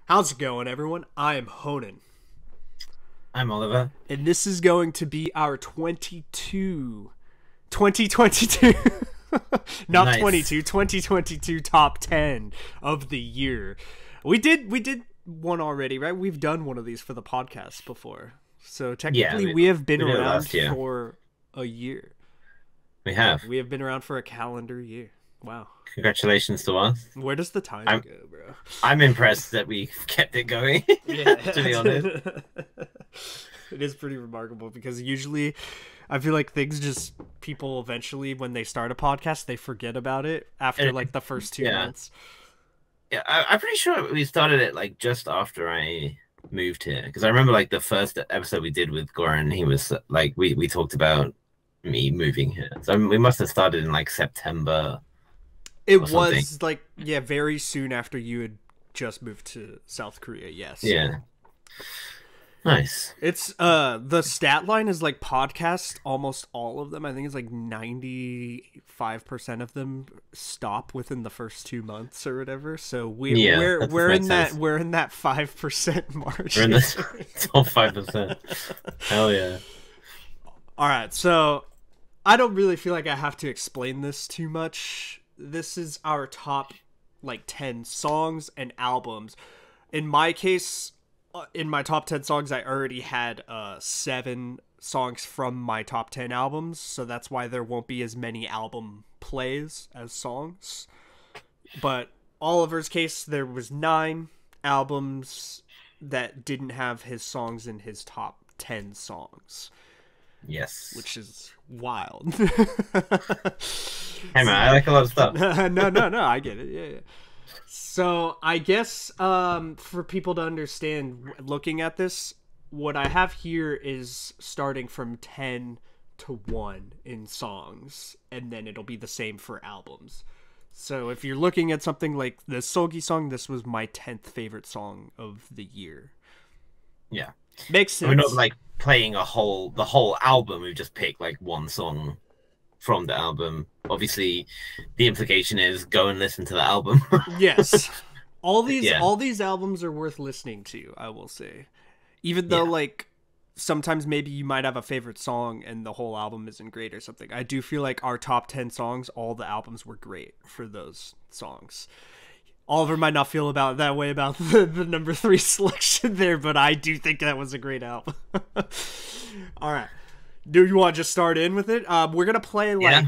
How's it going, everyone? I am Honan, I'm Oliver. and this is going to be our 2022, not Nice. 2022 top 10 of the year. We did one already, right? We've done one of these for the podcast before. So technically we- we have been we did it around last year. for a year. We have. We have been around for a calendar year. Wow. Congratulations to us. Where does the time I'm- go, bro? I'm impressed that we kept it going, to be honest. It is pretty remarkable because usually I feel like people eventually, when they start a podcast, they forget about it after like the first 2 Yeah. months. Yeah, I'm pretty sure we started it like just after I moved here. Because I remember like the first episode we did with Goran, he was like, we talked about me moving here. So we must have started in like September. It Or something. was like, yeah, very soon after you had just moved to South Korea, yes. Yeah. Nice. It's the stat line is like podcast, almost all of them. I think it's like 95% of them stop within the first 2 months or whatever. So Yeah, we're that we're makes in that sense. we're in that 5% margin. We're in the top 5%. Hell yeah. All right, so I don't really feel like I have to explain this too much. This is our top like 10 songs and albums. In my case, in my top 10 songs, I already had 7 songs from my top 10 albums, so that's why there won't be as many album plays as songs. But Oliver's case, there was 9 albums that didn't have his songs in his top 10 songs, Yes. which is wild. Hey man, I like a lot of stuff. no, I get it. Yeah. So I guess for people to understand, looking at this, what I have here is starting from 10 to 1 in songs, and then it'll be the same for albums. So if you're looking at something like the Solgi song, this was my 10th favorite song of the year. Yeah. Makes sense. We're not like playing the whole album. We've just picked like one song from the album. Obviously, the implication is go and listen to the album. Yes. All these Yeah. all these albums are worth listening to, I will say. Even though Yeah. like sometimes maybe you might have a favorite song and the whole album isn't great or something. I do feel like our top 10 songs, all the albums were great for those songs. Oliver might not feel about that way about the number 3 selection there, but I do think that was a great album. All right. Do you want to just start in with it? We're going to play like Yeah.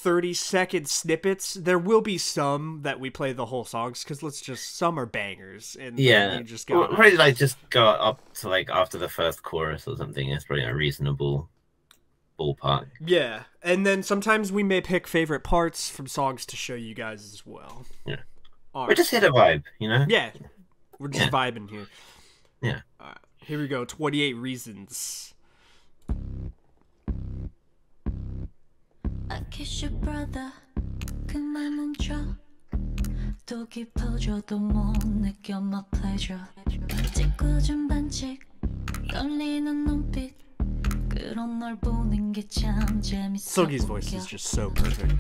30-second snippets. There will be some that we play the whole songs because some are bangers. And Yeah. you just Well, got probably like just go up to like after the first chorus or something. It's probably a reasonable ballpark. Yeah. And then sometimes we may pick favorite parts from songs to show you guys as well. Yeah. All We're right. just here to vibe, you know? Yeah. We're just Yeah. vibing here. Yeah. All right. Here we go. 28 Reasons. I kiss your brother 그만 멈춰 또 깊어져도 못 느껴 my pleasure 찌꺼진 반칙 떨리는 눈빛 그런 널 보는 게 참 재밌어 Sogi's voice is just so perfect.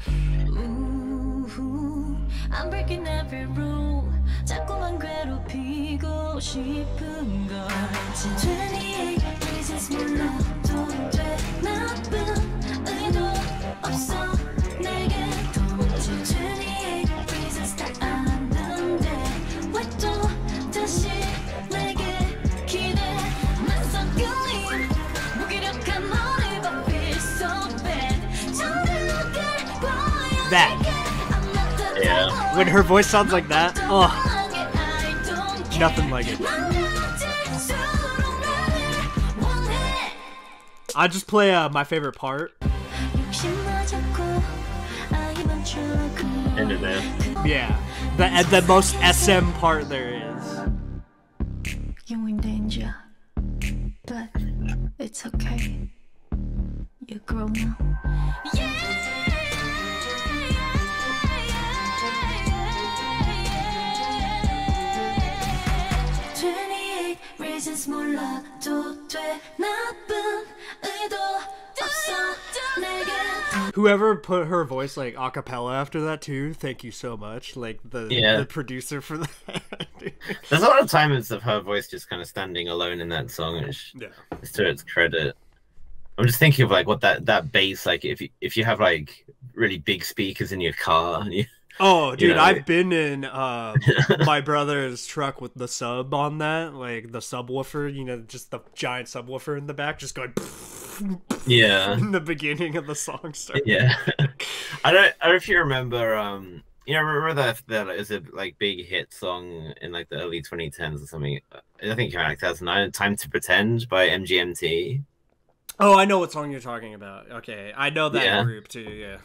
Ooh, I'm breaking every rule 자꾸만 괴롭히고 싶은 걸 28 reasons 몰라도 돼 나쁜 의도 없어 내게 도무지 28 reasons 다 아는데 왜 또 다시 내게 기대 낯선 끌림 무기력한 너를 봐 feel so bad 정들어갈 거야 That. Yeah. When her voice sounds like that, oh, nothing like it. I just play my favorite part. End it there. Yeah, the most SM part there is. You're in danger, but it's okay. You're grown now. Reasons 몰라도 돼 나쁜 의도 Whoever put her voice like a cappella after that too, thank you so much. Like the producer for that. There's a lot of times of her voice just kind of standing alone in that song, which is to its credit. I'm just thinking of like what that bass, like if you have like really big speakers in your car and you. Oh, dude, I've been in my brother's truck with the sub on that, like the subwoofer, just the giant subwoofer in the back, just going in the beginning of the song starts. Yeah. I don't know if you remember, remember that is a like big hit song in like the early 2010s or something. I think it came out like 2009, Time to Pretend by MGMT. Oh, I know what song you're talking about. Okay, I know that group too, yeah.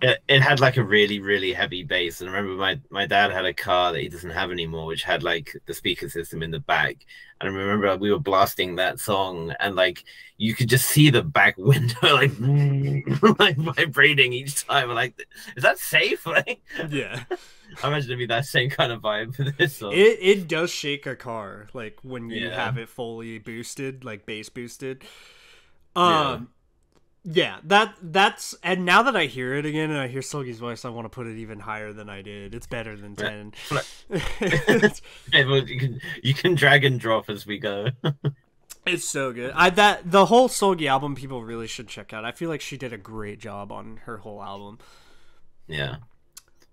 It had like a really, really heavy bass, and I remember my dad had a car that he doesn't have anymore, which had like the speaker system in the back. And I remember we were blasting that song, and like you could just see the back window like like vibrating each time. Like, is that safe? Like, yeah, I imagine it'd be that same kind of vibe for this song. It does shake a car, like when you have it fully boosted, like bass boosted. Yeah, that's and now that I hear it again and I hear Seulgi's voice, I want to put it even higher than I did. It's better than 10. You can drag and drop as we go. It's so good. The whole Seulgi album people really should check out. I feel like she did a great job on her whole album. Yeah.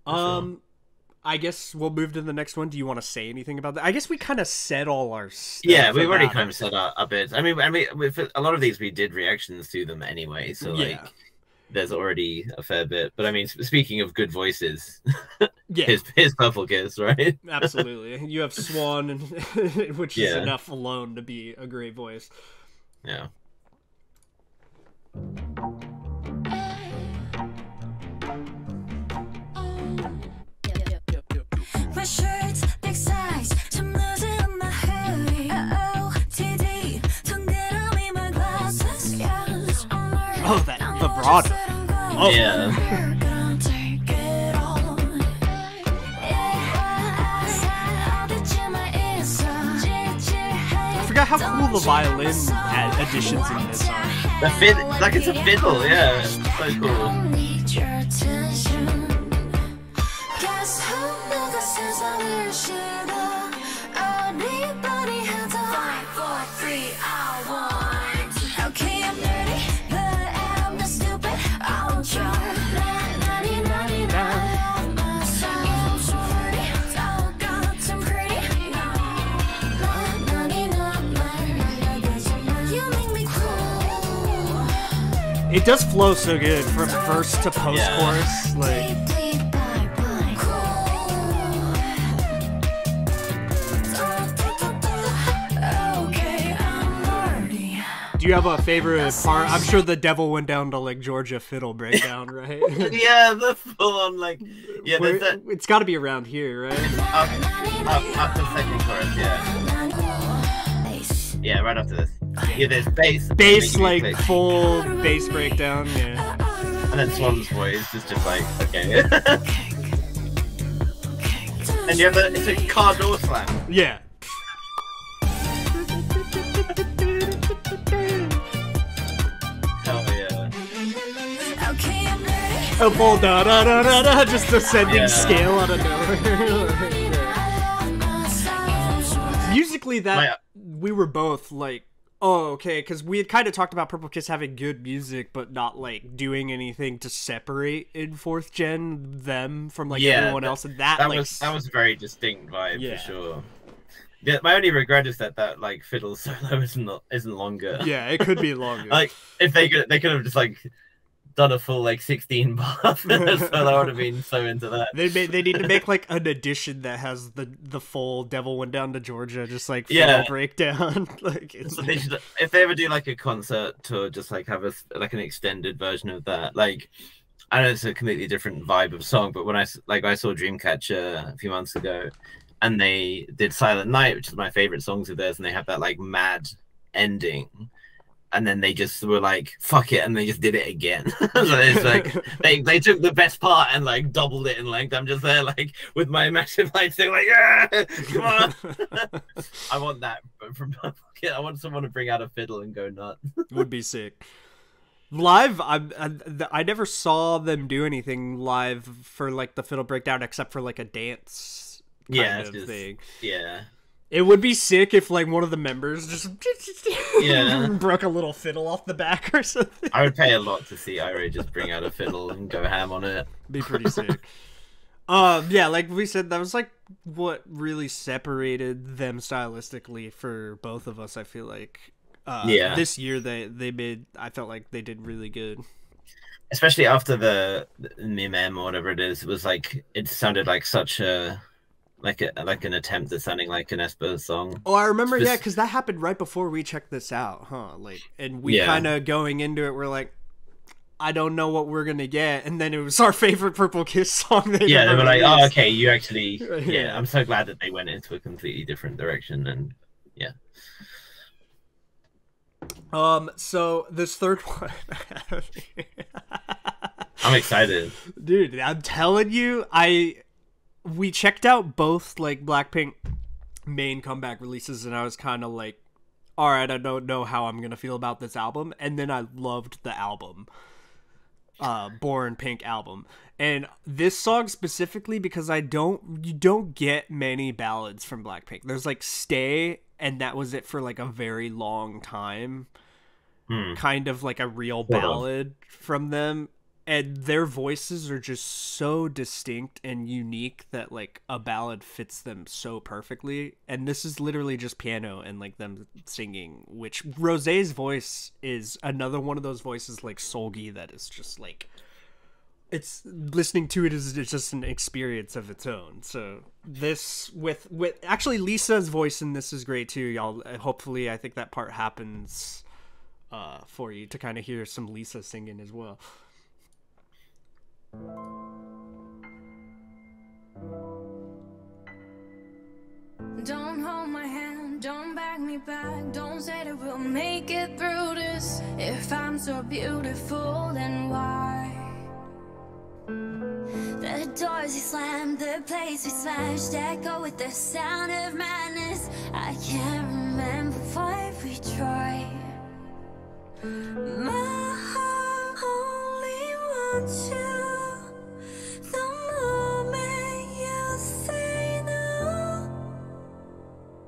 Sure. I guess we'll move to the next one. Do you want to say anything about that? I guess we kind of said all our stuff. Yeah, we've already kind of said a bit. I mean, with a lot of these, we did reactions to them anyway, so like, there's already a fair bit. But I mean, speaking of good voices, here's Purple Kiss, right? Absolutely. You have Swan, which is enough alone to be a great voice. Yeah. My shirt's big size, 좀 늦은 my hoodie. OOTD, 동그라미 my glasses. Yes, I'm nervous. Oh, that vibrato. Oh yeah. I forgot how cool the violin additions in this are. Like it's a fiddle, yeah. It's so cool. It does flow so good from verse to post-chorus. Like, do you have a favorite part? I'm sure the devil went down to like Georgia fiddle breakdown, right? Yeah, the full on like it's got to be around here, right? Up the second chorus, yeah, right after this. Yeah, there's bass, like full bass breakdown, yeah. And then Swan's voice is just like, okay. And you have it's a car door slam. Yeah. Hell yeah. A full da da da da da, just ascending scale out of nowhere. Musically, we were both like, oh, okay, because we had kind of talked about Purple Kiss having good music, but not like doing anything to separate in fourth gen them from like everyone else, and that was a very distinct vibe for sure. Yeah, my only regret is that like fiddle solo isn't longer. Yeah, it could be longer. Like if they could have just like done a full like 16 bar solo, I would have been so into that. They need to make like an edition that has the full Devil Went Down to Georgia, just like full breakdown. Like so they should, if they ever do like a concert tour, just like have an extended version of that. Like I know it's a completely different vibe of song, but when I saw Dreamcatcher a few months ago, and they did Silent Night, which is my favorite songs of theirs, and they have that like mad ending. And then they just were like, fuck it, and they just did it again. So it's like they took the best part and like doubled it in length. I'm just there like with my massive lightsaber, like, yeah, come on. I want that from I want someone to bring out a fiddle and go nuts. Would be sick. Live, I never saw them do anything live for like the Fiddle Breakdown except for like a dance kind of thing. Yeah. It would be sick if like one of the members just Yeah. broke a little fiddle off the back or something. I would pay a lot to see Irie just bring out a fiddle and go ham on it. Be pretty sick. Yeah, like we said, that was like what really separated them stylistically for both of us. I feel like, this year they made. I felt like they did really good, especially after the Mimem or whatever it is. It was like it sounded like such a like an attempt at sounding like an Esper song. Oh, I remember, yeah, because that happened right before we checked this out, huh? Like, and we kind of going into it, we're like, I don't know what we're gonna get, and then it was our favorite Purple Kiss song. They were like, oh, okay, you actually, yeah. I'm so glad that they went into a completely different direction, and yeah. So this third one, I'm excited, dude. I'm telling you, we checked out both like Blackpink main comeback releases, and I was kind of like, all right, I don't know how I'm gonna feel about this album, and then I loved the album. Born Pink album, and this song specifically because you don't get many ballads from Blackpink. There's like Stay, and that was it for like a very long time. Kind of like a real ballad from them, and their voices are just so distinct and unique that like a ballad fits them so perfectly. And this is literally just piano and like them singing, which Rosé's voice is another one of those voices like Solgi that is just like, it's listening to it is just an experience of its own. So this with actually Lisa's voice in this is great too, y'all. Hopefully I think that part happens for you to kind of hear some Lisa singing as well. Don't hold my hand, don't back me back, don't say that we'll make it through this. If I'm so beautiful, then why? The doors we slammed, the place we smashed, echo with the sound of madness. I can't remember why we tried. My heart only wants you the moment you say no.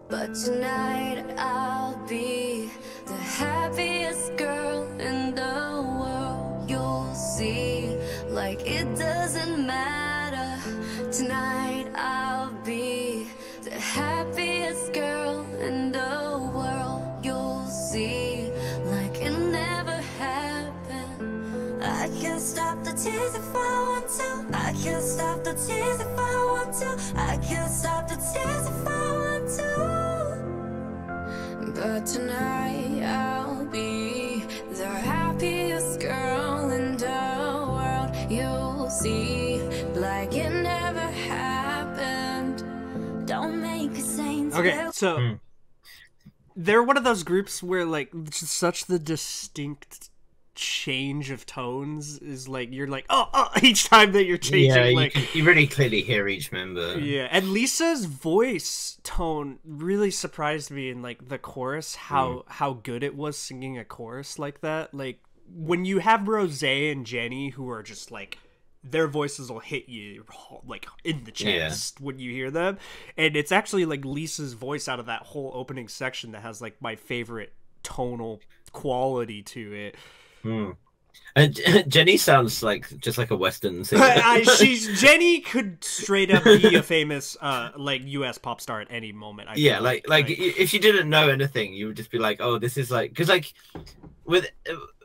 But tonight I'll be the happiest girl in the world. You'll see, like it doesn't matter. Tonight I'll be the happiest girl in the world. You'll see, like it never happened. I can't stop the tears if I want to. I can't stop the tears if I want to. I can't stop the tears if I want to. But tonight I'll be the happiest girl in the world. You'll see, like it never happened. Don't make a saint. Okay, so they're one of those groups where like just such the distinct change of tones is like you're like oh each time that you're changing, you really clearly hear each member. Yeah, and Lisa's voice tone really surprised me in like the chorus, how good it was singing a chorus like that. Like when you have Rosé and Jennie who are just like, their voices will hit you like in the chest when you hear them, and it's actually like Lisa's voice out of that whole opening section that has like my favorite tonal quality to it. And Jennie sounds like just like a Western singer. Jennie could straight up be a famous like US pop star at any moment. Like if you didn't know anything, you would just be like, oh, this is like, because like with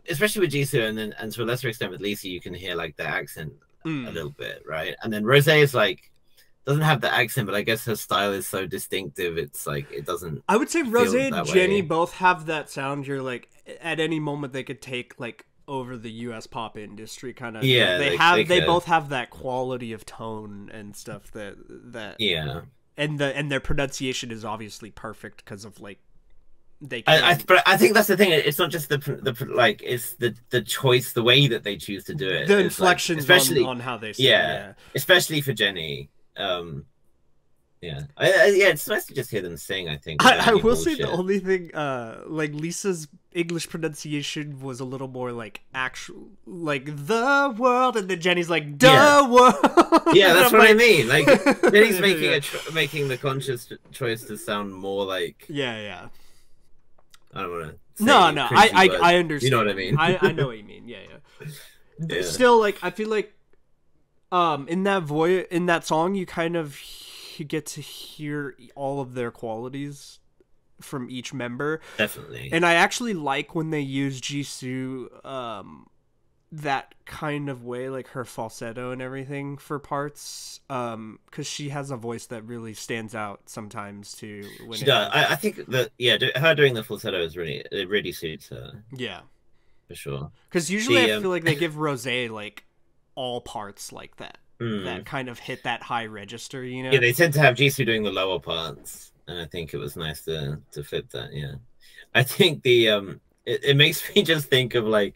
especially with Jisoo and to a lesser extent with Lisa, you can hear like the accent a little bit, right? And then Rosé is like, doesn't have the accent, but I guess her style is so distinctive. It's like it doesn't. I would say Rosé and Jennie both have that sound. You're like, at any moment they could take like over the US pop industry kind of. Yeah, they both have that quality of tone and stuff that and their pronunciation is obviously perfect because of like they can... but I think that's the thing. It's not just the like, it's the choice, the way that they choose to do it, the inflections, like, especially on how they say especially for Jennie. It's nice to just hear them sing. I think I will say the only thing like Lisa's English pronunciation was a little more like actual, like the world, and then Jenny's like the world. Yeah, that's I'm what I like- mean. Like Jenny's making Yeah. making the conscious choice to sound more like Yeah. I don't want to. No, I understand. You know what I mean? I know what you mean. Yeah. Yeah. Still, like, I feel like, in that song, you kind of get to hear all of their qualities from each member, Definitely. and I actually like when they use Jisoo, that kind of way, like her falsetto and everything for parts, because she has a voice that really stands out sometimes too. When She does. I think that her doing the falsetto is really suits her yeah. for sure. Because usually The, I feel like they give Rose like all parts like that, Mm. that kind of hit that high register, you know? Yeah, they tend to have Jisoo doing the lower parts, and I think it was nice to flip that. Yeah, I think the it makes me just think of like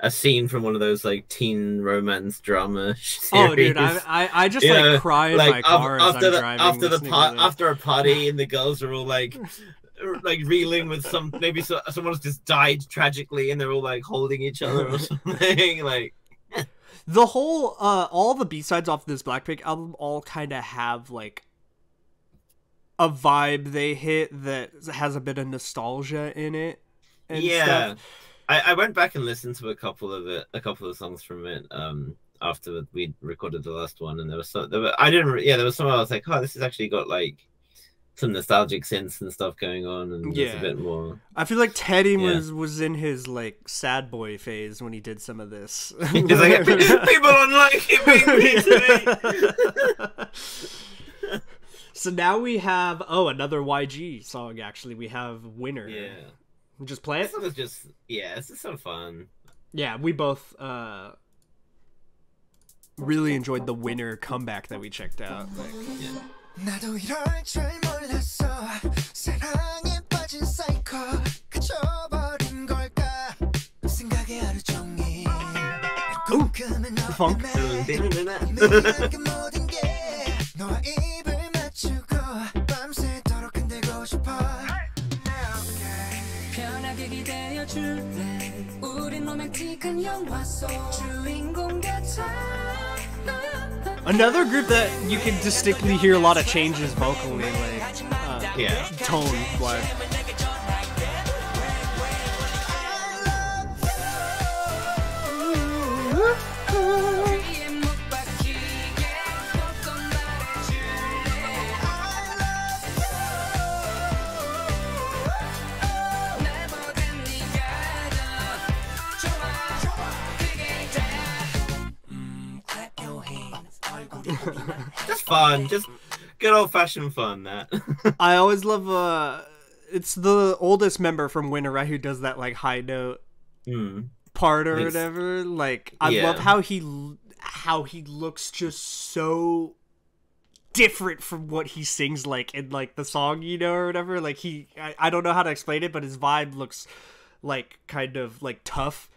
a scene from one of those like teen romance drama series. Oh, dude, I just like cry in my car as I'm driving. After a party, and the girls are all like reeling with someone's just died tragically, and they're all like holding each other or something. Like The whole all the B-sides off this Blackpink album all kind of have like a vibe they hit that has a bit of nostalgia in it and stuff. I went back and listened to a couple of songs from it after we recorded the last one, and there was some there was some I was like, oh, this has actually got like some nostalgic synths and stuff going on, and there's a bit more. I feel like Teddy was in his like sad boy phase when he did some of this. He's like, people don't like it being mean to me. So now we have another YG song. Actually, we have Winner. Yeah, Just play it. this was just it's just so fun. Yeah, we both really enjoyed the Winner comeback that we checked out. Like, 나도 이럴 줄 몰랐어 사랑에 빠진 사이코 그쳐버린 걸까 생각에 하루 종일 궁금해 funk. 매일하게 모든 게 너와 입을 맞추고 밤새도록 흔들고 싶어 편하게 기대어 줄래 우린 로맨틱한 영화 속 주인공 같아 another group that you can distinctly hear a lot of changes vocally, like tone wise. Just fun, just good old fashioned fun. That I always love it's the oldest member from Winner, right, who does that like high note part or whatever. Like I love how he looks just so different from what he sings like in like the song, you know, or whatever. Like I don't know how to explain it, but his vibe looks like kind of like tough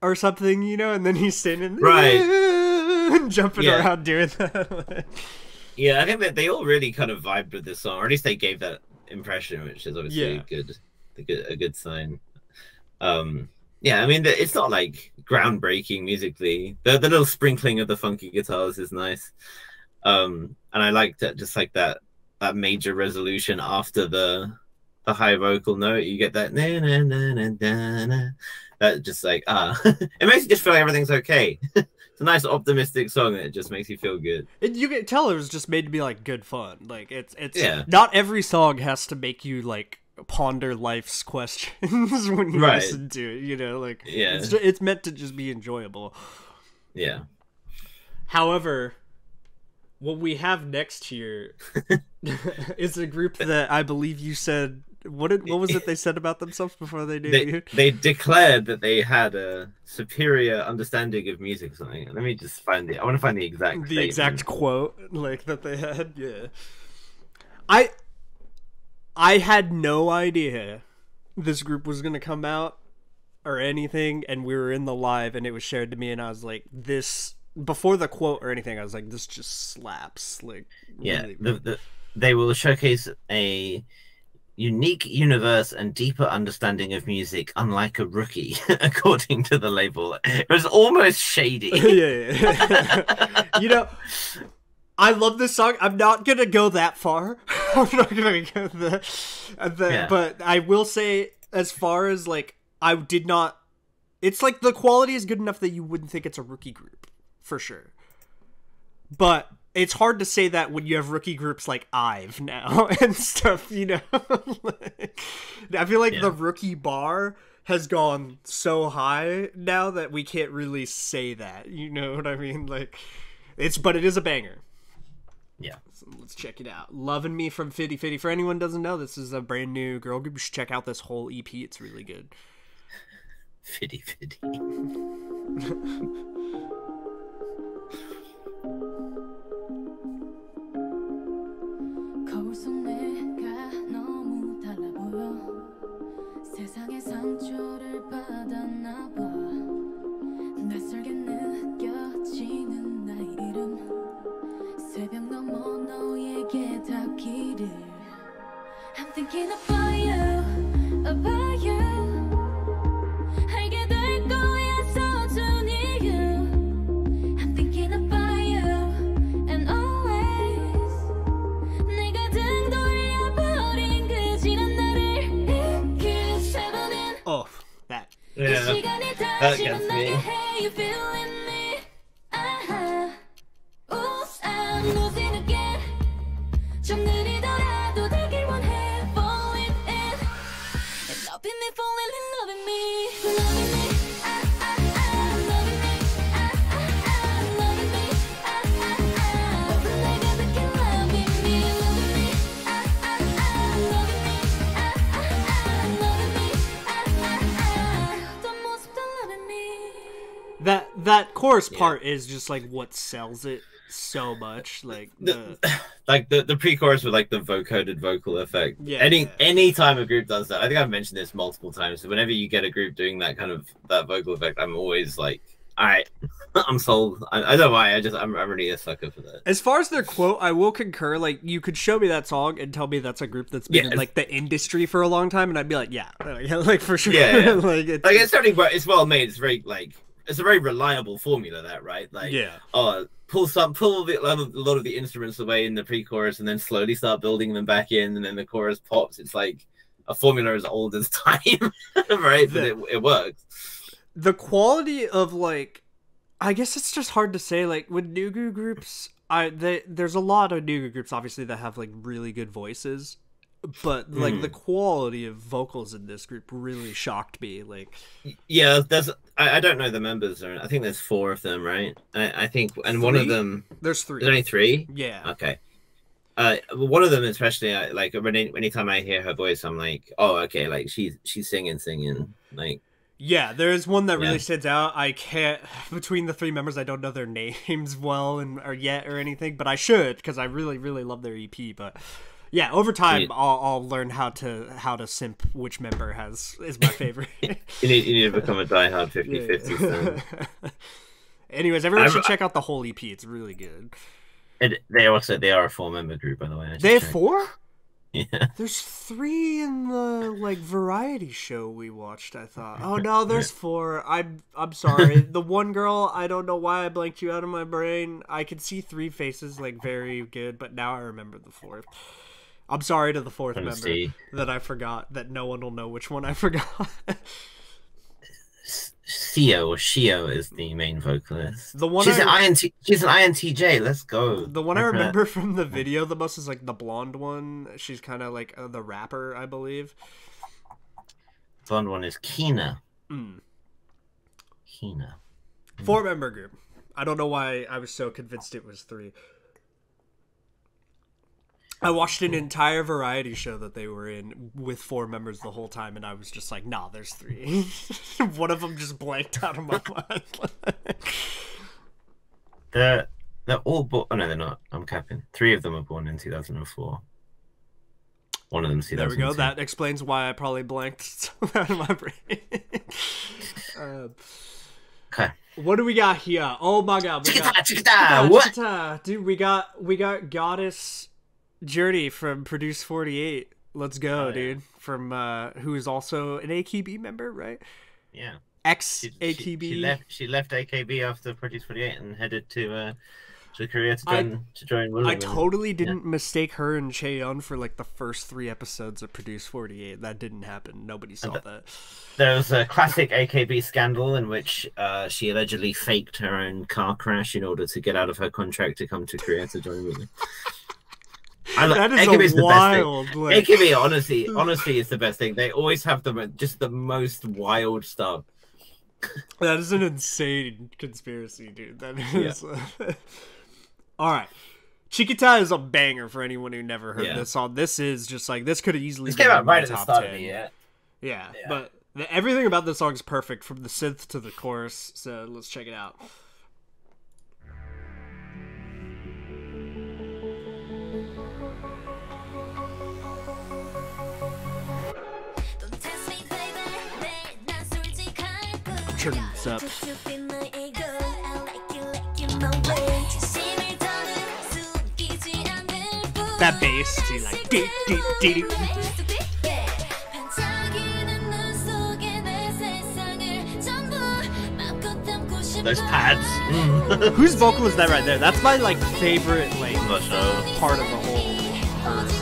or something, you know, and then he's standing and jumping around doing that. Yeah, I think that they all really kind of vibed with this song, or at least they gave that impression, which is obviously a good sign. Yeah, I mean, it's not like groundbreaking musically. The little sprinkling of the funky guitars is nice, and I like that, just like that major resolution after the high vocal note. You get that na na na na na na. That just like it makes you just feel like everything's okay. It's a nice optimistic song that just makes you feel good. And you can tell it was just made to be like good fun. Like it's Yeah. not every song has to make you like ponder life's questions when you listen to it, you know, like it's meant to just be enjoyable. Yeah. However, what we have next here is a group that I believe you said what was it they said about themselves before they debuted? They declared that they had a superior understanding of music or something. Let me just find it. I want to find the exact quote like that they had. Yeah. I had no idea this group was going to come out or anything, and we were in the live and it was shared to me, and I was like, this, before the quote or anything, I was like, this just slaps. Like, yeah, really. they will showcase a unique universe and deeper understanding of music, unlike a rookie, according to the label. It was almost shady. Yeah. You know, I love this song. I'm not gonna go that far. I'm not gonna go but I will say, as far as like, I did not. It's like the quality is good enough that you wouldn't think it's a rookie group, for sure. But it's hard to say that when you have rookie groups like IVE now and stuff, you know? I feel like the rookie bar has gone so high now that we can't really say that, you know what I mean? Like, but it is a banger. Yeah. So let's check it out. Loving Me from Fitty Fitty. For anyone who doesn't know, this is a brand new girl group. You should check out this whole EP. It's really good. Fitty Fitty. 거울 속 내가 너무 달라 보여 세상의 상처를 받았나 봐 낯설게 느껴지는 나의 이름 새벽 넘어 너에게 닿기를 I'm thinking about you, about you 알게 될 거야 서툰 이유 I'm thinking about you and always 내가 등 돌려버린 그 지난 날을 이렇게 세번은 Oh, that. Yeah, 시간이 that 다시 gets 만나게 me. 해 You feeling me 아하 Ooh, I'm losing again 좀 느리더라도 되길 원해 Falling in And loving me, falling in, loving me Loving me ah, ah, ah Loving me ah, ah, ah Loving me ah, ah, ah 내가 느낀 loving me Loving me ah, ah, ah Loving me ah, ah, ah Loving me ah, ah, ah 어떤 모습도 loving me That chorus part is just like what sells it so much. Like the pre-chorus with like the vocoded vocal effect. Yeah. Any time a group does that, I think I've mentioned this multiple times. Whenever you get a group doing that kind of that vocal effect, I'm always like, all right, I'm sold. I don't know why. I'm really a sucker for that. As far as their quote, I will concur. Like, you could show me that song and tell me that's a group that's been in like the industry for a long time, and I'd be like, yeah, like for sure. Yeah. Like it's something, but it's well made. It's very like it's a very reliable formula, that right? Like, pull a lot of the instruments away in the pre-chorus, and then slowly start building them back in, and then the chorus pops. It's like a formula as old as time, right? But it works. The quality of like, I guess it's just hard to say. Like with Nugu groups, there's a lot of Nugu groups obviously that have like really good voices, but like the quality of vocals in this group really shocked me. Like, yeah, I don't know the members. I think there's 4 of them, right? I think, and 3? One of them there's 3. There's only 3. Yeah. Okay. One of them especially, like anytime I hear her voice, I'm like, oh, okay, like she's singing, like. Yeah, there's one that really stands out. I can't, between the 3 members, I don't know their names well or yet or anything, but I should, because I really, really love their EP. But yeah, over time, I'll learn how to simp which member is my favorite. you need to become a diehard 50-50 fan. Anyways, everyone should check out the whole EP. It's really good. And they are a 4-member group, by the way. They have 4? Yeah. There's 3 in the like variety show we watched, I thought. Oh no, there's 4. I'm sorry. The one girl, I don't know why I blanked you out of my brain. I could see 3 faces like very good, but now I remember the 4th. I'm sorry to the 4th member that I forgot, that no one will know which one I forgot. Shio is the main vocalist. The one she's an INTJ. Let's go. The one I remember from the video the most is like the blonde one. She's kind of like the rapper, I believe. Blonde one is Kina. Kina. 4-member group. I don't know why I was so convinced it was 3. I watched an entire variety show that they were in with 4 members the whole time, and I was just like, nah, there's 3. One of them just blanked out of my mind. They're all born. Oh no, they're not. I'm capping. 3 of them are born in 2004. One of them 2002. There we go. That explains why I probably blanked out of my brain. Okay. What do we got here? Oh my god. What? Dude, we got Goddess Journey from Produce 48. Let's go, Oh, yeah. dude. From who is also an AKB member, right? Yeah. Ex She AKB. left AKB after Project 48 and headed to Korea to I- join I Willow. totally didn't mistake her and Chaeyoung for like the first 3 episodes of Produce 48. That didn't happen. Nobody saw that. There was a classic AKB scandal in which she allegedly faked her own car crash in order to get out of her contract to come to Korea to join Willow. That is AKB is the wild. best thing. Like, AKB honestly is the best thing. They always have just the most wild stuff. that is an insane conspiracy, dude. That is. All right. Chiquita is a banger for anyone who never heard Yeah. this song. This is just like this could have easily This been came out in my right at the top start 10. of the year. Yeah, Yeah. but everything about this song is perfect from the synth to the chorus. So let's check it out. I'm turning this up. That bass too, like dee, dee, dee, dee. Those pads. Mm. Whose vocal is that right there? That's my like favorite like Not sure. part of the whole verse.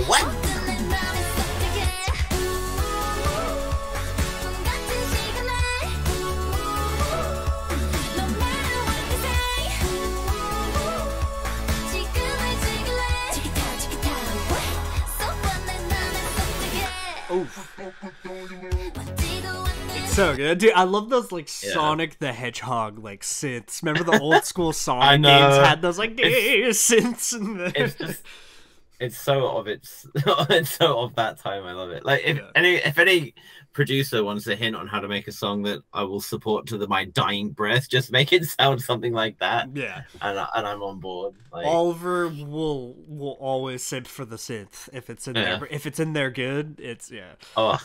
What? It's so good, dude. I love those like Yeah. Sonic the Hedgehog like synths. Remember the old school I Sonic know. games had those like synths in there. It's just, it's so of it's so of that time. I love it. Like if any producer wants a hint on how to make a song that I will support to my dying breath, just make it sound something like that, Yeah, and I'm on board. Like, Oliver will always synth for the synth if it's in Yeah. there. If it's in there, good. It's oh,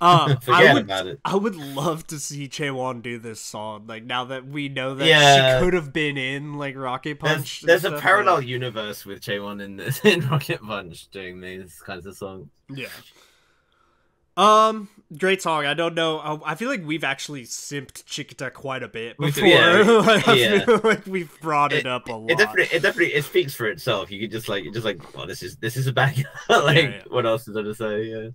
I forget would about it. I would love to see Chaewon do this song. Like now that we know that Yeah. she could have been in like Rocket Punch. There's and a stuff, parallel universe with Chaewon in this in Rocket Punch doing these kinds of songs. Yeah. Great song. I don't know. I feel like we've actually simped Chiquita quite a bit before. Yeah, I yeah. feel like we've brought it up a lot. It definitely speaks for itself. You could just like, oh, this is a bang. Like, Yeah. what else is there to say? Yeah.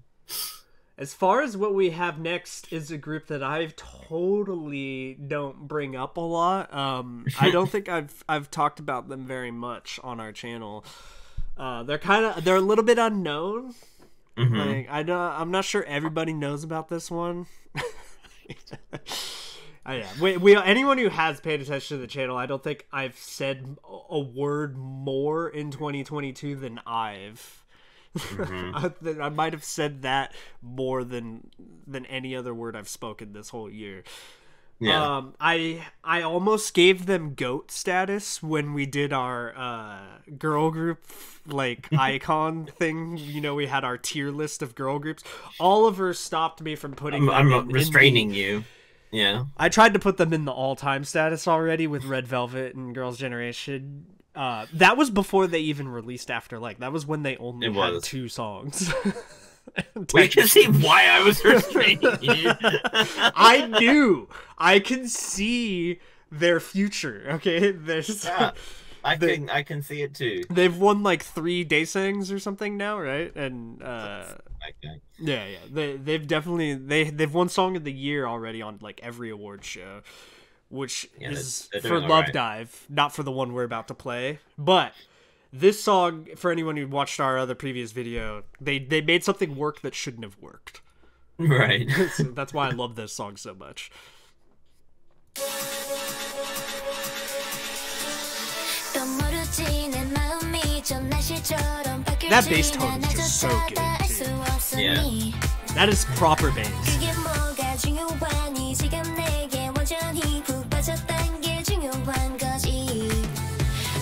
As far as what we have next is a group that I've totally don't bring up a lot. I don't think I've talked about them very much on our channel. They're a little bit unknown. Mhm. Like I'm not sure everybody knows about this one. Yeah. We anyone who has paid attention to the channel, I don't think I've said a word more in 2022 than I've. I might have said that more than any other word I've spoken this whole year. Yeah. I almost gave them GOAT status when we did our girl group like icon thing. You know, we had our tier list of girl groups. Oliver stopped me from putting them I'm in restraining you. Yeah. I tried to put them in the all-time status already with Red Velvet and Girls' Generation. That was before they even released After Like. That was when they only It had was. 2 songs. We can see why I was restraining you. I knew. I can see their future. Okay, there's. Yeah, I can see it too. They've won like 3 Daysangs or something now, right? And Okay. yeah, they've definitely they've won Song of the Year already on like every award show, which Yeah, is they're for doing Love alright. Dive, not for the one we're about to play. But this song, for anyone who watched our other previous video, they made something work that shouldn't have worked. Right. So that's why I love this song so much. That bass tone is just so good, too. Yeah. That is proper bass. 그게 뭐가 중요하니 지금 내게 완전히 푹 빠졌단 게 중요한 거지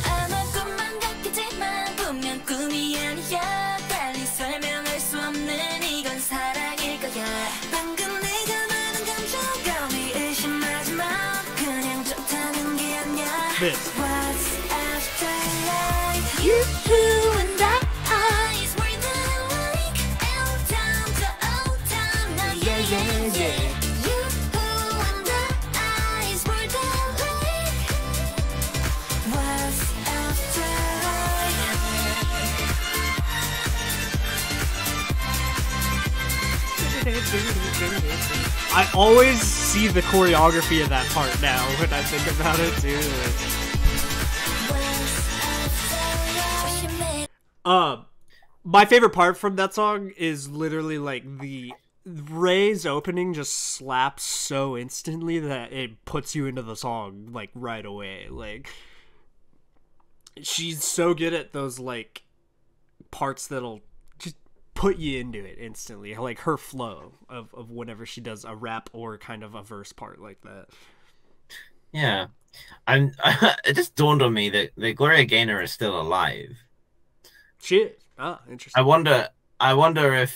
아마 꿈만 같겠지만 분명 this. What's after life? You and I is more than like old time to old time. Now yeah. You and I is more than like what's after I always see the choreography of that part now when I think about it too. My favorite part from that song is literally like the Ray's opening just slaps so instantly that it puts you into the song like right away. Like she's so good at those like parts that'll just put you into it instantly. Like her flow of whenever she does a rap or kind of a verse part like that. Yeah. It just dawned on me that Gloria Gaynor is still alive. She is. Ah, interesting. I wonder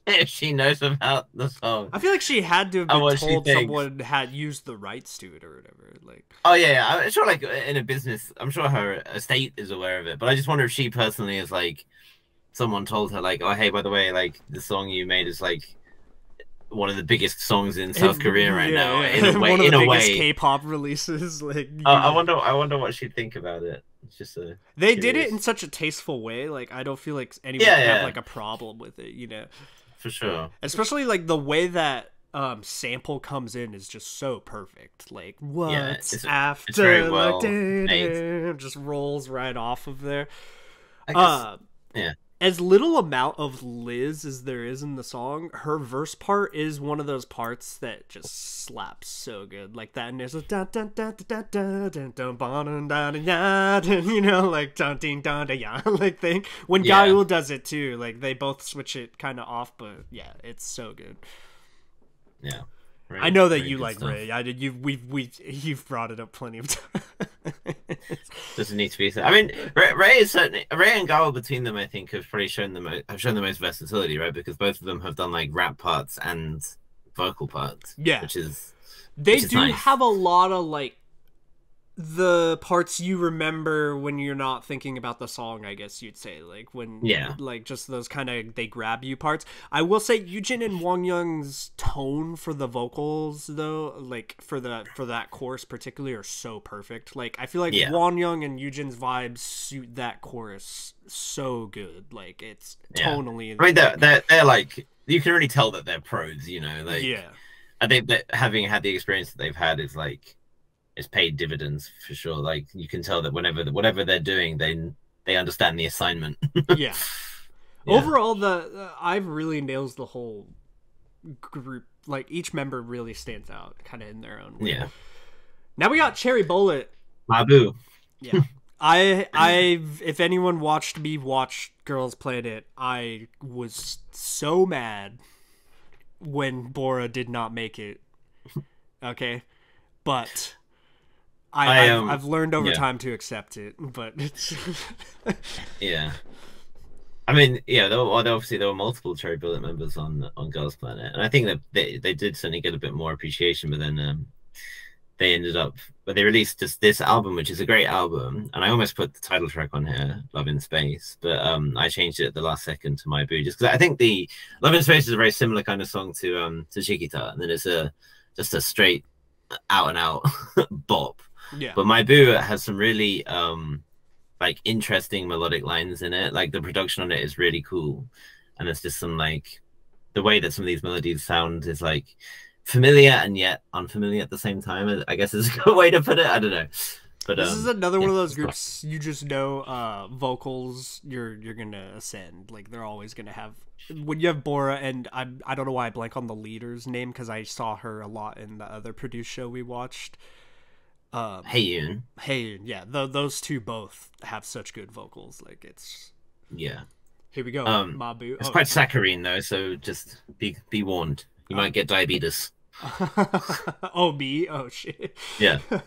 if she knows about the song. I feel like she had to have been what she told thinks. someone had used the rights to it or whatever. Like, Oh yeah, I'm sure like in a business, I'm sure her estate is aware of it. But I just wonder if she personally is like, someone told her like, oh hey, by the way, like the song you made is like one of the biggest songs in South Korea right now. In a way, one of the in a biggest way. K-pop releases. Like, I wonder what she'd think about it. It's just they did it curious. in such a tasteful way. Like, I don't feel like anyone Yeah, would have yeah. like a problem with it. You know, For sure. especially like the way that sample comes in is just so perfect. Like, what's it's after very well like, made. just rolls right off of there. I guess, yeah. As little amount of Liz as there is in the song, her verse part is one of those parts that just slaps so good. Like that, and there's a da da da da da da da da da da, you know, like dun ding da da ya, like thing. When Yeah. Gaul does it too, like they both switch it kind of off, but yeah, it's so good. Yeah. Very- I know that very you good like stuff. Ray. You've brought it up plenty of times. Doesn't need to be said. I mean, Ray is certainly Ray and Gao between them. I think have probably shown the most versatility, right? Because both of them have done like rap parts and vocal parts. Yeah. which is They which is do nice. have a lot of like the parts you remember when you're not thinking about the song, I guess you'd say, like when like just those kind of they grab you parts. I will say Yujin and Wang Young's tone for the vocals though, like for that chorus particularly, are so perfect. Like I feel like Yeah. Wang Young and Yujin's vibes suit that chorus so good. Like it's Yeah. tonally I mean, they're like, you can really tell that they're pros. You know, like yeah. I think that having had the experience that they've had is like, it's paid dividends for sure. Like you can tell that whatever they're doing, they understand the assignment. Yeah. Yeah. Overall, the I've really nails the whole group. Like each member really stands out, kind of in their own way. Yeah. Now we got Cherry Bullet. Mabu. Yeah. I've if anyone watched me watch Girls Planet, I was so mad when Bora did not make it. Okay, but I've learned over yeah. time to accept it. But it's Yeah. I mean, yeah, there were multiple Cherry Bullet members on Girls Planet, and I think that they did certainly get a bit more appreciation. But then they released just this album, which is a great album, and I almost put the title track on here, "Love in Space," but I changed it at the last second to My Boo, just because I think the "Love in Space" is a very similar kind of song to Chiquita, and then it's just a straight out and out bop. yeah. But My Boo has some really like interesting melodic lines in it. Like the production on it is really cool, and it's just some like the way that some of these melodies sound is like familiar and yet unfamiliar at the same time. I guess is a good way to put it. I don't know. But This is another one of those it's cool. groups you just know vocals you're gonna ascend. Like they're always gonna have when you have Bora, and I don't know why I blank on the leader's name because I saw her a lot in the other produced show we watched. Hey Yoon. Hey, yeah, those two both have such good vocals. Like it's Yeah. here we go, Mabu. It's quite saccharine though, so just be warned. You might get diabetes. Oh me? Oh shit. Yeah. Oh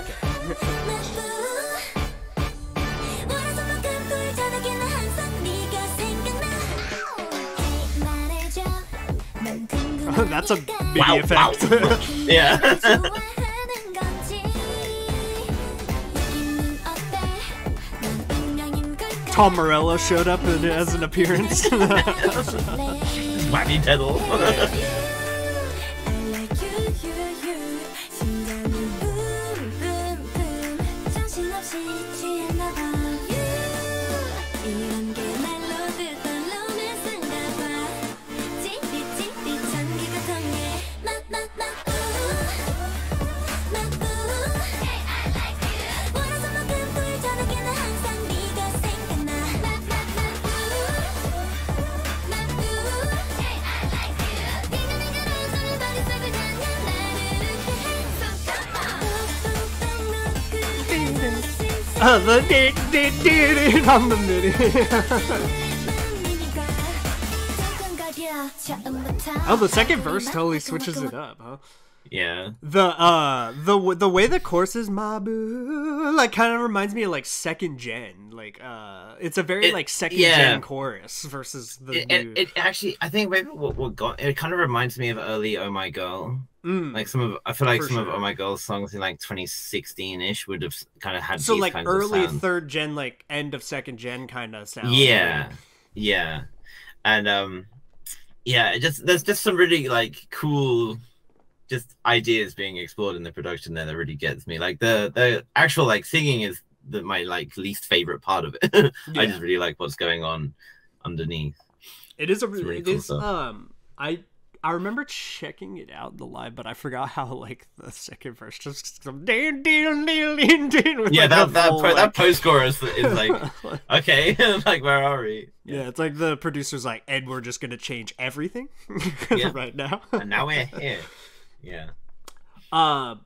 okay. That's a MIDI Wow, effect. Yeah. Tom Morello showed up as an appearance. Whammy pedal. The on the MIDI. Oh, the second verse totally switches it up, huh? Yeah. The way the chorus is my boo, like kind of reminds me of like second gen. Like it's a very like second gen chorus versus the new. It actually, I think maybe what got it kind of reminds me of early Oh My Girl. Like I feel like some of Oh My Girl's songs in like 2016-ish would have kind of had so these like kinds early of sounds. third gen, like end of second gen kind of sound. Yeah, yeah, and yeah, there's just some really like cool just ideas being explored in the production there that really gets me. Like the actual like singing is my like least favorite part of it. I just really like what's going on underneath. It is really cool stuff. I remember checking it out in the live, but I forgot how like the second verse just yeah, that post chorus is like okay, like where are we? Yeah, it's like the producer's like, and we're just gonna change everything right now. And now we're here. Yeah. Oh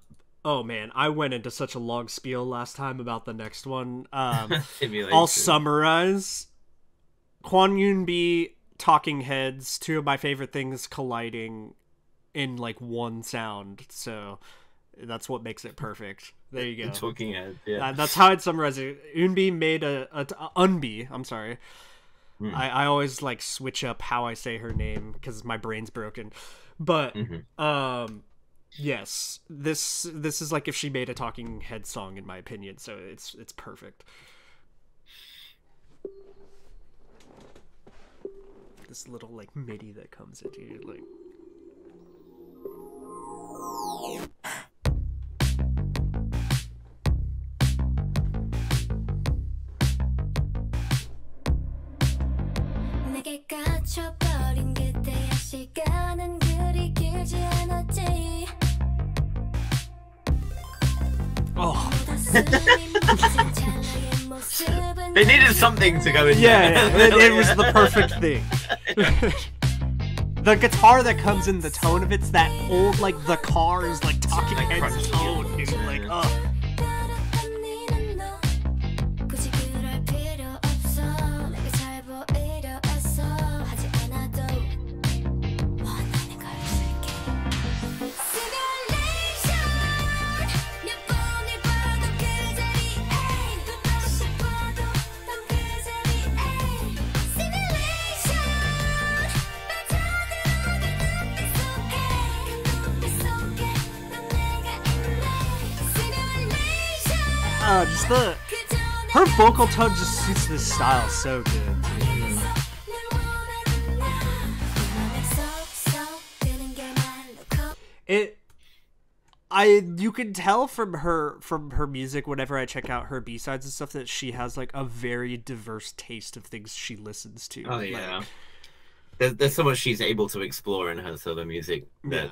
man, I went into such a long spiel last time about the next one. I'll summarize. Kwon Yoon-bi, Talking Heads, two of my favorite things colliding in like one sound. So that's what makes it perfect. There you go. Talking Heads, yeah. That's how I'd summarize it. Eunbi made Eunbi, I'm sorry. I always like switch up how I say her name because my brain's broken. But yes, this is like if she made a Talking Head song in my opinion. So it's perfect. This little like MIDI that comes at you like. 내게 갇혀버린 그때의 시간은 그리 길지 않았지. Oh. They needed something to go in yeah, there. it was the perfect thing. The guitar that comes in, the tone of it's that old like the Cars like Talking Heads tone, dude. Like, oh. Just her vocal tone just suits this style so good. You can tell from her music whenever I check out her B-sides and stuff that she has like a very diverse taste of things she listens to. Oh yeah, there's so much she's able to explore in her solo music. That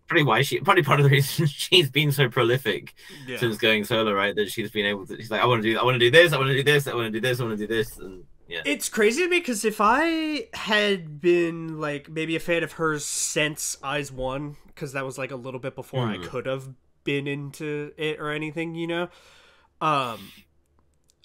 probably part of the reason she's been so prolific since going solo, right? That she's been able to. She's like, I want to do this, I want to do this, I want to do this, I want to do this, and yeah. It's crazy to me because if I had been like maybe a fan of hers since Eyes One, because that was like a little bit before I could have been into it or anything, you know,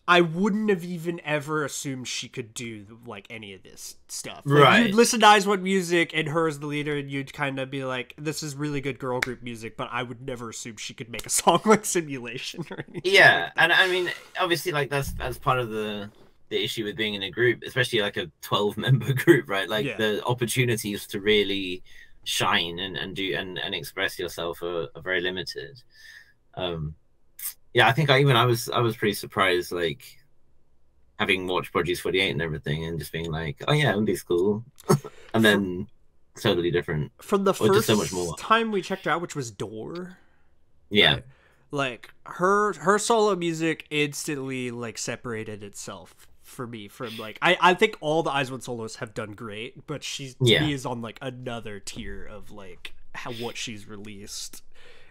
I wouldn't have even ever assumed she could do like any of this stuff. Like, right. You'd listen to Eyes One music and her as the leader, and you'd kind of be like, "This is really good girl group music," but I would never assume she could make a song like Simulation or anything. Yeah, and I mean, obviously, like that's part of the issue with being in a group, especially like a 12-member group, right? Like the opportunities to really shine and do and express yourself are very limited. Yeah, I think I was pretty surprised, like having watched Produce 48 and everything, and just being like, oh yeah, Eunbi's cool, and then totally different. From the Or just first so much more. time we checked her out, which was Door. Yeah, Right. Like her solo music instantly like separated itself for me from like I think all the IZ*ONE solos have done great, but she to Yeah. me is on like another tier of like what she's released.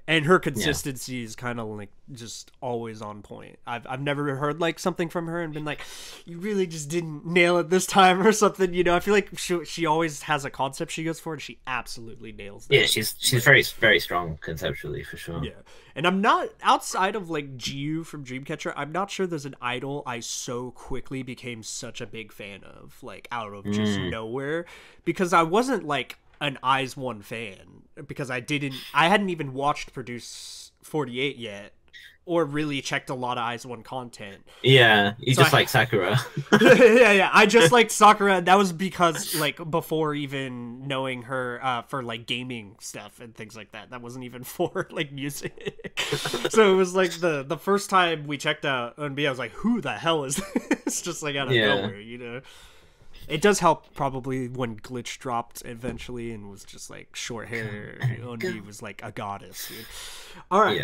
And her consistency is kind of like just always on point. I've never heard like something from her and been like, you really just didn't nail it this time or something. You know, I feel like she always has a concept she goes for, and she absolutely nails that. yeah, she's very very strong conceptually for sure. Yeah, and I'm not outside of like Jiu from Dreamcatcher. I'm not sure there's an idol I so quickly became such a big fan of, like out of just nowhere, because I wasn't like an IZ*ONE fan because I hadn't even watched Produce 48 yet, or really checked a lot of IZ*ONE content. Yeah, you So just I- like Sakura. yeah. I just liked Sakura, and that was because like before even knowing her for like gaming stuff and things like that. That wasn't even for like music. So it was like the first time we checked out Eunbi, I was like, who the hell is this? Just like out of Yeah. nowhere, you know. It does help probably when Glitch dropped eventually and was just like short hair. Eunbi was like a goddess, dude. All right.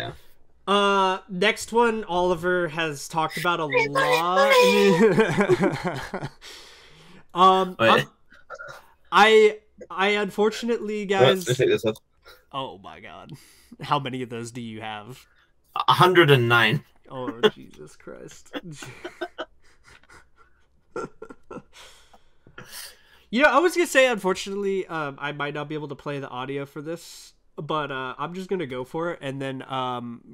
Yeah. Next one Oliver has talked about a lot. Wait. I unfortunately, guys. Let's take this off. Oh my god, how many of those do you have? 109. Oh Jesus Christ. You know, I was gonna say, unfortunately, I might not be able to play the audio for this, but I'm just gonna go for it. And then,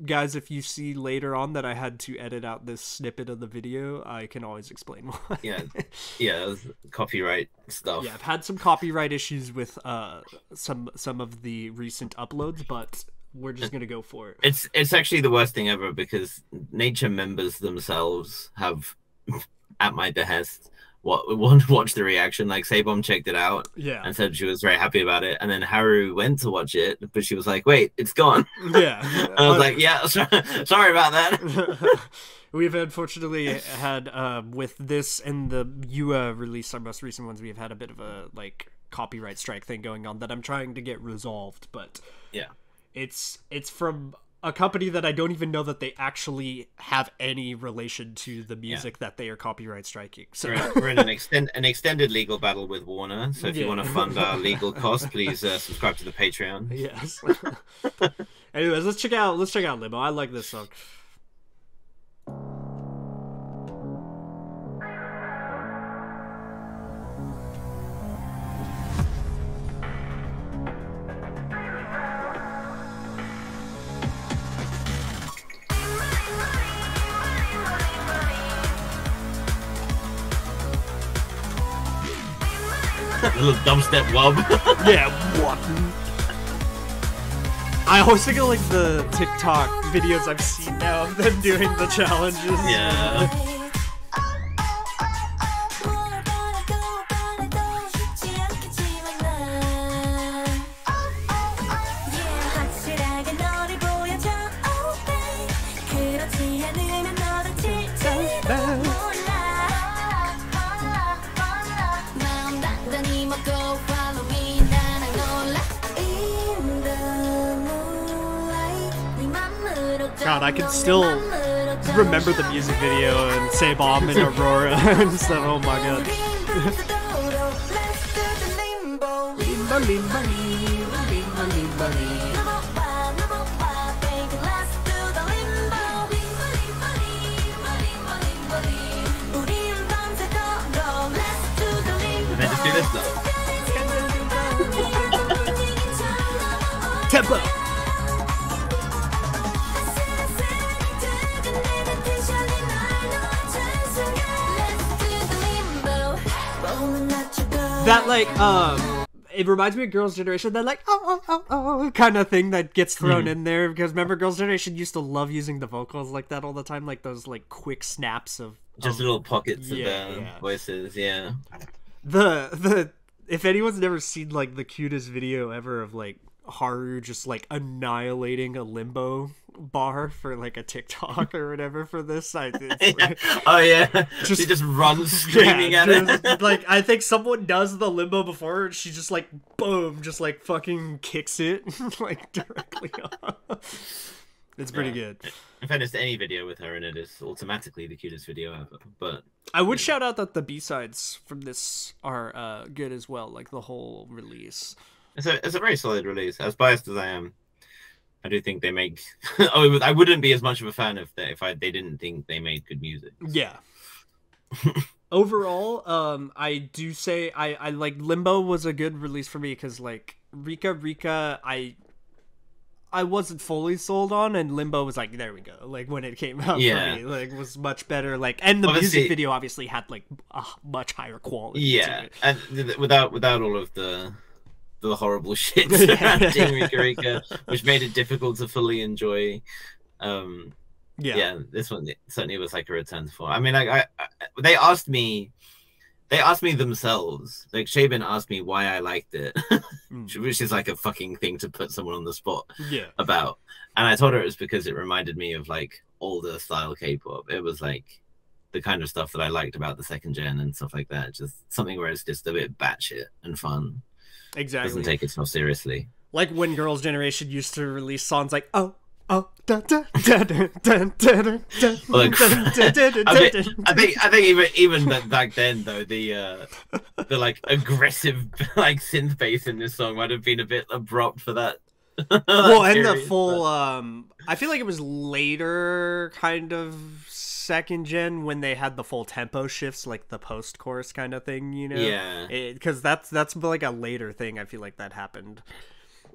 guys, if you see later on that I had to edit out this snippet of the video, I can always explain why. Yeah, that was copyright stuff. Yeah, I've had some copyright issues with some of the recent uploads, but we're just gonna go for it. It's actually the worst thing ever because Nature members themselves have, at my behest, watch the reaction. Like Sabom checked it out Yeah, and said she was very happy about it, and then Haru went to watch it, but she was like, "Wait, it's gone." yeah. I was like, "Yeah, sorry about that." We've unfortunately had with this and the Yua release, our most recent ones, we've had a bit of a like copyright strike thing going on that I'm trying to get resolved, but Yeah. it's from a company that I don't even know that they actually have any relation to the music that they are copyright striking. So We're in an extended legal battle with Warner, so if you Yeah. want to fund our legal costs, please subscribe to the Patreon. yes. Anyways, let's check out Limo. I like this song. Little dubstep wob. Yeah, what? I always think of like the TikTok videos I've seen now of them doing the challenges. Yeah. God, I can still remember the music video and Say Bomb and Aurora and stuff. Oh my god. And then just do this though. Tempo. That like it reminds me of Girls' Generation, that like oh kind of thing that gets thrown in there, because remember Girls' Generation used to love using the vocals like that all the time, like those like quick snaps of Just little pockets of yeah. voices, yeah. the if anyone's never seen like the cutest video ever of like Haru just like annihilating a Limbo bar for like a TikTok or whatever for this. Oh yeah, she just runs screaming at it. Like I think someone does the limbo before her, and she just like boom, just like fucking kicks it like directly off. It's pretty good. In fairness, any video with her in it is automatically the cutest video ever. But I would shout out that the B-sides from this are good as well, like the whole release. It's a very solid release. As biased as I am, I do think they make. I wouldn't be as much of a fan if they didn't think they made good music. Yeah. Overall, I do say I like Limbo was a good release for me because like Rika I wasn't fully sold on, and Limbo was like, there we go. Like when it came out for me, like was much better. Like, and the music video obviously had like a much higher quality. Yeah, and without all of the horrible shit surrounding Rika Rika, which made it difficult to fully enjoy. Yeah, this one certainly was like a return to form. I mean, like they asked me themselves, like Shaban asked me why I liked it, which is like a fucking thing to put someone on the spot about. And I told her it was because it reminded me of like older style K-pop. It was like the kind of stuff that I liked about the second gen and stuff like that. Just something where it's just a bit batshit and fun. Exactly. Doesn't take itself seriously. Like when Girls' Generation used to release songs like I think even back then though the like aggressive like synth bass in this song might have been a bit abrupt for that. Well, and the full I feel like it was later kind of second gen when they had the full tempo shifts, like the post chorus kind of thing, you know? Yeah. Because that's like a later thing. I feel like that happened.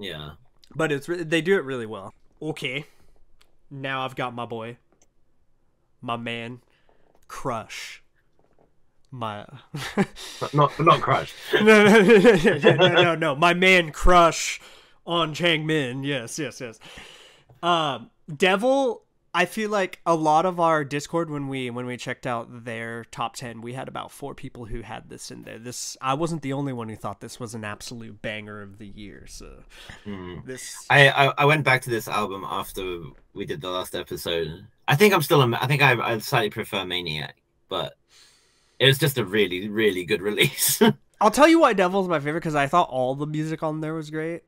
Yeah. But they do it really well. Okay. Now I've got my boy, my man, Crush. Not Crush. No. My man, Crush on Changmin. Yes. Devil. I feel like a lot of our Discord when we checked out their top 10, we had about 4 people who had this in there. I wasn't the only one who thought this was an absolute banger of the year. So I went back to this album after we did the last episode. I think I slightly prefer Maniac, but it was just a really, really good release. I'll tell you why Devil's my favorite, because I thought all the music on there was great.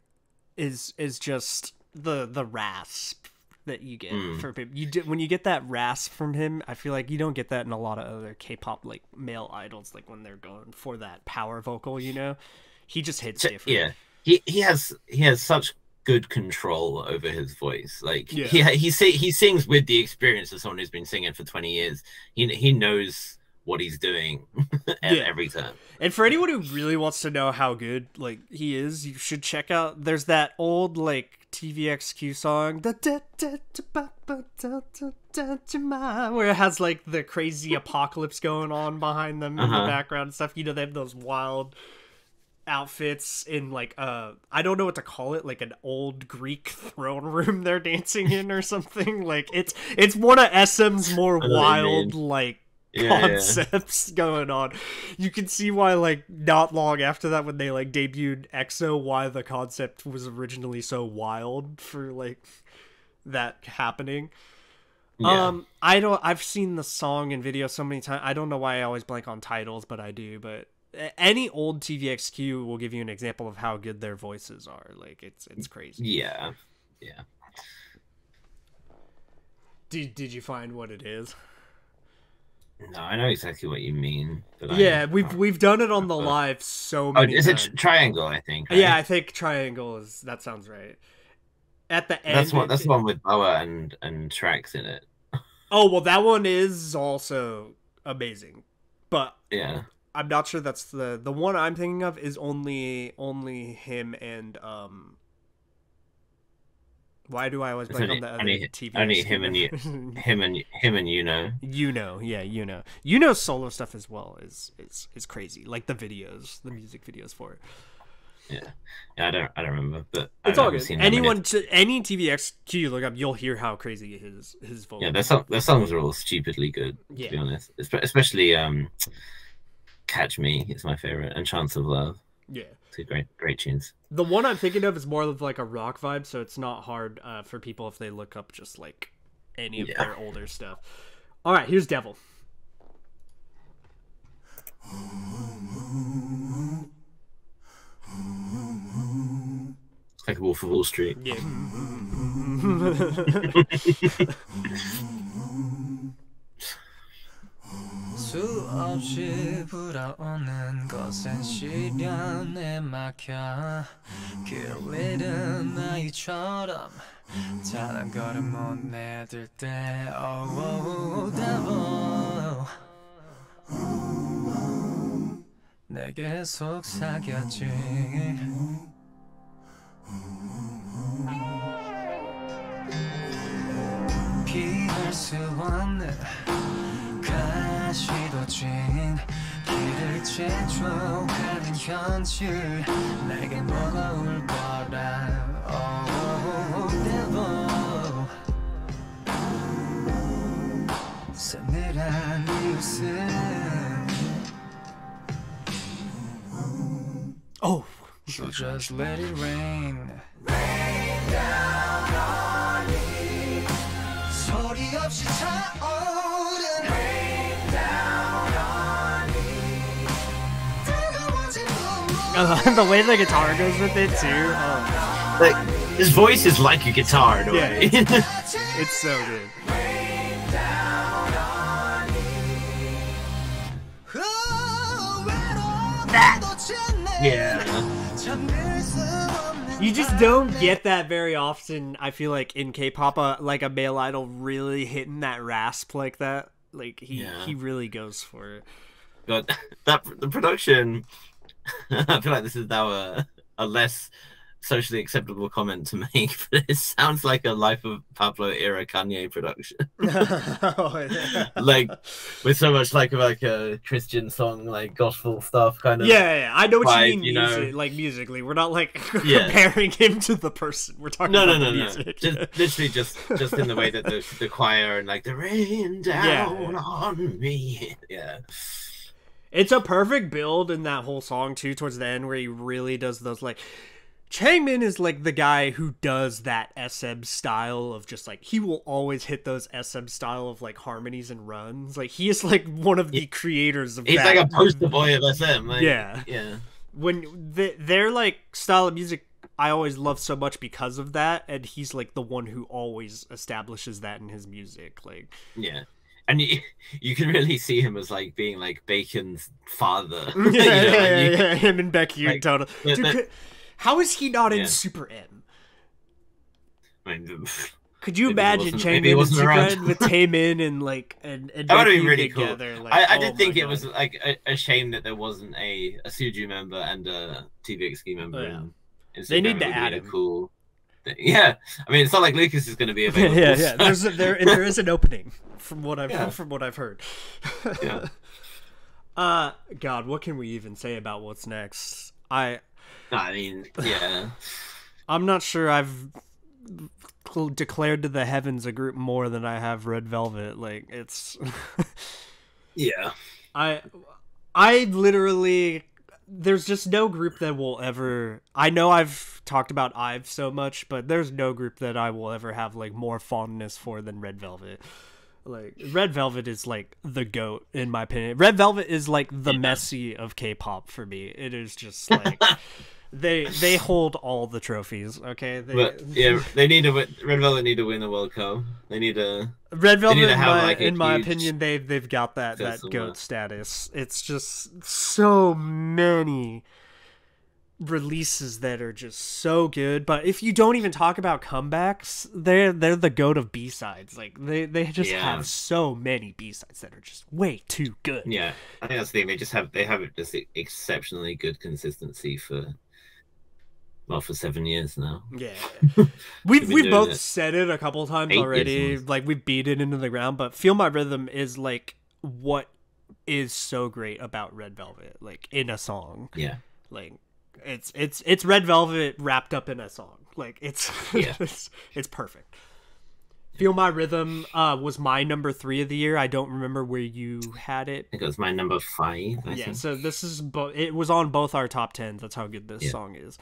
Is just the rasp that you get for people. When you get that rasp from him, I feel like you don't get that in a lot of other K-pop like male idols, like when they're going for that power vocal, you know. He just hits different. Yeah, he has such good control over his voice. Like he sings with the experience of someone who's been singing for 20 years. He knows what he's doing at every time. And for anyone who really wants to know how good like he is, you should check out, there's that old like TVXQ song where it has like the crazy apocalypse going on behind them in the background and stuff. You know, they have those wild outfits in like I don't know what to call it, like an old Greek throne room they're dancing in or something. Like it's one of SM's more wild like concepts going on. You can see why like not long after that, when they like debuted EXO, why the concept was originally so wild for like that happening. I've seen the song and video so many times, I don't know why I always blank on titles, but I do. But any old TVXQ will give you an example of how good their voices are. Like it's crazy. Yeah. Did you find what it is? No, I know exactly what you mean. But we've done it on the live so many times. Is it Triangle, I think? Right? Yeah, I think Triangle is. That sounds right. At the end, that's the one with Boa and Trax in it. Oh well, that one is also amazing, but yeah, I'm not sure that's the one I'm thinking of. Is only him and Why do I always blank on the other TV? Only him and you know. You know solo stuff as well is crazy. Like the videos, the music videos for it. Yeah, I don't remember, but it's all good. Any TVXQ you look up, you'll hear how crazy his vocal. Yeah, their songs are all stupidly good. To be honest, especially "Catch Me" is my favorite, and "Chance of Love." Yeah. Two great tunes. The one I'm thinking of is more of like a rock vibe, so it's not hard for people if they look up just like any of their older stuff. All right, here's Devil. It's like a Wolf of Wall Street. Yeah. 수없이 불어오는 것은 시련에 막혀 길 잃은 아이처럼 단 한 걸음 못 내딜 때 Oh devil 내게 속삭였지 피할 수 없는 가시도 진 길을 제조하는 현실 내게 뭐가 올 거라 Oh devil 서늘한 이웃은 Oh. So just let it rain 소리 없이 차오른 The way the guitar goes with it too. Oh. Like his voice is like a guitar in a way. It's so good. Yeah. You just don't get that very often. I feel like in K-pop, like a male idol really hitting that rasp like that. Like he really goes for it. God, the production. I feel like this is now a less socially acceptable comment to make, but it sounds like a Life of Pablo era Kanye production. Like with so much like a Christian song, like gospel stuff, kind of. Yeah, I know what vibe, you mean. you know? Like musically, we're not like comparing him to the person. We're talking No. about the music. Just literally just in the way that the choir and like the rain down on me. Yeah. It's a perfect build in that whole song too, towards the end where he really does those like. Changmin is like the guy who does that SM style of just like he will always hit those SM style of like harmonies and runs. Like he is like one of the creators of He's that. like a poster boy of SM. Like, yeah. When their like style of music, I always love so much because of that, and he's like the one who always establishes that in his music. Like and you can really see him as like being like Bacon's father. Yeah. Him and Becky like, totally. Dude, how is he not in Super M? I mean, could you imagine Changmin in Super M with Taemin and like and that would be Becky really together? Cool. Like, I did think it was like a shame that there wasn't a Suju member and a TVXQ member. In they need to It would add be a him. cool thing. Yeah, I mean, it's not like Lucas is going to be available. Yeah. So. There is an opening from what I've heard. Yeah. God, what can we even say about what's next? I mean, yeah. I'm not sure I've declared to the heavens a group more than I have Red Velvet. Like it's Yeah. I literally there's just no group that will ever I know I've talked about IVE so much, but there's no group that I will ever have like more fondness for than Red Velvet. Like Red Velvet is like the GOAT in my opinion. Red Velvet is like the Messi of K-pop for me. It is just like they hold all the trophies. Okay, they need to win. Red Velvet need to win the World Cup. They need to. Red Velvet, have, in my huge opinion, they've got that somewhere. GOAT status. It's just so many releases that are just so good. But if you don't even talk about comebacks, they're the GOAT of B-sides. Like they just have so many B-sides that are just way too good. Yeah, I think that's the thing. They have just exceptionally good consistency for 7 years now. Yeah, We've been we've doing both it said it a couple times 8 years already. almost. Like we've beat it into the ground, but Feel My Rhythm is like what is so great about Red Velvet, like in a song. Yeah. Like it's Red Velvet wrapped up in a song. Like it's Yeah. it's perfect. Feel My Rhythm was my number 3 of the year. I don't remember where you had it. I think it was my number 5. I Yeah, think. so this is it was on both our top 10s. That's how good this song is.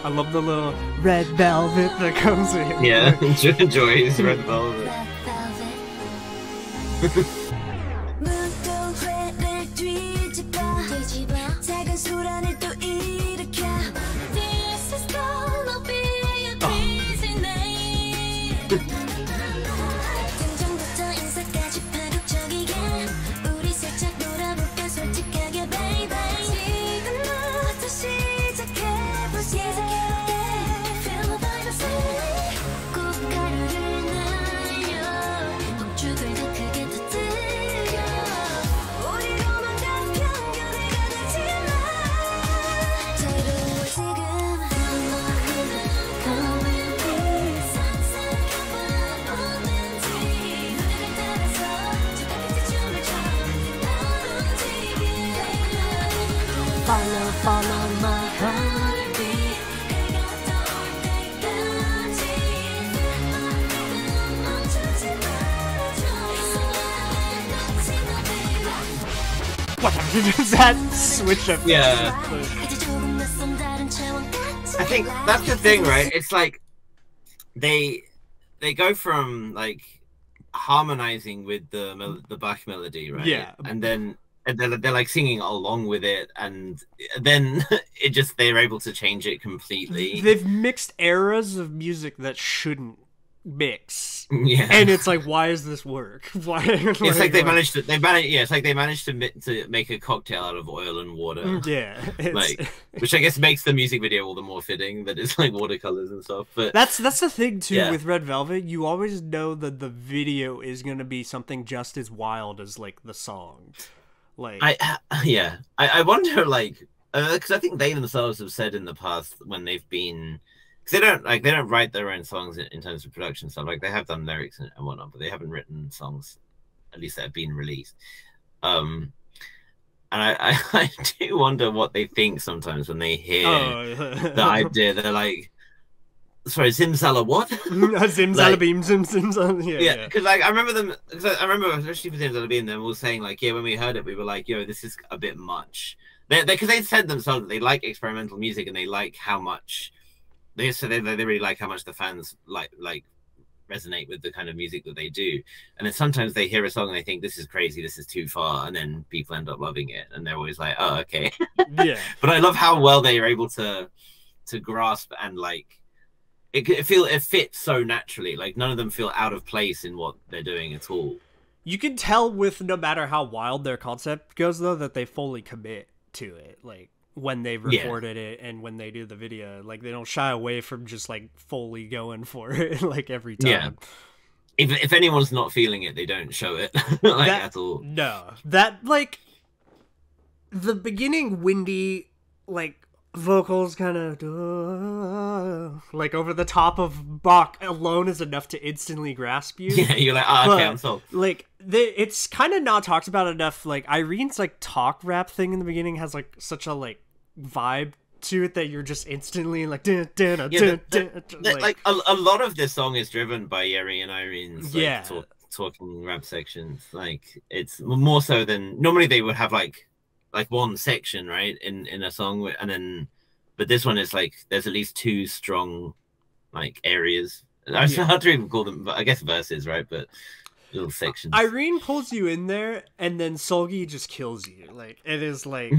I love the little red velvet that comes in. Yeah, Joy's Red Velvet. 문동회를 뒤집어 작은 소란을 또 일으켜 This is gonna be a busy night 등장부터 인사까지 파격적이게 우리 살짝 놀아볼까 솔직하게 baby 지금부터 시작해볼게 Feel the vibes 꽃가루를 날려 폭죽을 더 크게 터뜨려 우리로만 다 편견을 가득지마 자유로워 지금 Come with me 상상해봐 뭐든지 노래를 따라서 저 끝까지 춤을 춰 날 움직이게 Follow my heartbeat 해가 떠올 때까지 멈추지 말아줘 이 순간을 놓지 마 baby What is that switch up? Yeah. 이제 조금 낯선 다른 차원 I think that's the thing, right? It's like they go from like harmonizing with the Bach melody, right? Yeah. And then they're like singing along with it, and then they're able to change it completely. They've mixed eras of music that shouldn't mix. Yeah. And it's like, why does this work? Why? It's like they managed to make a cocktail out of oil and water. Yeah, it's, Like, which I guess makes the music video all the more fitting that it's like watercolors and stuff. But that's the thing too Yeah. with Red Velvet. You always know that the video is gonna be something just as wild as like the song. Like, I wonder, like, because I think they themselves have said in the past when they've been, because they don't write their own songs in terms of production stuff. Like, they have done lyrics and whatnot, but they haven't written songs, at least that have been released. And I do wonder what they think sometimes when they hear the idea. They're like, sorry, Zimzala what? Zimzalabeam, Zimzala. Yeah, because like I remember especially for Zimzalabeam, them all saying like, yeah, when we heard it, we were like, yo, this is a bit much. Because they said themselves that they like experimental music and they like how much they really like how much the fans like resonate with the kind of music that they do. And then sometimes they hear a song and they think this is crazy, this is too far, and then people end up loving it, and they're always like, oh, okay. Yeah. But I love how well they are able to grasp and like. It fits so naturally. Like none of them feel out of place in what they're doing at all. You can tell with no matter how wild their concept goes, though, that they fully commit to it. Like when they've recorded it and when they do the video, like they don't shy away from just like fully going for it, like every time. Yeah. If anyone's not feeling it, they don't show it at all. No, that like the beginning windy like vocals kind of like over the top of Bach alone is enough to instantly grasp you. Yeah, you're like, okay, I'm sold. Like it's kind of not talked about enough. Like Irene's like talk rap thing in the beginning has like such a like vibe to it that you're just instantly like like a lot of this song is driven by Yeri and Irene's like, talking rap sections. Like it's more so than normally they would have like one section, right, in a song, and then but this one is like there's at least two strong like areas. I don't know how to even call them, but I guess verses, right? But little sections. Irene pulls you in there, and then Seulgi just kills you. Like it is like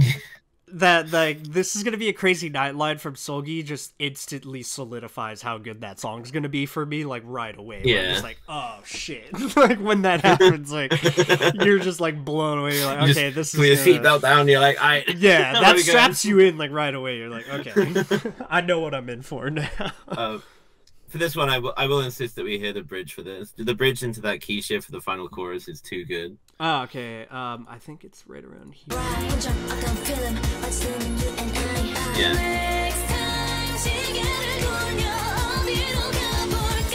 that. Like this is gonna be a crazy night line from Seulgi. Just instantly solidifies how good that song's gonna be for me. Like right away. Yeah. I'm just like, oh shit. Like when that happens, like you're just like blown away. You're like, okay, this is. Put your seatbelt down. You're like, yeah, that straps you in like right away. You're like, okay, I know what I'm in for now. For this one, I will insist that we hear the bridge for this. The bridge into that key shift for the final chorus is too good. Oh, okay. I think it's right around here. Yeah. 시계를 돌려 어디로 가볼까?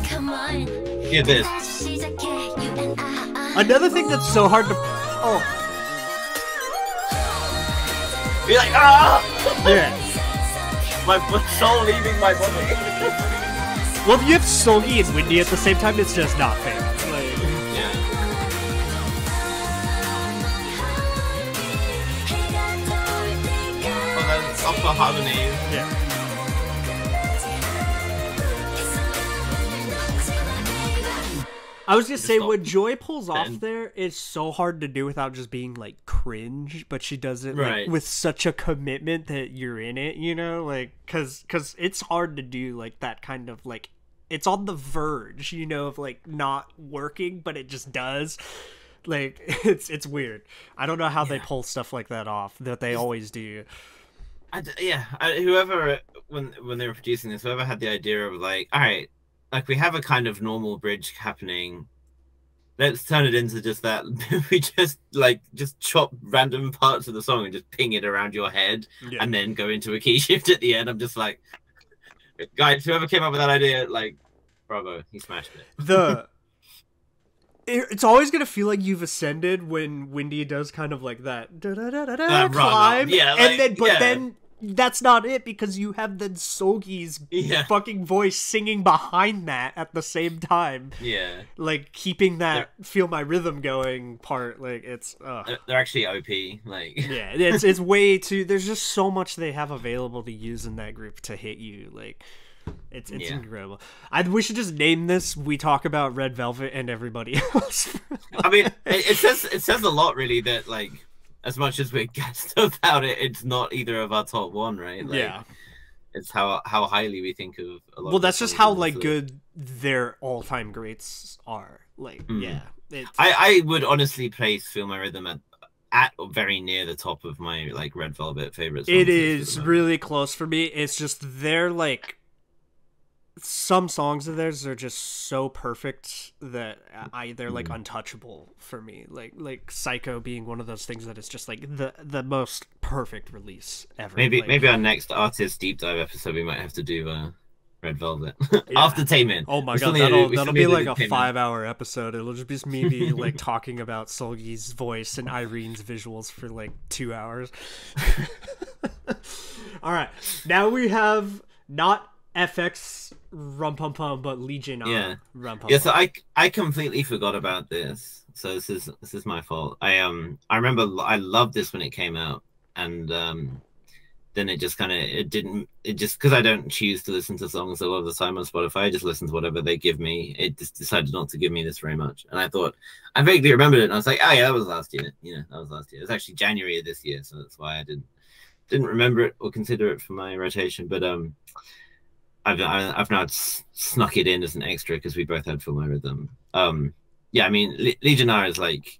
Come on. Yeah, this. 다시 시작해. You and I. Another thing that's so hard to. Oh, You're like, ah! yeah. My soul leaving my body. Well, if you have Solgi and Windy at the same time, it's just not fair. Like, Yeah. Oh, that's upper harmonies. yeah. I was gonna say, stop. what Joy pulls off Ben. there is so hard to do without just being like cringe, but she does it like, Right. with such a commitment that you're in it, you know, like cause it's hard to do like that kind of like it's on the verge, you know, of like not working, but it just does. Like it's weird. I don't know how they Yeah. pull stuff like that off that they always do. Whoever when they were producing this, whoever had the idea of like, all right, like we have a kind of normal bridge happening. Let's turn it into just that. We just chop random parts of the song and just ping it around your head, Yeah. and then go into a key shift at the end. I'm just like, guys, whoever came up with that idea, like, bravo, he smashed it. It's always gonna feel like you've ascended when Windy does kind of like that run up, climb, yeah, and like, then that's not it because you have then Sogi's Yeah. fucking voice singing behind that at the same time, Yeah, like keeping that feel my rhythm going part. Like it's they're actually OP. Like, yeah, it's way too. There's just so much they have available to use in that group to hit you. Like it's Yeah. incredible. We should just name this. We talk about Red Velvet and everybody else. I mean, it says a lot, really, that like, as much as we're gassed about it, it's not either of our top one, right? Like, Yeah. it's how highly we think of a lot. Well, of the that's just songs how in like this good their all-time greats are. Like, yeah, it's, I would honestly place "Feel My Rhythm" at or very near the top of my like Red Velvet favorites. it is really close for me. It's just they're like some songs of theirs are just so perfect that they're like untouchable for me. Like Psycho being one of those things that is just like the most perfect release ever. Maybe Like, our next artist deep dive episode we might have to do Red Velvet after Taemin. Oh my We still god, need to do- we that'll still be need to like do a Taemin. 5-hour episode. It'll just be me like talking about Solgi's voice and Irene's visuals for like 2 hours. All right, now we have not FX Rum Pum Pum, but Legion Yeah. Rum Pum Yeah, Pum. so I completely forgot about this. So this is my fault. I remember I loved this when it came out, and then it just because I don't choose to listen to songs a lot of the time on Spotify. I just listen to whatever they give me. It just decided not to give me this very much, and I thought I vaguely remembered it, and I was like, oh yeah, that was last year. You know, that was last year. It was actually January of this year, so that's why I didn't remember it or consider it for my rotation. But I've now snuck it in as an extra because we both had Feel My Rhythm. Yeah, I mean, Legionnaire is like,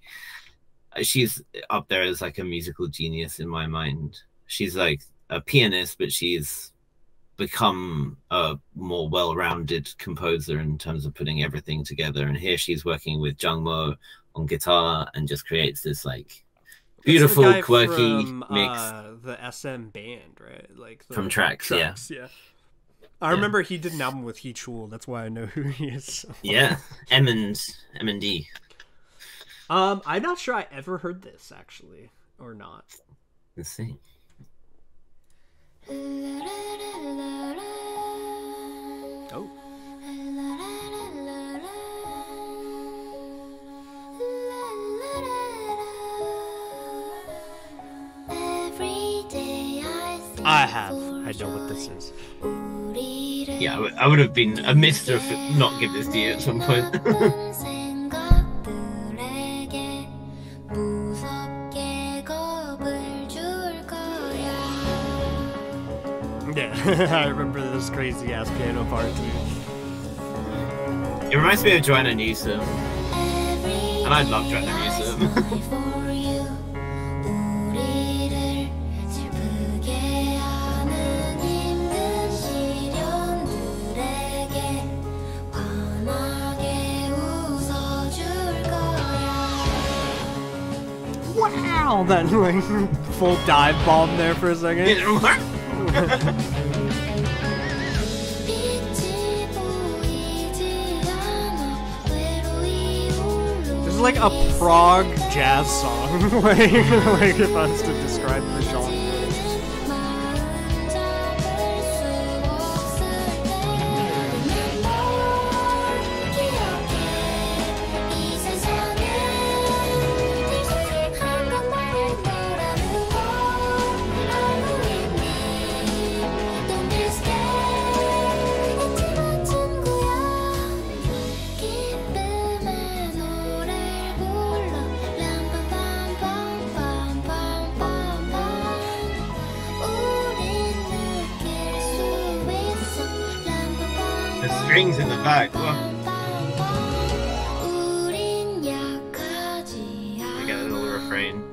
she's up there as like a musical genius in my mind. She's like a pianist, but she's become a more well-rounded composer in terms of putting everything together. And here she's working with Jungmo on guitar and just creates this like beautiful, That's the guy quirky from, mix the SM band, right? Like the from Tracks. Yeah. I remember he did an album with He Chul. That's why I know who he is. Yeah, M&D. I'm not sure I ever heard this actually, or not. Let's see. Oh, I have. I know what this is. Yeah, I would have been amiss to not give this to you at some point. Yeah, I remember this crazy ass piano part too. It reminds me of Joanna Newsom, and I love Joanna Newsom. Wow, that like full dive bomb there for a second. 빛이 보이지 않아 외로이 This is like a prog jazz song. like if I was to describe the genre. 마음 잡을 수 없을 때는 널 기억해 이 세상에 제일 한 것만을 너라는 걸 알고 있니 Don't be scared 잊지마 친구야 기쁨의 노래를 불러 람밤밤밤밤밤밤밤 우린 느낄 수 있어 The strings in the back. Whoa. 우린 약하지 I get a little refrain.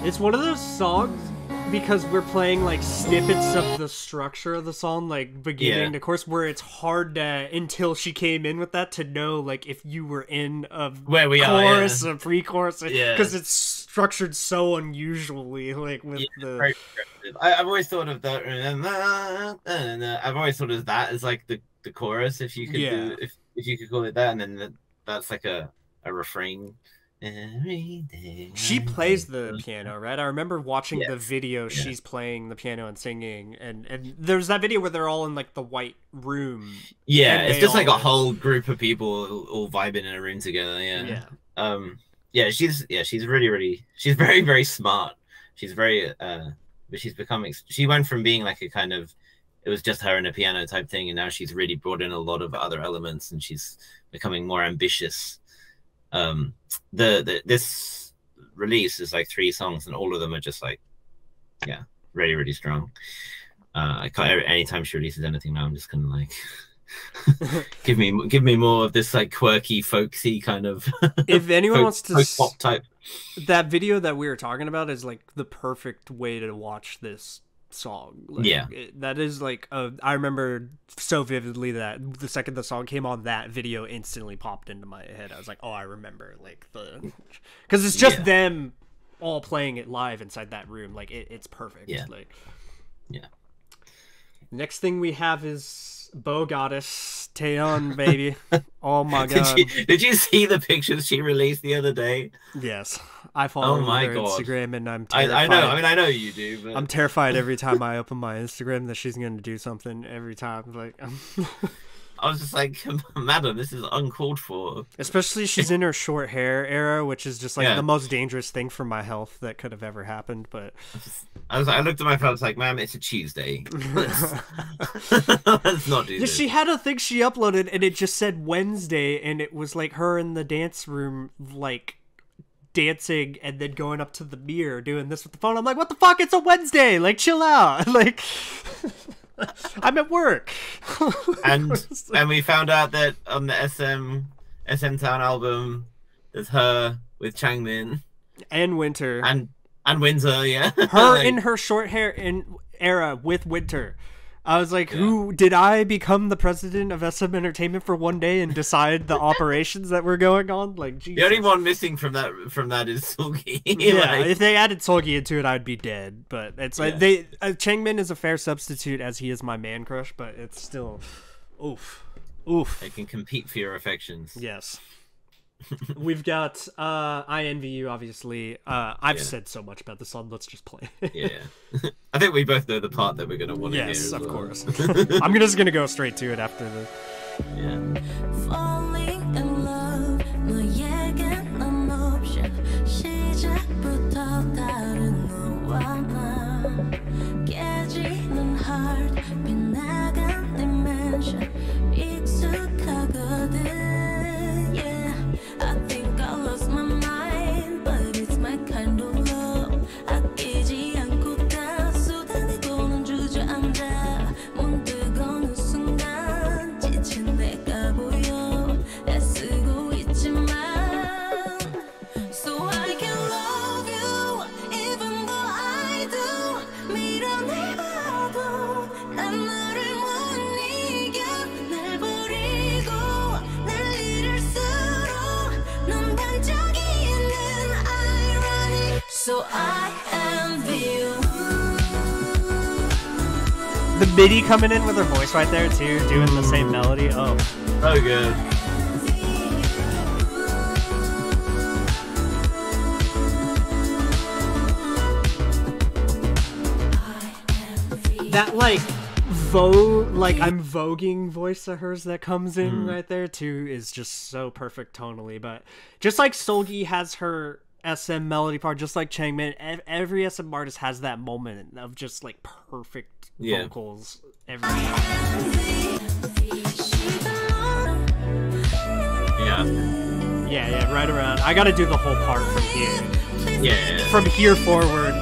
It's one of those songs because we're playing like snippets of the structure of the song, like beginning Yeah. to chorus, where it's hard to until she came in with that to know like if you were in a Where we are, chorus, yeah. a pre-chorus, Yeah. because it's structured so unusually, like with Very progressive. I've always thought of that. I've always thought of that as like the chorus, if you could Yeah. if you could call it that, and then that's like a refrain. Every day. She plays the piano, right? I remember watching the Yes. video. Yeah. She's playing the piano and singing, and there's that video where they're all in like the white room. Yeah, and it's they just like a all- whole group of people all vibing in a room together. Yeah. Yeah. She's really she's very, very smart. She's very but she's becoming, she went from being like a kind of, it was just her and a piano type thing, and now she's really brought in a lot of other elements, and she's becoming more ambitious. This release is like 3 songs, and all of them are just like, yeah, really, really strong. I can't, anytime she releases anything now, I'm just kind of like, give me more of this like quirky, folksy kind of. If anyone wants to pop type. that video that we were talking about is like the perfect way to watch this song. Like, Yeah. that is like I remember so vividly that the second the song came on, that video instantly popped into my head. I was like, oh, I remember like because it's just Yeah. them all playing it live inside that room. Like it's perfect. Yeah. Like Yeah. next thing we have is Bo Goddess Taeyeon, baby. Oh my god. Did you see the pictures she released the other day? Yes, I follow Oh my her God. Instagram, and I'm I terrified. know. I mean, I know you do, but I'm terrified every time I open my Instagram that she's going to do something every time. Like, I was just like, madam, this is uncalled for. especially she's in her short hair era, which is just like Yeah. the most dangerous thing for my health that could have ever happened. But I looked at my phone. I was like, ma'am, it's a Tuesday. Let's not do yeah, this. she had a thing she uploaded, and it just said Wednesday, and it was like her in the dance room, like dancing, and then going up to the mirror doing this with the phone. I'm like, what the fuck? It's a Wednesday. Like, chill out. Like, I'm at work. and we found out that on the SM Town album, there's her with Changmin and Winter. and Windsor, yeah. Her Like, in her short hair era with Winter. I was like, who did I become the president of SM Entertainment for one day and decide the operations that were going on? Like, Jesus. the only one missing from that is Sulgi. Yeah, Like, if they added Solgi into it, I'd be dead. But it's like Yeah. Changmin is a fair substitute as he is my man crush, but it's still, oof. they can compete for your affections. Yes. We've got INVU, obviously. I've Yeah. said so much about the song. Let's just play. Yeah. I think we both know the part that we're gonna want to hear. Yes, as of well. course. I'm just gonna go straight to it after the. Yeah. Falling in love 너에게 난 option 시작부터 다른 너와 나 깨지는 heart 빗나간 dimension 익숙하거든 yeah I think I lost my mind but it's my kind of love 아끼지 않고 다 쏟아내고는 주저앉아 문득 어느 순간 지친 내가 보여 The MIDI coming in with her voice right there too, doing the same melody. Oh, So good. that like I'm voguing voice of hers that comes in right there too is just so perfect tonally. But just like Seulgi has her SM melody part, just like Changmin, every SM artist has that moment of just like perfect vocals. Yeah, right around. I gotta do the whole part from here. Yeah. From here forward.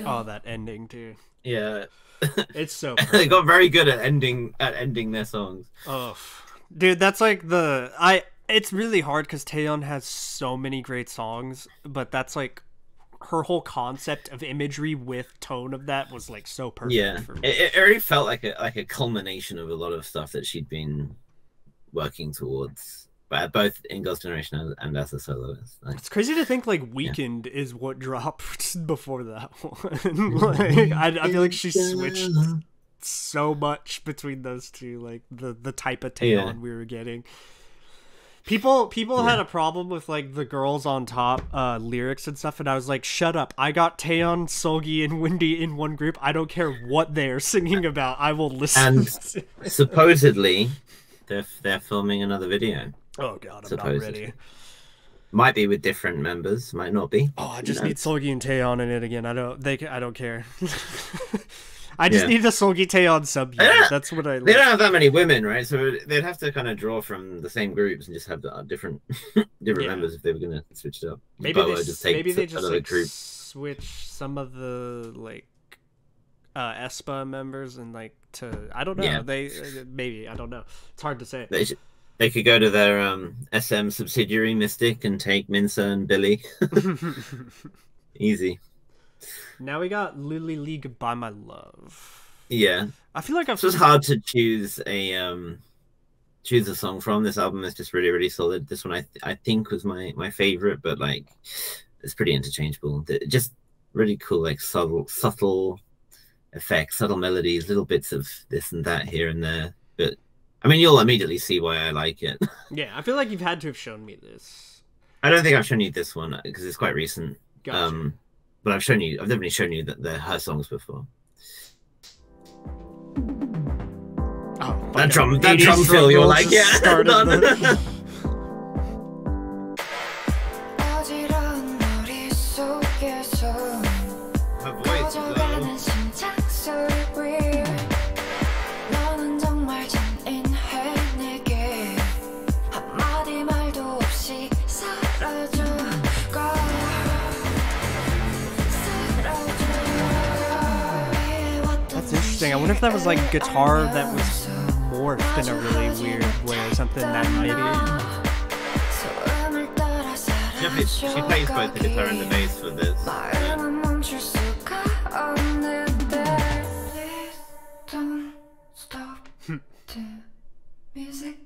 Oh, that ending too. Yeah. It's so They perfect. got very good at ending their songs. Oh, dude, that's like it's really hard because Taeyeon has so many great songs, but that's like her whole concept of imagery with tone of that was like so perfect. Yeah, for me. it already felt like a culmination of a lot of stuff that she'd been working towards, but both in Girls' Generation and as a soloist. Like, It's crazy to think like Weekend is what dropped before that one. Like I feel like she switched so much between those two, like the type of Taeyeon we were getting. People had a problem with like the Girls on Top lyrics and stuff, and I was like, shut up. I got Taeyeon, Seulgi, and Windy in one group. I don't care what they're singing about. I will listen. And supposedly they're filming another video. Oh god, I'm Supposedly. not ready. Might be with different members, might not be. Oh, I just need Seulgi and Taeyeon in it again. I don't care. I just need a Seulgi Taeyeon sub unit. That's what I They like. don't have that many women, right? So they'd have to kind of draw from the same groups and just have different members if they were gonna switch it up. Maybe Boa they just another like, group. switch some of the like aespa members and like to I don't know. Yeah. They maybe I don't know. It's hard to say. They could go to their SM subsidiary Mystic and take Minsa and Billy. Easy. Now we got Lily League by My Love. Yeah. I feel like I've It was hard to choose a song from. This album is just really, really solid. This one I think was my favorite, but like it's pretty interchangeable. Just really cool, like subtle effects, subtle melodies, little bits of this and that here and there. But I mean, you'll immediately see why I like it. Yeah, I feel like you've had to have shown me this. I don't think I've shown you this one because it's quite recent. Gotcha. But I've definitely shown you that they're her songs before. Oh, That drum 80s fill, you're roll like, just yeah, started done. the- 어지러운 머릿속에서 Her voice is 퍼져가는 심장 소리 너는 정말 잔인해 내게 한마디 말도 없이 사라져가 That's interesting. I wonder if that was like guitar that was morphed in a really weird way or something that MIDI. She plays both the guitar and the bass for this. 마음은 멈출 수가 없는데 Please don't stop the music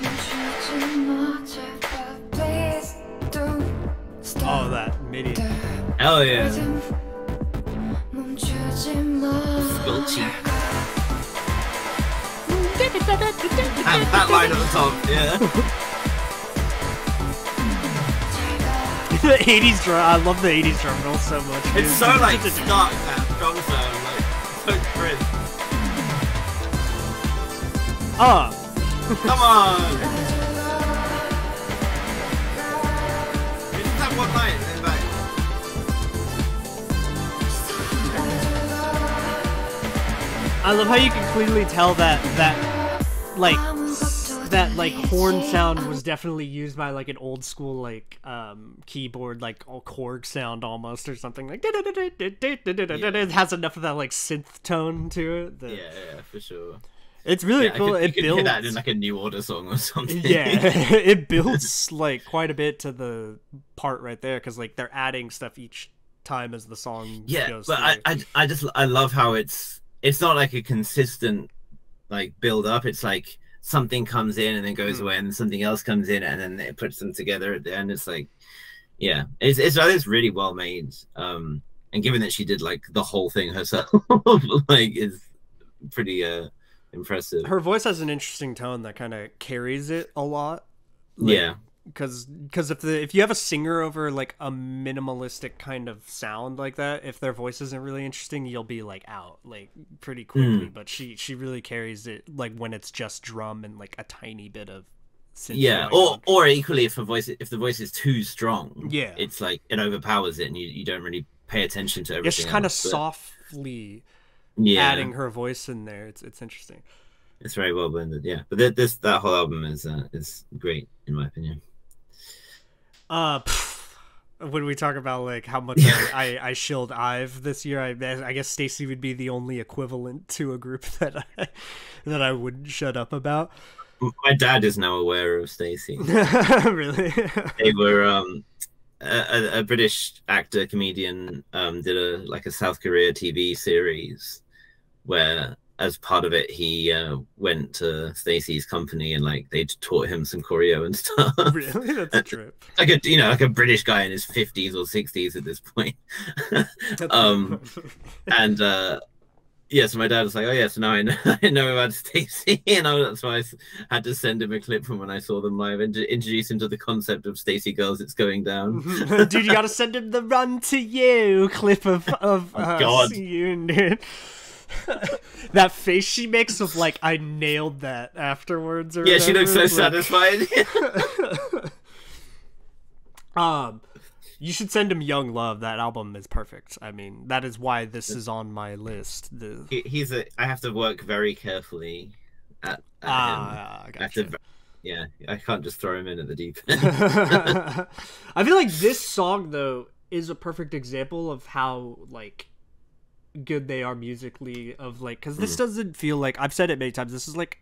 멈추지 마 제발 Please don't stop Oh, that MIDI. the Hell yeah. rhythm 멈추지 마 Squelchy. And that line at the top, yeah. The 80s drum. I love the 80s drum roll so much. dude. It's so like stark, that drum sound, like so crisp. Ah, Come on! You just have one line and then back. I love how you can clearly tell that that like horn sound was definitely used by like an old school like keyboard like a Korg sound almost or something like it has enough of that like synth tone to it that... yeah, for sure. It's really cool. You It could builds hear that in like a New Order song or something. yeah, it builds like quite a bit to the part right there because like they're adding stuff each time as the song goes but through. I love how it's not like a consistent like build up. It's like something comes in and then goes away, and then something else comes in and then it puts them together at the end. It's like, yeah, it's really well made. And given that she did like the whole thing herself, like it's pretty impressive. Her voice has an interesting tone that kind of carries it a lot. Like, yeah, because if you have a singer over like a minimalistic kind of sound like that, if their voice isn't really interesting, you'll be like out like pretty quickly. But she really carries it like when it's just drum and like a tiny bit of synth going on. or equally if the voice is too strong, yeah, it's like it overpowers it and you don't really pay attention to everything. Yeah, she's kind of else, but... softly adding her voice in there. It's interesting. It's very well blended, yeah. But that whole album is great in my opinion. When we talk about like how much I shilled IVE this year, I guess Stacey would be the only equivalent to a group that I wouldn't shut up about. My dad is now aware of Stacey. Really? They were a British actor comedian did a South Korea TV series where as part of it he went to Stacey's company and like they taught him some choreo and stuff. Really? That's a trip. Like a British guy in his 50s or 60s at this point. So my dad was like, oh yeah, so now I know about Stacey, and that's why I had to send him a clip from when I saw them live and introduce him to the concept of Stacey Girls It's Going Down. Dude, you gotta send him the Run to You clip of God. you, dude. That face she makes of like I nailed that afterwards or yeah, she looks so like... satisfied. You should send him Young Love. That album is perfect. I mean, that is why this is on my list. I have to work very carefully at him. Gotcha. I can't just throw him in at the deep end. I feel like this song though is a perfect example of how like good they are musically, of like, because this doesn't feel like, I've said it many times, this is like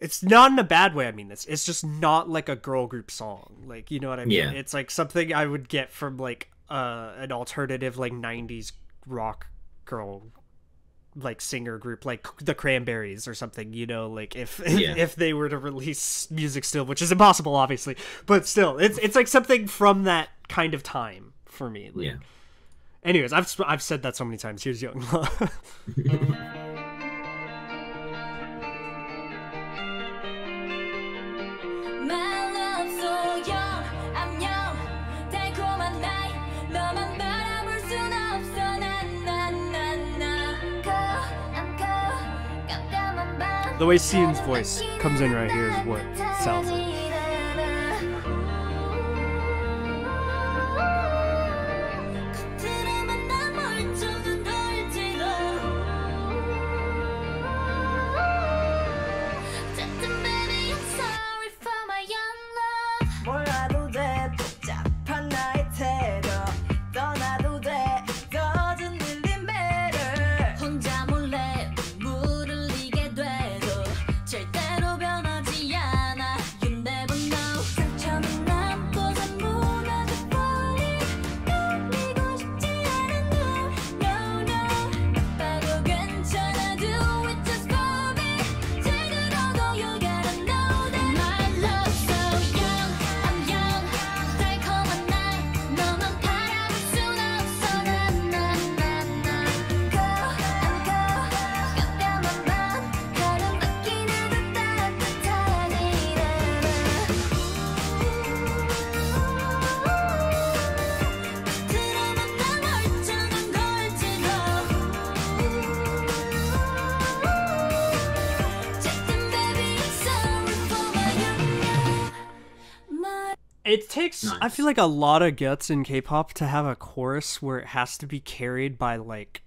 it's not in a bad way I mean this, it's just not like a girl group song, like, you know what I mean? Yeah. It's like something I would get from like an alternative like 90s rock girl like singer group like the Cranberries or something, you know, like if they were to release music still, which is impossible obviously, but still it's like something from that kind of time for me, like, yeah. Anyways, I've said that so many times. Here's Young Love. The way Sion's voice comes in right here is what sells it. It takes, nice. I feel like a lot of guts in K-pop to have a chorus where it has to be carried by like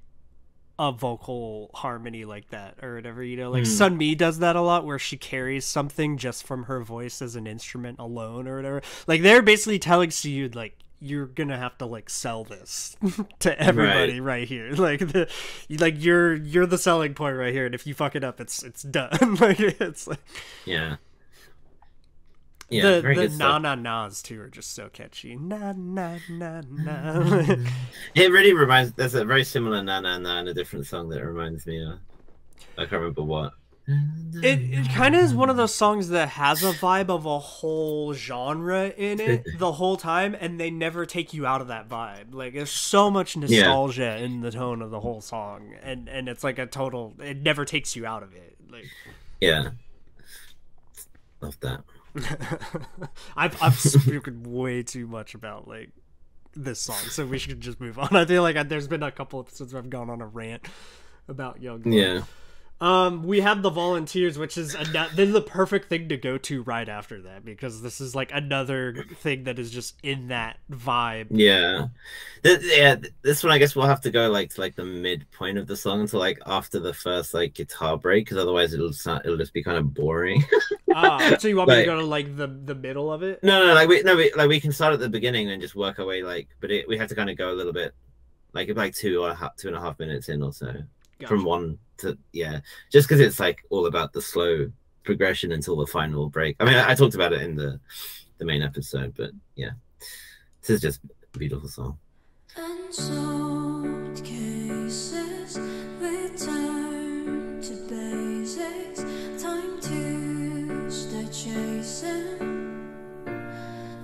a vocal harmony like that or whatever, you know, like Sunmi does that a lot where she carries something just from her voice as an instrument alone or whatever. Like they're basically telling Siyun like you're gonna have to like sell this to everybody right here, like you're the selling point right here, and if you fuck it up it's done. Like it's like the very na na na's too are just so catchy. Na na na na. It really reminds. There's a very similar na na na in a different song that reminds me of. I can't remember what. It kind of is one of those songs that has a vibe of a whole genre in it the whole time, and they never take you out of that vibe. Like there's so much nostalgia in the tone of the whole song, and it's like a total. It never takes you out of it. Like love that. I've spoken way too much about like this song, so we should just move on. I feel like there's been a couple episodes where I've gone on a rant about Youngblood. Yeah. We have the Volunteers, which is they're the perfect thing to go to right after that, because this is like another thing that is just in that vibe. Yeah, this one I guess we'll have to go like to like the midpoint of the song until like after the first like guitar break, because otherwise it'll just be kind of boring. So you want me to go to like the middle of it? No, we can start at the beginning and just work our way like, but we have to kind of go a little bit like 2.5 minutes in or so. Gotcha. From one to just because it's like all about the slow progression until the final break. I mean, I talked about it in the main episode, but yeah, this is just a beautiful song. Unsolved cases return to basics. Time to start chasing.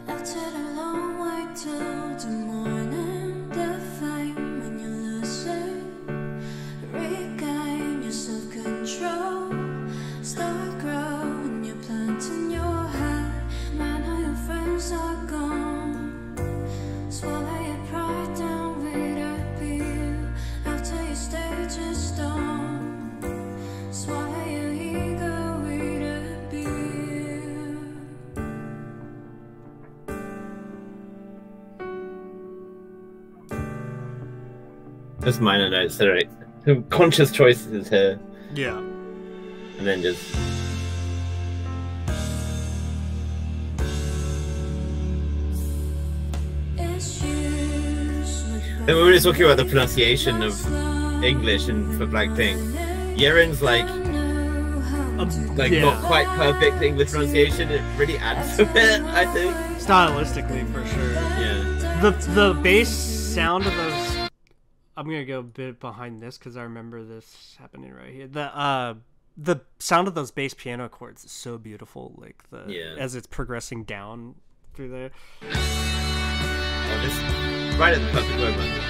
After the long wait till the morning, the fame when you lose it. Regain your self-control. Start growing your plant in your head. Man, how your friends are gone. Swallow your pride down with a pill. After your stage is done, swallow your ego with a pill. Just minor notes that are some conscious choices here. Yeah. And then just and we were just talking about the pronunciation of English and for Blackpink. Yeren's like not quite perfect English pronunciation. It really adds to it, I think. Stylistically, for sure. Yeah. The bass sound of those. I'm gonna go a bit behind this because I remember this happening right here. The sound of those bass piano chords is so beautiful. Like as it's progressing down through there. Oh, this right at the perfect moment.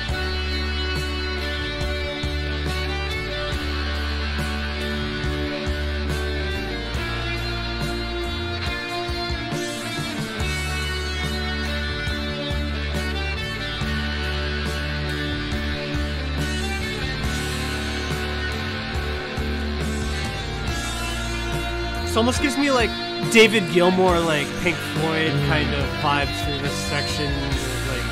It almost gives me like David Gilmour, like Pink Floyd kind of vibes through this section. Like,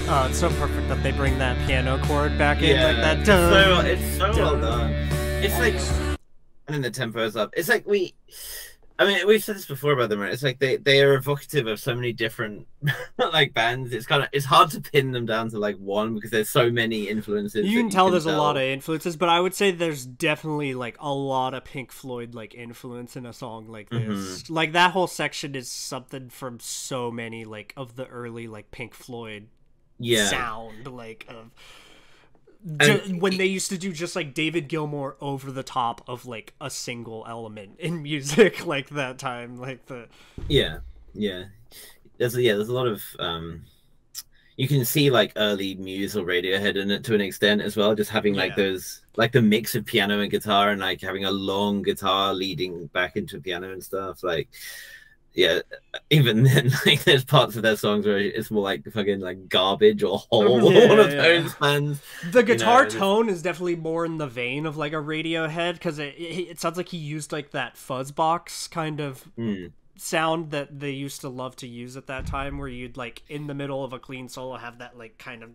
oh, it's so perfect that they bring that piano chord back in like that. It's so well done. It's like, and then the tempo is up. It's like we've said this before about them, right? It's like they are evocative of so many different like bands. It's hard to pin them down to like one because there's so many influences. You can tell there's a lot of influences, but I would say there's definitely like a lot of Pink Floyd like influence in a song like this. Mm-hmm. Like that whole section is something from so many like of the early like Pink Floyd sound like of when they used to do just like David Gilmour over the top of like a single element in music like that time, like the there's a lot of you can see like early Muse or Radiohead in it to an extent as well, just having like those like the mix of piano and guitar and like having a long guitar leading back into piano and stuff. Like yeah, even then, like there's parts of their songs where it's more like fucking like garbage or whole Yeah, one of yeah. those bands. The guitar know, tone is definitely more in the vein of like a Radiohead, because it sounds like he used like that fuzz box kind of sound that they used to love to use at that time, where you'd like in the middle of a clean solo have that like kind of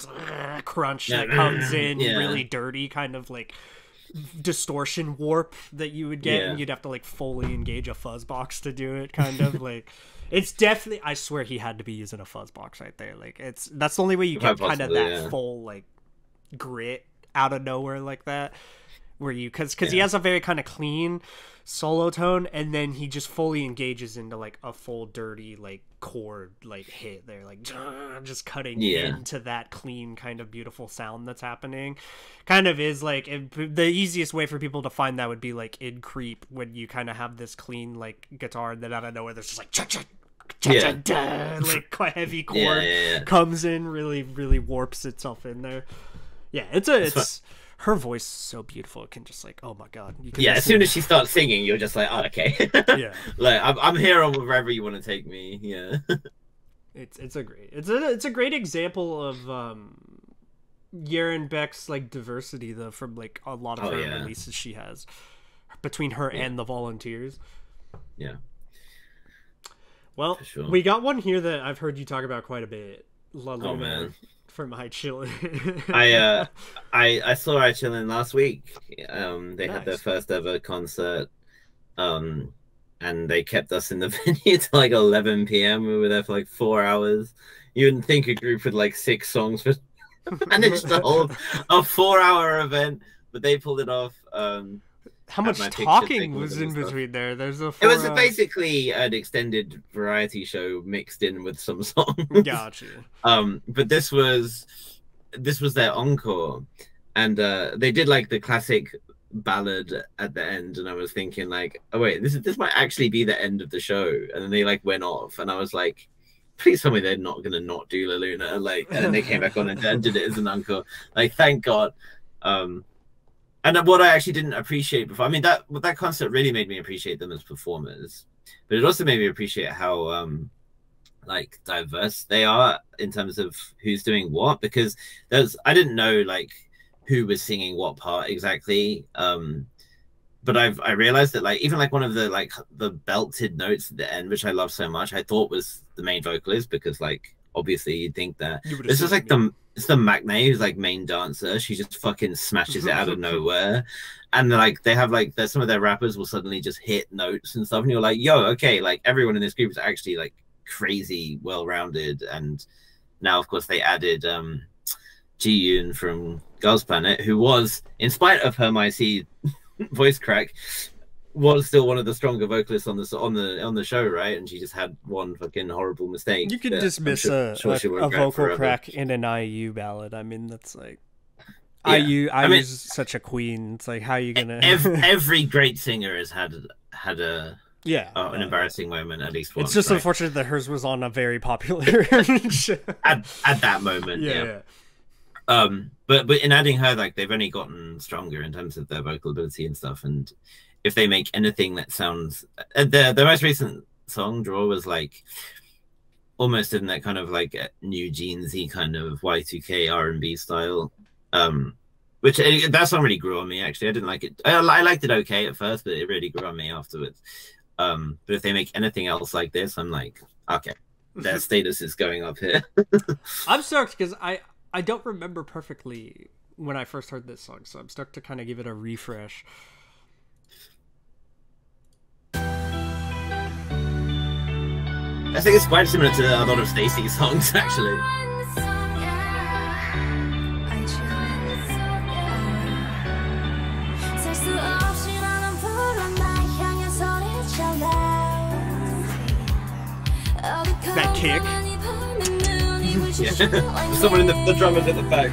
crunch that comes in really dirty, kind of like distortion warp that you would get, and you'd have to like fully engage a fuzz box to do it, kind of like it's definitely, I swear he had to be using a fuzz box right there. Like that's the only way you get kind of that full like grit out of nowhere like that, where you because he has a very kind of clean solo tone, and then he just fully engages into like a full dirty like chord like hit there, like just cutting into that clean kind of beautiful sound that's happening. Kind of is like the easiest way for people to find that would be like in Creep, when you kind of have this clean like guitar, and then out of nowhere there's just like like quite heavy chord comes in, really warps itself in there. It's her voice is so beautiful. It can just like, oh my god. You can as soon as she starts singing, you're just like, oh, okay. Like I'm here on wherever you want to take me. Yeah. It's a great example of Jaren Beck's like diversity though, from like a lot of her releases she has between her and the Volunteers. Yeah. Well, sure. We got one here that I've heard you talk about quite a bit. La Luna. Oh man. From I Chillin'. I saw I Chillin' last week. They had their first ever concert, and they kept us in the venue till like 11 p.m. We were there for like 4 hours. You wouldn't think a group with like 6 songs would manage to hold a 4-hour event, but they pulled it off. How much talking was in between there? It was basically an extended variety show mixed in with some songs. Gotcha. But this was their encore, and they did like the classic ballad at the end, and I was thinking like, oh wait, this might actually be the end of the show, and then they like went off, and I was like, please tell me they're not gonna not do La Luna, like, and then they came back on and did it as an encore. Like, thank God. And what I actually didn't appreciate before, I mean, that concert really made me appreciate them as performers, but it also made me appreciate how like diverse they are in terms of who's doing what, because I didn't know like who was singing what part exactly, but I realized that like even like one of the belted notes at the end, which I love so much, I thought was the main vocalist, because like obviously you'd think that this is like it's the Maknae who's like main dancer. She just fucking smashes it out of nowhere, and like they have like some of their rappers will suddenly just hit notes and stuff, and you're like, yo, okay, like everyone in this group is actually like crazy well-rounded. And now of course they added Ji-yoon from Girls Planet, who was, in spite of her MyC voice crack, was still one of the stronger vocalists on the show, right? And she just had one fucking horrible mistake. You can dismiss a vocal crack in an IU ballad. I mean, that's like IU's such a queen. It's like, how are you gonna? Every great singer has had an embarrassing moment at least once. It's just unfortunate that hers was on a very popular show at that moment. Yeah. But in adding her, like they've only gotten stronger in terms of their vocal ability and stuff, and if they make anything that sounds their most recent song Draw was like almost in that kind of like New Jeans-y kind of Y2K R&B style, which that song really grew on me. Actually, I didn't like it. I liked it okay at first, but it really grew on me afterwards. But if they make anything else like this, I'm like, okay, their status is going up here. I'm stoked because I don't remember perfectly when I first heard this song, so I'm stoked to kind of give it a refresh. I think it's quite similar to a lot of Stacey's songs, actually. That kick. Yeah. Someone in the drummers at the back.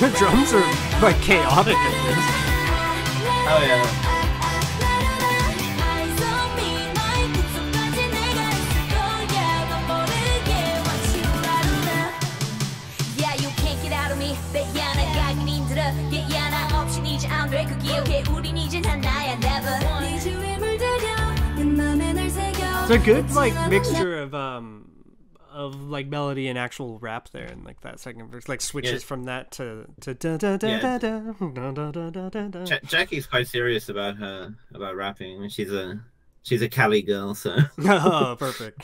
The drums are like chaotic in this. Oh yeah. Yeah, you can't get out of me. 야, 나 가긴 힘들어. Yeah, 나 없인 이제 안 돼. 그 기억에 우린 이젠 하나야. Never. 네 주위에 물들여. 내 맘에 날 새겨. It's a good like mixture of like melody and actual rap there, and like that second verse like switches Yeah. from that to da da da da da da da da da da da. Jackie's quite serious about rapping. She's a Cali girl, so Oh, perfect.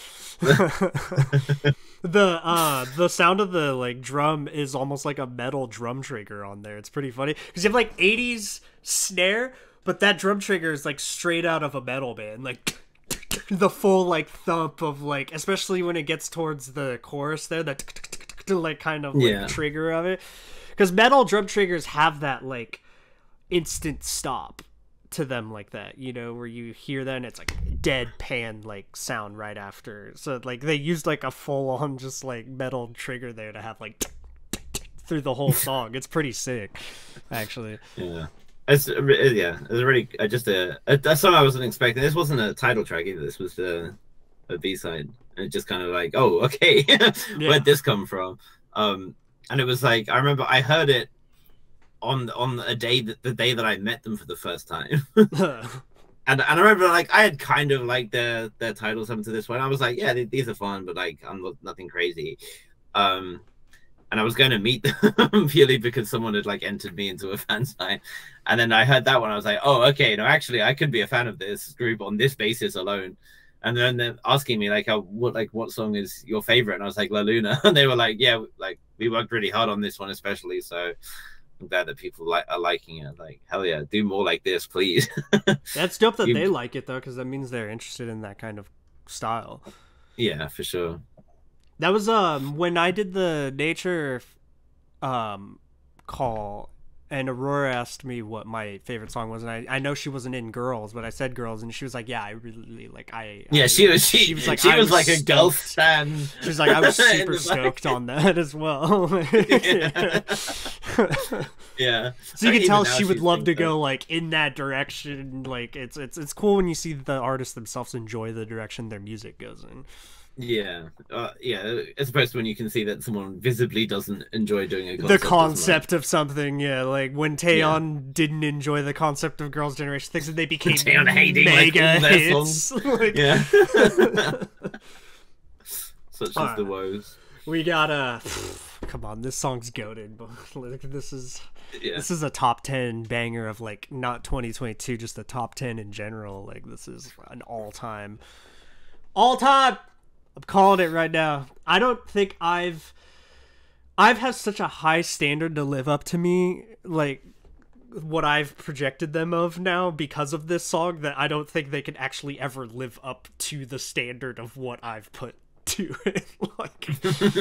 The sound of the like drum is almost like a metal drum trigger on there. It's pretty funny because you have like 80s snare, but that drum trigger is like straight out of a metal band, like the full like thump of like, especially when it gets towards the chorus there, that like kind of like Yeah. trigger of it, because metal drum triggers have that like instant stop to them like that, you know, where you hear that and it's like deadpan like sound right after. So like they used like a full on just like metal trigger there to have like through the whole song. It's pretty sick, actually. yeah. It's really just a song I wasn't expecting. This wasn't a title track either. This was a B-side. And it just kind of like, oh, okay, where'd this come from? And it was like, I remember I heard it on the day that I met them for the first time. And I remember like I had kind of like their titles up to this one. I was like, yeah, these are fun, but like I'm nothing crazy. And I was going to meet them purely because someone had like entered me into a fan site. And then I heard that one. I was like, oh, okay, no, actually, I could be a fan of this group on this basis alone. And then they're asking me like, what song is your favorite? And I was like, La Luna. And they were like, yeah, like we worked really hard on this one, especially. So I'm glad that people are liking it. Like, hell yeah, do more like this, please. That's dope that they like it though, because that means they're interested in that kind of style. Yeah, for sure. That was when I did the nature call, and Aurora asked me what my favorite song was, and I know she wasn't in Girls, but I said Girls, and she was like, yeah, I really like she was like a girl fan. She was like, I was super stoked on that as well. Yeah. So you can Even tell now she would she's love to thinking go like in that direction. Like it's cool when you see the artists themselves enjoy the direction their music goes in. Yeah, as opposed to when you can see that someone visibly doesn't enjoy doing a The concept of something, yeah, like when Taeyeon didn't enjoy the concept of Girls' Generation things, and they became Taeyeon hating, mega like, all their hits. songs. Like, Yeah. Such as the woes. we gotta come on, this song's goated, but like, this is a top 10 banger of like not 2022, just the top 10 in general. Like this is an all-time. I'm calling it right now. I don't think I've had such a high standard to live up to me, like what I've projected them of now because of this song, that I don't think they can actually ever live up to the standard of what I've put to it.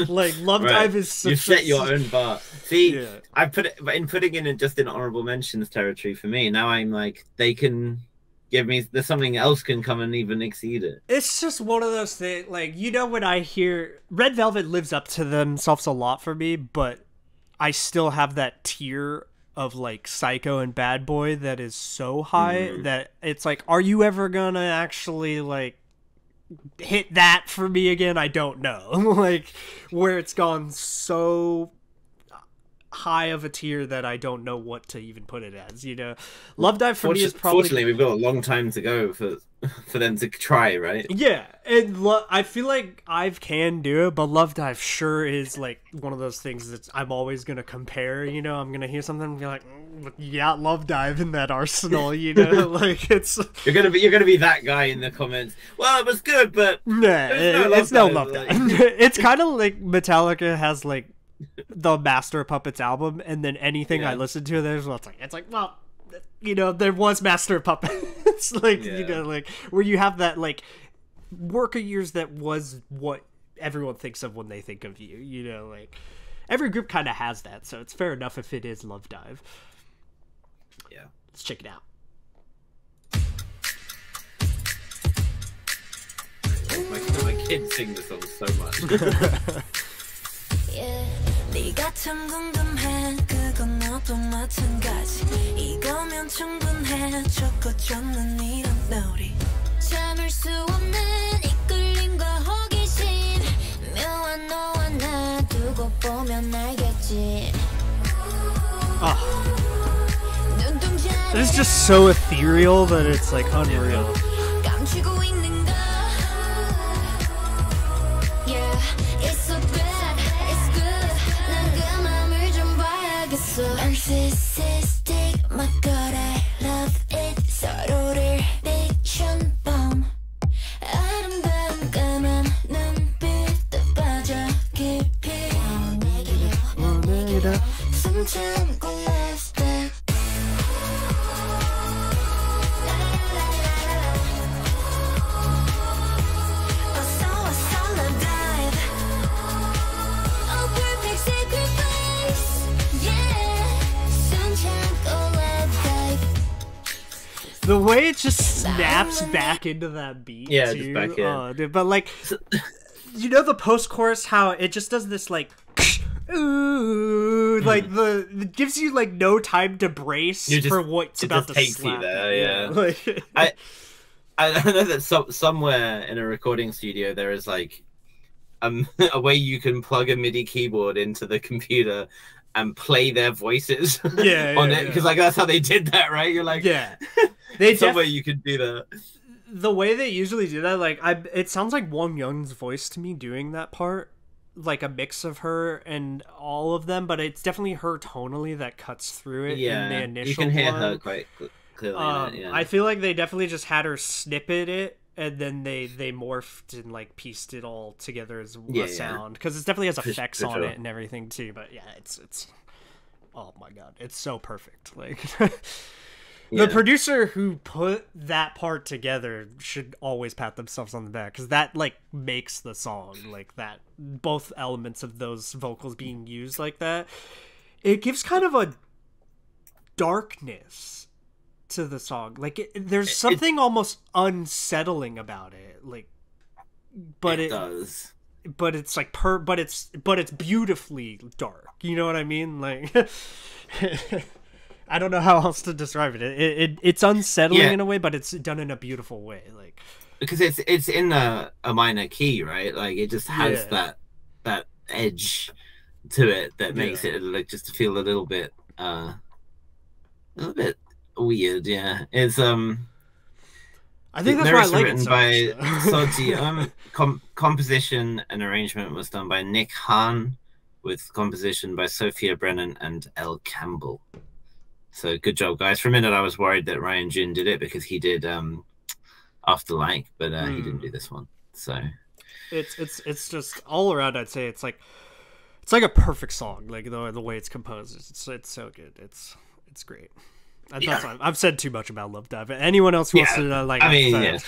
like Love Dive is such you set your own bar. See, Yeah. I put it in putting in just in honorable mentions territory for me. Now I'm like, they can give me, there's something else can come and even exceed it. It's just one of those things, like, you know, when I hear Red Velvet lives up to themselves a lot for me, but I still have that tier of like Psycho and Bad Boy that is so high that it's like, are you ever gonna actually like hit that for me again? I don't know. Like where it's gone so high of a tier that I don't know what to even put it as, you know. Love Dive for me is probably, fortunately we've got a long time to go for them to try, right? yeah, and I feel like I can do it, but Love Dive sure is like one of those things that I'm always gonna compare, you know. I'm gonna hear something and be like, you got Love Dive in that arsenal, you know. Like it's you're gonna be that guy in the comments. Well, it was good, but nah, it's no Love Dive. It's kind of like Metallica has like the Master of Puppets album, and then anything I listen to there's it's like well, you know, there was Master of Puppets. Like you know, like where you have that like work of years that was what everyone thinks of when they think of you, you know. Like every group kind of has that, so it's fair enough if it is Love Dive. Yeah, let's check it out. my kids sing the song so much. Yeah, 네가 참 궁금해 건너도 마찬가지 이거면 충분해 적어줬는 이런 놀이 참을 수 없는 이끌림과 호기심 묘한 너와 나 두고 보면 알겠지 It's just so ethereal that it's like unreal. 감추고 있는 거 Yeah, it's so bad, it's good 난 그 맘을 좀 봐야겠어 Narcissistic, my god, I love it 서로를 비춘 밤 아름다운 까만 눈빛도 빠져 깊이 내게로 숨 참고 last step The way it just snaps back into that beat, Yeah, too. just back in. Oh, dude, but like, you know the post-chorus, how it just does this like, ooh, like it gives you like no time to brace for what's about to takes slap. you there, yeah. Like, I know that somewhere in a recording studio there is like a way you can plug a MIDI keyboard into the computer and play their voices on it because like that's how they did that, right? You're like, they somewhere you could do that. The way they usually do that, like it sounds like Won Young's voice to me doing that part, like a mix of her and all of them, but it's definitely her tonally that cuts through it. Yeah, in the initial you can hear one. her quite clearly. In it, yeah. I feel like they definitely just had her snippet it, and then they morphed and like pieced it all together as a sound because it definitely has effects on it and everything too. But yeah, it's oh my god, it's so perfect. Like the producer who put that part together should always pat themselves on the back because that like makes the song like that. Both elements of those vocals being used like that, it gives kind of a darkness to the song. Like there's something almost unsettling about it. Like, but it does. But it's like but it's beautifully dark. You know what I mean? Like, I don't know how else to describe it. It's unsettling in a way, but it's done in a beautiful way. Like, because it's in a minor key, right? Like it just has that edge to it that makes it like just feel a little bit weird. Yeah, it's I think that's why I like it so written by much, Soji. Composition and arrangement was done by Nick Hahn, with composition by Sophia Brennan and Elle Campbell. So good job, guys. For a minute, I was worried that Ryan Jun did it because he did Afterlight, but he didn't do this one. So it's just all around. I'd say it's like a perfect song. Like the way it's composed, it's so good. It's great. I've said too much about Love Dive. Anyone else wants to like? I mean,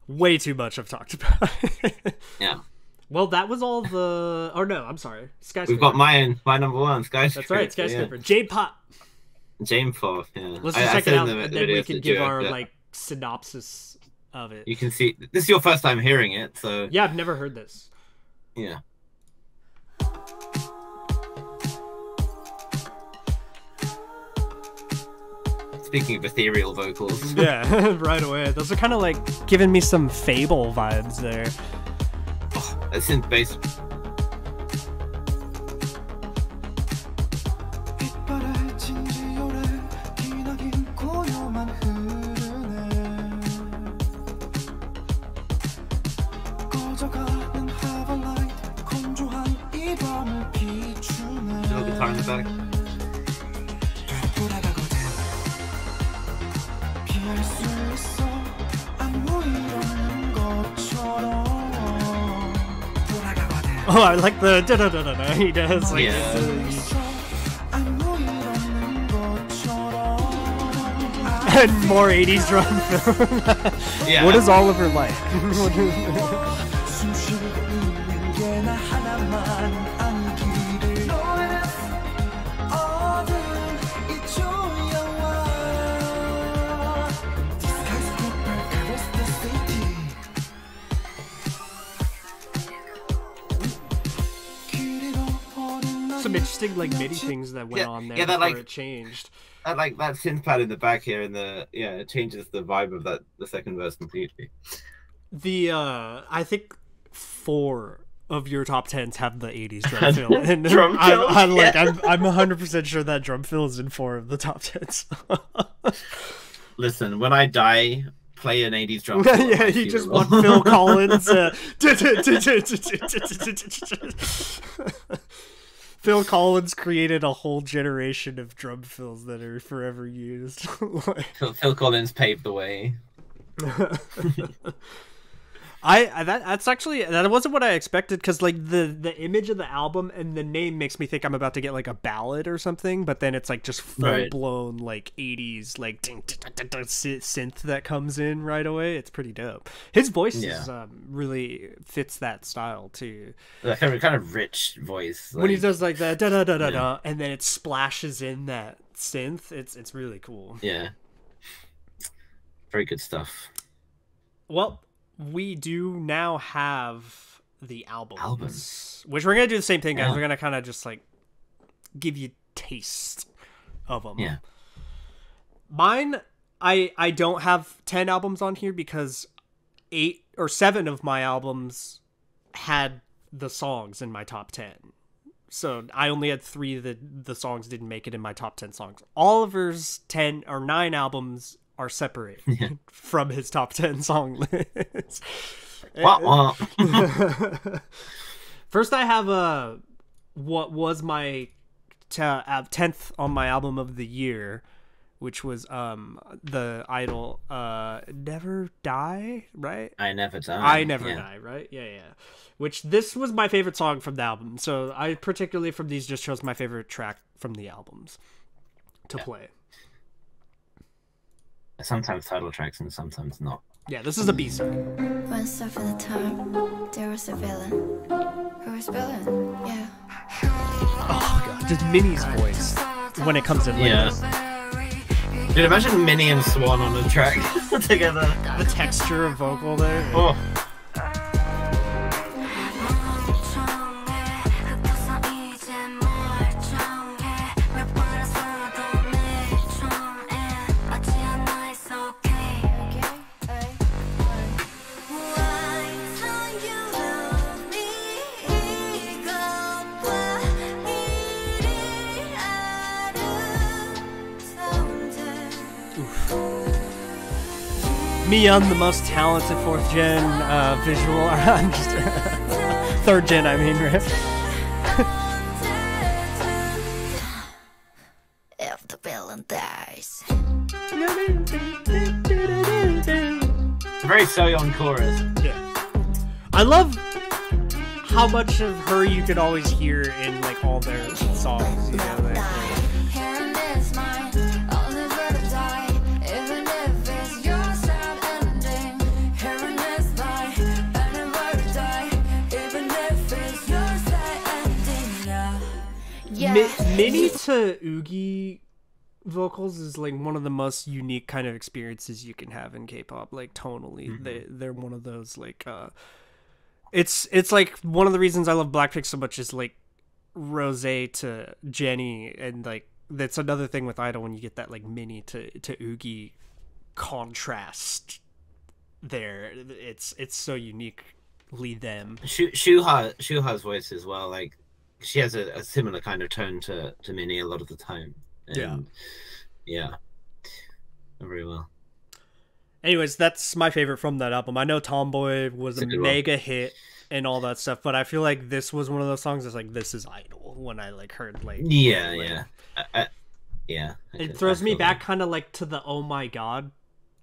way too much I've talked about. Yeah. Well, that was all the. Or no, I'm sorry. Skyscraper. We've got my number one, Skyscraper. That's right, Skyscraper. Yeah. J-pop. J-pop. Yeah. Let's just check it out, and then we can give our like synopsis of it. You can see this is your first time hearing it, so yeah, I've never heard this. Yeah. Speaking of ethereal vocals. Yeah, right away. Those are kind of like giving me some Fable vibes there. Oh, that synth bass. Little guitar in the back. Oh, I like the da-da-da-da-da. He does like and more 80s drum film. Yeah. What is Oliver like? some interesting like MIDI things that went on there yeah, that, before like- it changed. That like that synth pad in the back here, and it changes the vibe of the second verse completely. The I think 4 of your top 10s have the 80s drum fill, and Drum fill? I'm like Yeah. I'm 100% sure that drum fill is in 4 of the top 10s. Listen, when I die, play an 80s drum fill. at Yeah, my you just funeral. want Phil Collins. Phil Collins created a whole generation of drum fills that are forever used. Phil Collins paved the way. That's actually that wasn't what I expected, because like the image of the album and the name makes me think I'm about to get like a ballad or something, but then it's like just full blown like 80s like synth that comes in right away. It's pretty dope. His voice is really fits that style too. That kind of rich voice. When he like- does like that da da da da da, and then it splashes in that synth, it's really cool. Yeah. Very good stuff. Well, we do now have the Albums. which we're gonna do the same thing, guys. Yeah. We're gonna kind of just like give you taste of them. Yeah. Mine, I don't have 10 albums on here because 8 or 7 of my albums had the songs in my top 10. So I only had 3 that the songs didn't make it in my top 10 songs. Oliver's 10 or 9 albums are separate from his top 10 song list. Wah, wah. First, I have what was my 10th on my album of the year, which was the Idol Never Die, right? I Never Die. I Never Die, right? Yeah. Which this was my favorite song from the album. So I particularly from these just chose my favorite track from the albums to play. Sometimes title tracks and sometimes not. Yeah, this is a B-side. Once upon a time, there was a villain. Who was villain? Yeah. Oh god, just Minnie's voice when it comes in like Yeah. this. Dude, imagine Minnie and Swan on a track together. The texture of vocal there. Oh, Me, I'm the most talented 4th gen visual. I'm just 3rd gen, I mean, right? If the villain dies. very Soyeon chorus. Yeah. I love how much of her you could always hear in like all their songs. You know, like, Minnie to Oogie vocals is like one of the most unique kind of experiences you can have in K-pop. Like tonally, they're one of those like it's like one of the reasons I love Blackpink so much is like Rose to Jennie, and like that's another thing with Idol when you get that like Minnie to Oogie contrast there. It's so uniquely them. Shuha's voice as well. Like she has a similar kind of tone to Minnie a lot of the time. And yeah, very well. Anyways, that's my favorite from that album. I know Tomboy was a It's a good mega hit and all that stuff, but I feel like this was one of those songs that's like, this is Idol when I like heard like Yeah. Yeah. it throws me back kind of like to the Oh My God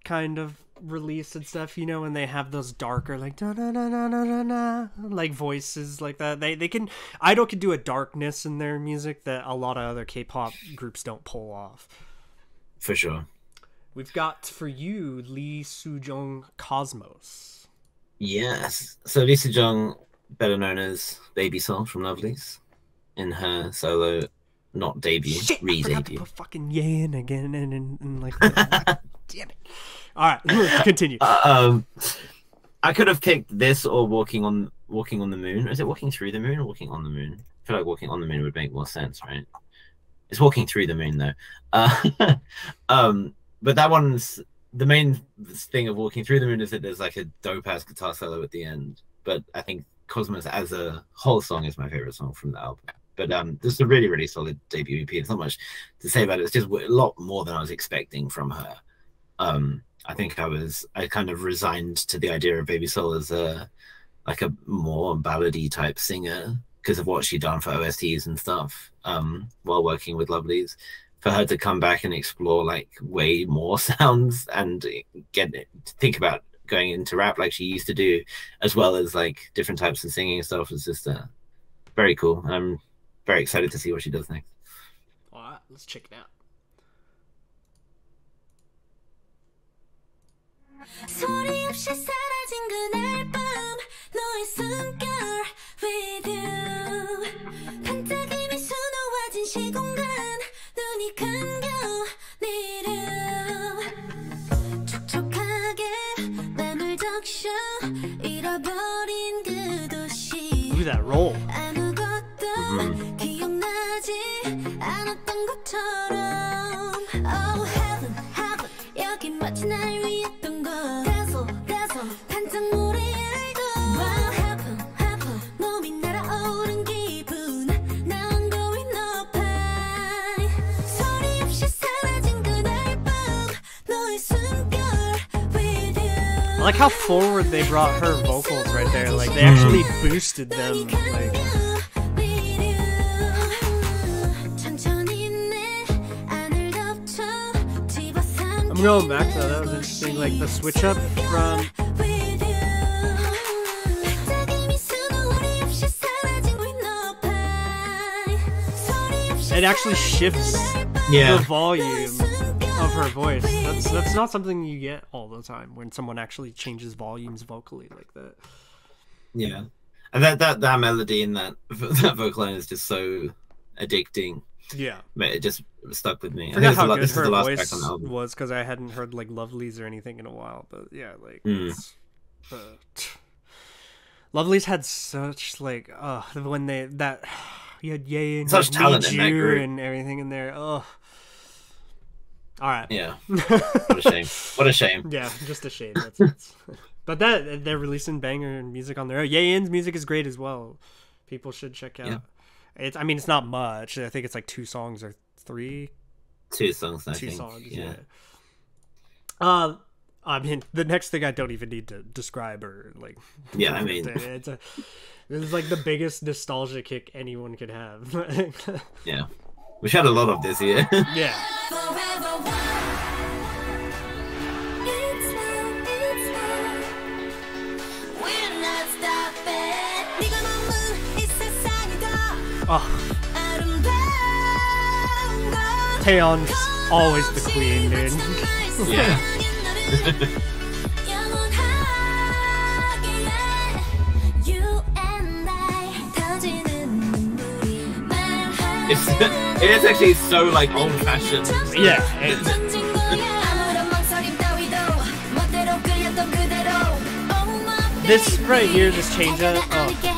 kind of release and stuff, you know, when they have those darker like da da da da da da da like voices like that. They can Idol can do a darkness in their music that a lot of other K-pop groups don't pull off. For sure. We've got for you Lee Soo-jung Cosmos. Yes. So Lee Soo-jung, better known as Baby Soul from Lovelyz, in her solo, not debut, Shit, I forgot to re-debut. put fucking Yay in again and like damn it. All right, continue. I could have picked this or Walking on the Moon. Is it Walking Through the Moon or Walking on the Moon? feel like Walking on the Moon would make more sense, right? It's Walking Through the Moon though. But that one's the main thing of Walking Through the Moon is that there's like a dope ass guitar solo at the end. But I think Cosmos as a whole song is my favorite song from the album. But this is a really, really solid debut EP. There's not much to say about it. It's just a lot more than I was expecting from her. I think I kind of resigned to the idea of Baby Soul as a more ballady type singer because of what she'd done for OSTs and stuff while working with Lovelyz. For her to come back and explore like way more sounds and think about going into rap like she used to do, as well as like different types of singing and stuff, is just very cool. I'm very excited to see what she does next. All right, let's check it out. 소리 없이 사라진 그날 밤 너의 숨결 with you 반짝이 미소 놓아진 시공간 눈이 감겨 내려 촉촉하게 맘을 적셔 잃어버린 그 도시 Look at that roll. 아무것도 기억나지 않았던 것처럼 Oh heaven heaven 여기 마치 날 위했던 것 Dazzle dazzle 반짝 노래알고 Wow heaven heaven 몸이 날아오른 기분 Now I'm going up high 소리 없이 사라진 그날 밤 너의 숨결 with you I like how forward they brought her vocals right there. Like they actually boosted them. Like I'm going back though. That was interesting. Like the switch up from it actually shifts the volume of her voice. That's not something you get all the time when someone actually changes volumes vocally like that. Yeah, and that melody in that vocal line is just so addicting. Yeah, it just stuck with me. I forgot how good this is her the last voice track on the album. was because I hadn't heard like Lovelyz or anything in a while. But yeah, like Lovelyz had such like when you had Ye and such talent in that Ju group and everything in there. All right. Yeah. What a shame. What a shame. Yeah, just a shame. That's but they're releasing banger music on there. Ye-in's music is great as well. People should check out. Yeah. I mean, it's not much. I think it's like 2 songs or 3. 2 songs, I think. 2 songs, yeah. I mean, the next thing I don't even need to describe or like. Yeah, I mean, it's like the biggest nostalgia kick anyone could have. Yeah, we've had a lot of this year. Yeah. Oh. Taeyeon's always the queen, dude. Yeah. It is actually so like old-fashioned. Yeah. This right here, this change up. Oh.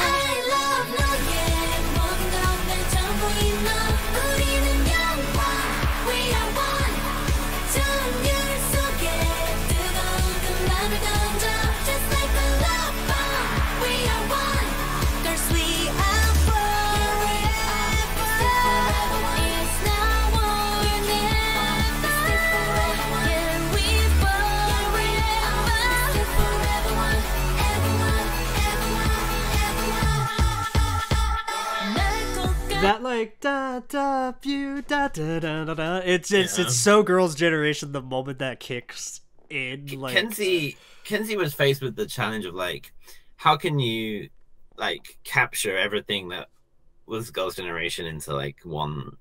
That like da da view da da da da da. It's so Girls' Generation the moment that kicks in. Like Kenzie was faced with the challenge of like, how can you like capture everything that was Girls' Generation into like one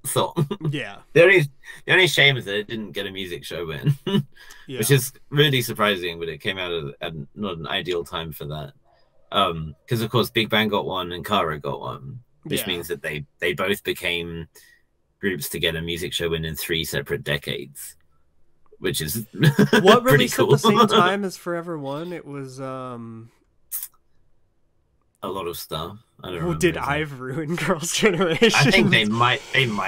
song? Yeah. The only shame is that it didn't get a music show win, which is really surprising. But it came out at not an ideal time for that, because of course Big Bang got one and Kara got one. Which means that they both became groups to get a music show win in 3 separate decades, which is what pretty released cool. at the same time as Forever One. It was a lot of stuff. I don't Well, remember. did exactly. Ive ruin Girls' Generation? I think they might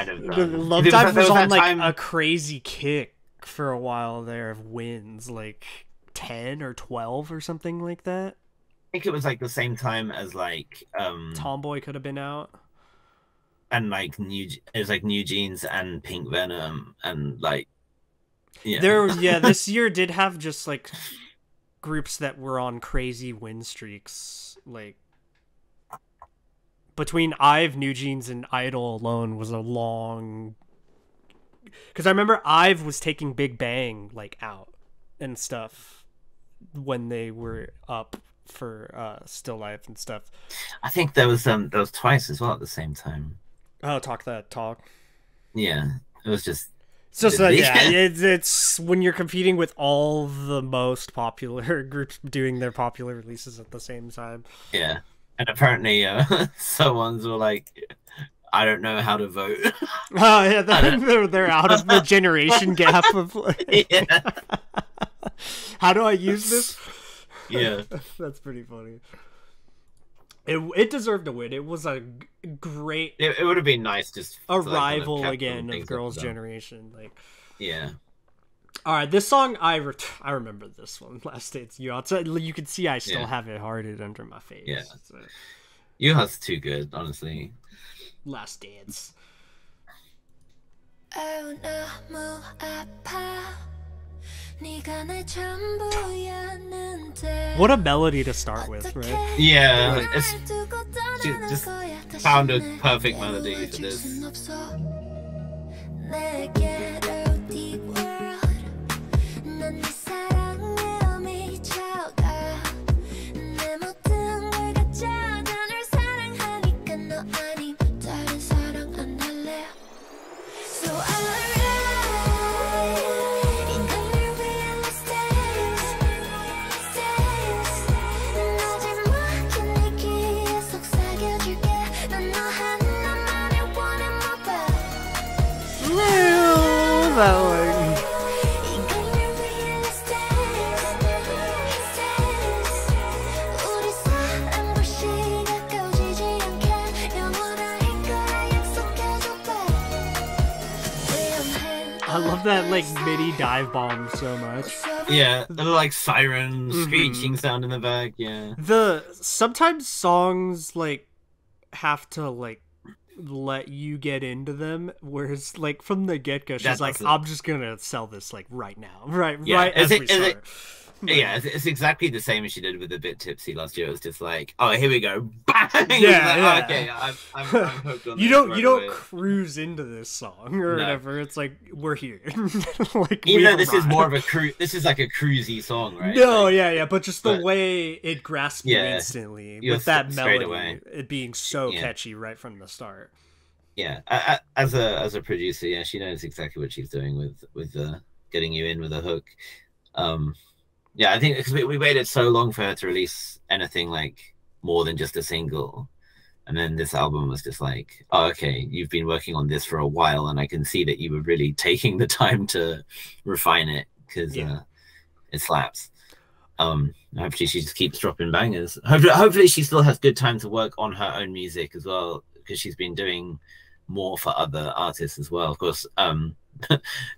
have done. Love There Dive was there on that like time- a crazy kick for a while there of wins, like 10 or 12 or something like that. I think it was like the same time as like Tomboy could have been out. and like it was like New Jeans and Pink Venom and like yeah. This year did have just like groups that were on crazy win streaks, like between Ive, New Jeans, and Idol alone was a long. Because I remember Ive was taking Big Bang like out and stuff when they were up for Still Life and stuff. I think there was twice as well at the same time. Oh, Talk That Talk. Yeah, it was just It's just Yeah. it's when you're competing with all the most popular groups doing their popular releases at the same time. yeah. And apparently, someone's were like, I don't know how to vote. Oh yeah, they're out of the generation gap of like, Yeah. how do I use this? Yeah. That's pretty funny. It deserved to win. It was a great It would have been nice just a to, like, kind of rival capture again things of that Girls' were done. Generation. Like, Yeah. all right, this song I remember this one. Last Dance You. You can see I still Yeah. have it hearted under my face. Yeah. So, Yuha's too good, honestly. Last Dance. 아우 너무 아파 네가 내 전부였는데 What a melody to start with, right? Yeah, 어떻게 it's 날 두고 떠나는 just 거야. 다시 found a 날 perfect melody for 깨워줄 this. 순 없어. 내게로 deep world 난 네 사랑에 미쳐가 내 모든 걸 가져다 널 사랑하니까 너 아닌 다른 사랑 안 할래. So alright 인간을 위한 mistakes 나질 막힌 네 귀에 속삭여줄게 난 너 하나만을 원해 my bad That like 인간을 위한 mistakes 우리 사랑 다시 가까워지지 않게 영원할 거라 약속해줘 babe I love that like MIDI dive bomb so much. Yeah, the like siren Mm-hmm. screeching sound in the back. Yeah, The sometimes songs like have to like let you get into them, whereas like from the get go, she's That's like, it. "I'm just gonna sell this like right now, right, Yeah, right as is we it- is start." yeah. It's exactly the same as she did with the Bit Tipsy last year. It was just like, oh, here we go, bang. It's Yeah, like, yeah. oh, okay, I'm hooked on You this don't right don't away. cruise into this song or No. whatever. It's like we're here. Like Even we've though this is arrived. more of a this is like a cruisy song, right? No, Like, yeah, but just the but- way it grasps you Yeah, instantly you're with that straight melody, away. it being so Yeah. catchy right from the start. yeah. As a producer, yeah, she knows exactly what she's doing with getting you in with a hook. Yeah, I think because we waited so long for her to release anything like more than just a single, and then this album was just like, oh, okay, you've been working on this for a while, and I can see that you were really taking the time to refine it because Yeah. it slaps. Hopefully she just keeps dropping bangers. Hopefully she still has good time to work on her own music as well, because she's been doing more for other artists as well. Of course,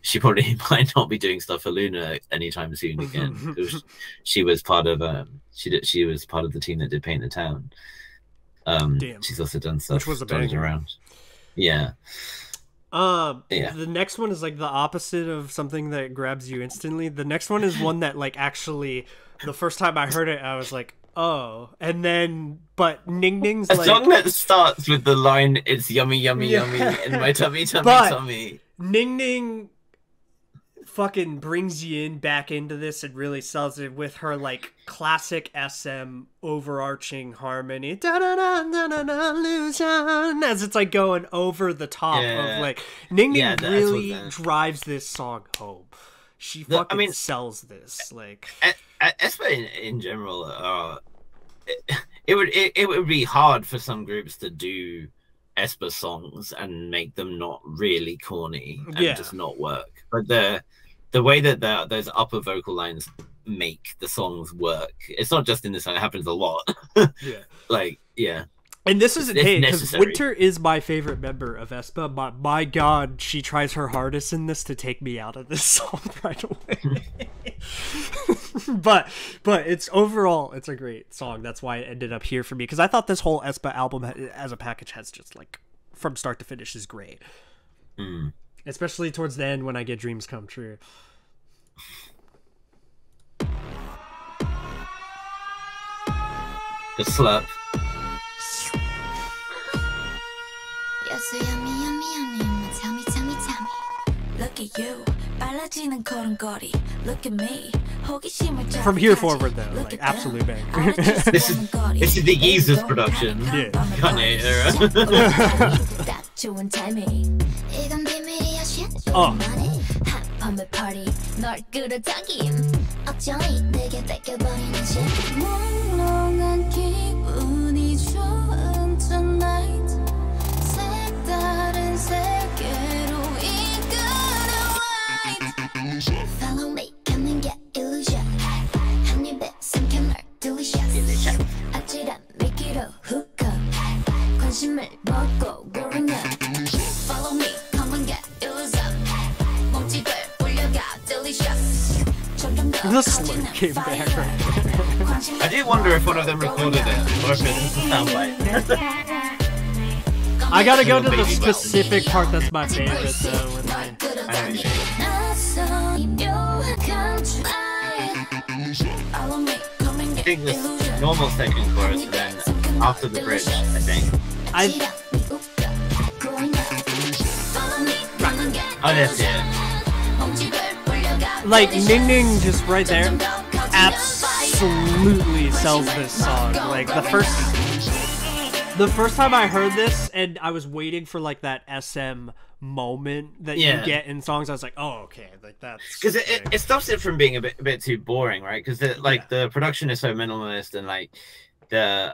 she probably might not be doing stuff for Luna anytime soon again, because she was part of she was part of the team that did Paint the Town. Damn. She's also done stuff Which was a dotted banger. around. Yeah. Yeah. The next one is like the opposite of something that grabs you instantly. The next one is one that like actually the first time I heard it I was like, oh, and then but Ning Ning's A like song that starts with the line, "It's yummy, yummy, Yeah. yummy in my tummy, tummy, But- tummy." Ning Ning fucking brings you in back into this and really sells it with her like classic SM overarching harmony, da da da da da da illusion, as it's like going over the top Yeah. of like Ning Ning Yeah, that's what really that- drives this song home. She The- I fucking mean- sells this like Espa in general, it would be hard for some groups to do Espa songs and make them not really corny and Yeah. just not work. But the way that those upper vocal lines make the songs work. It's not just in this song; it happens a lot. Yeah. Like, yeah. And this is It's hey, because necessary. Winter is my favorite member of aespa. But my God, she tries her hardest in this to take me out of this song right away. but it's overall it's a great song. That's why it ended up here for me, because I thought this whole aespa album as a package has just like from start to finish is great. Especially towards the end when I get Dreams Come True. The slurp. Yes, yummy, yummy, yummy. Tell me, tell me, tell me. Look at you. 빨라지는 걸음걸이. Look at me. 호기심을 From here forward though, like absolute banger. This is the Yeezus production. Yeah. Kanye era. 딱 좋은 타이밍. 이건 비밀이야, shit. Oh. 핫밤의 party. 널 끌어당김. 어쩌니 내게 뺏겨버리는 shit. 몽롱한 기분이 좋은 tonight. 색다른 세계로 이끌어 light. Follow me, come and get illusion. 한 입에 삼켜 널 delicious. 아찔한 미끼로 hook up. 관심을 먹고 growing up. Follow me, come and get illusion. 몸집을 올려가 delicious. The slur came back right. I do wonder if one of them recorded it or if it's a soundbite. I gotta go to the specific part that's my favorite though. When I think this normal second chorus and then after the bridge, I think. Oh, that's it. Like Ning Ning just right there absolutely sells this song. Like the first time I heard this and I was waiting for like that SM moment that you get in songs, I was like, oh okay, like that's because it stops it from being a bit too boring, right? Because the production is so minimalist and like the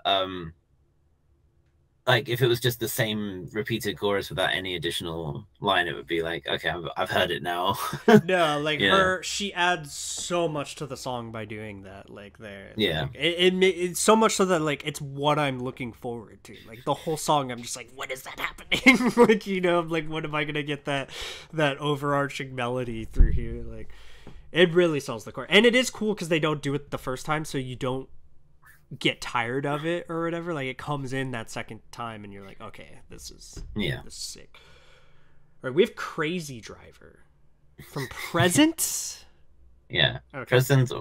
like if it was just the same repeated chorus without any additional line, it would be like, okay, I've heard it now. No, like she adds so much to the song by doing that. Like there, yeah, like, it's so much so that like it's what I'm looking forward to. Like the whole song, I'm just like, when is that happening? Like, you know, like when am I gonna get that overarching melody through here? Like it really sells the chord, and it is cool because they don't do it the first time, so you don't get tired of it or whatever. Like it comes in that second time and you're like, okay, this is sick. All right, we have Crazy Driver from Present. Yeah, okay. Present.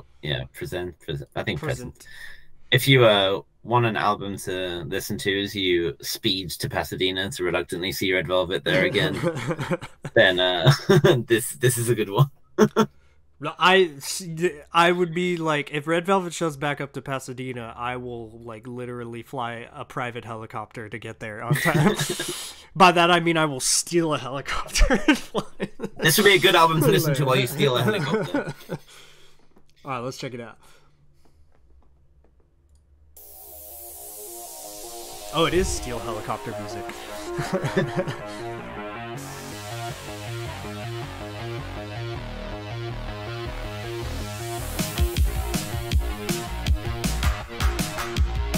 I think Present. If you want an album to listen to as you speed to Pasadena to reluctantly see Red Velvet there again, then this is a good one. I would be like, if Red Velvet shows back up to Pasadena, I will like literally fly a private helicopter to get there on time. By that I mean I will steal a helicopter and fly. This would be a good album to listen to while you steal a helicopter. All right, let's check it out. Oh, it is steal helicopter music.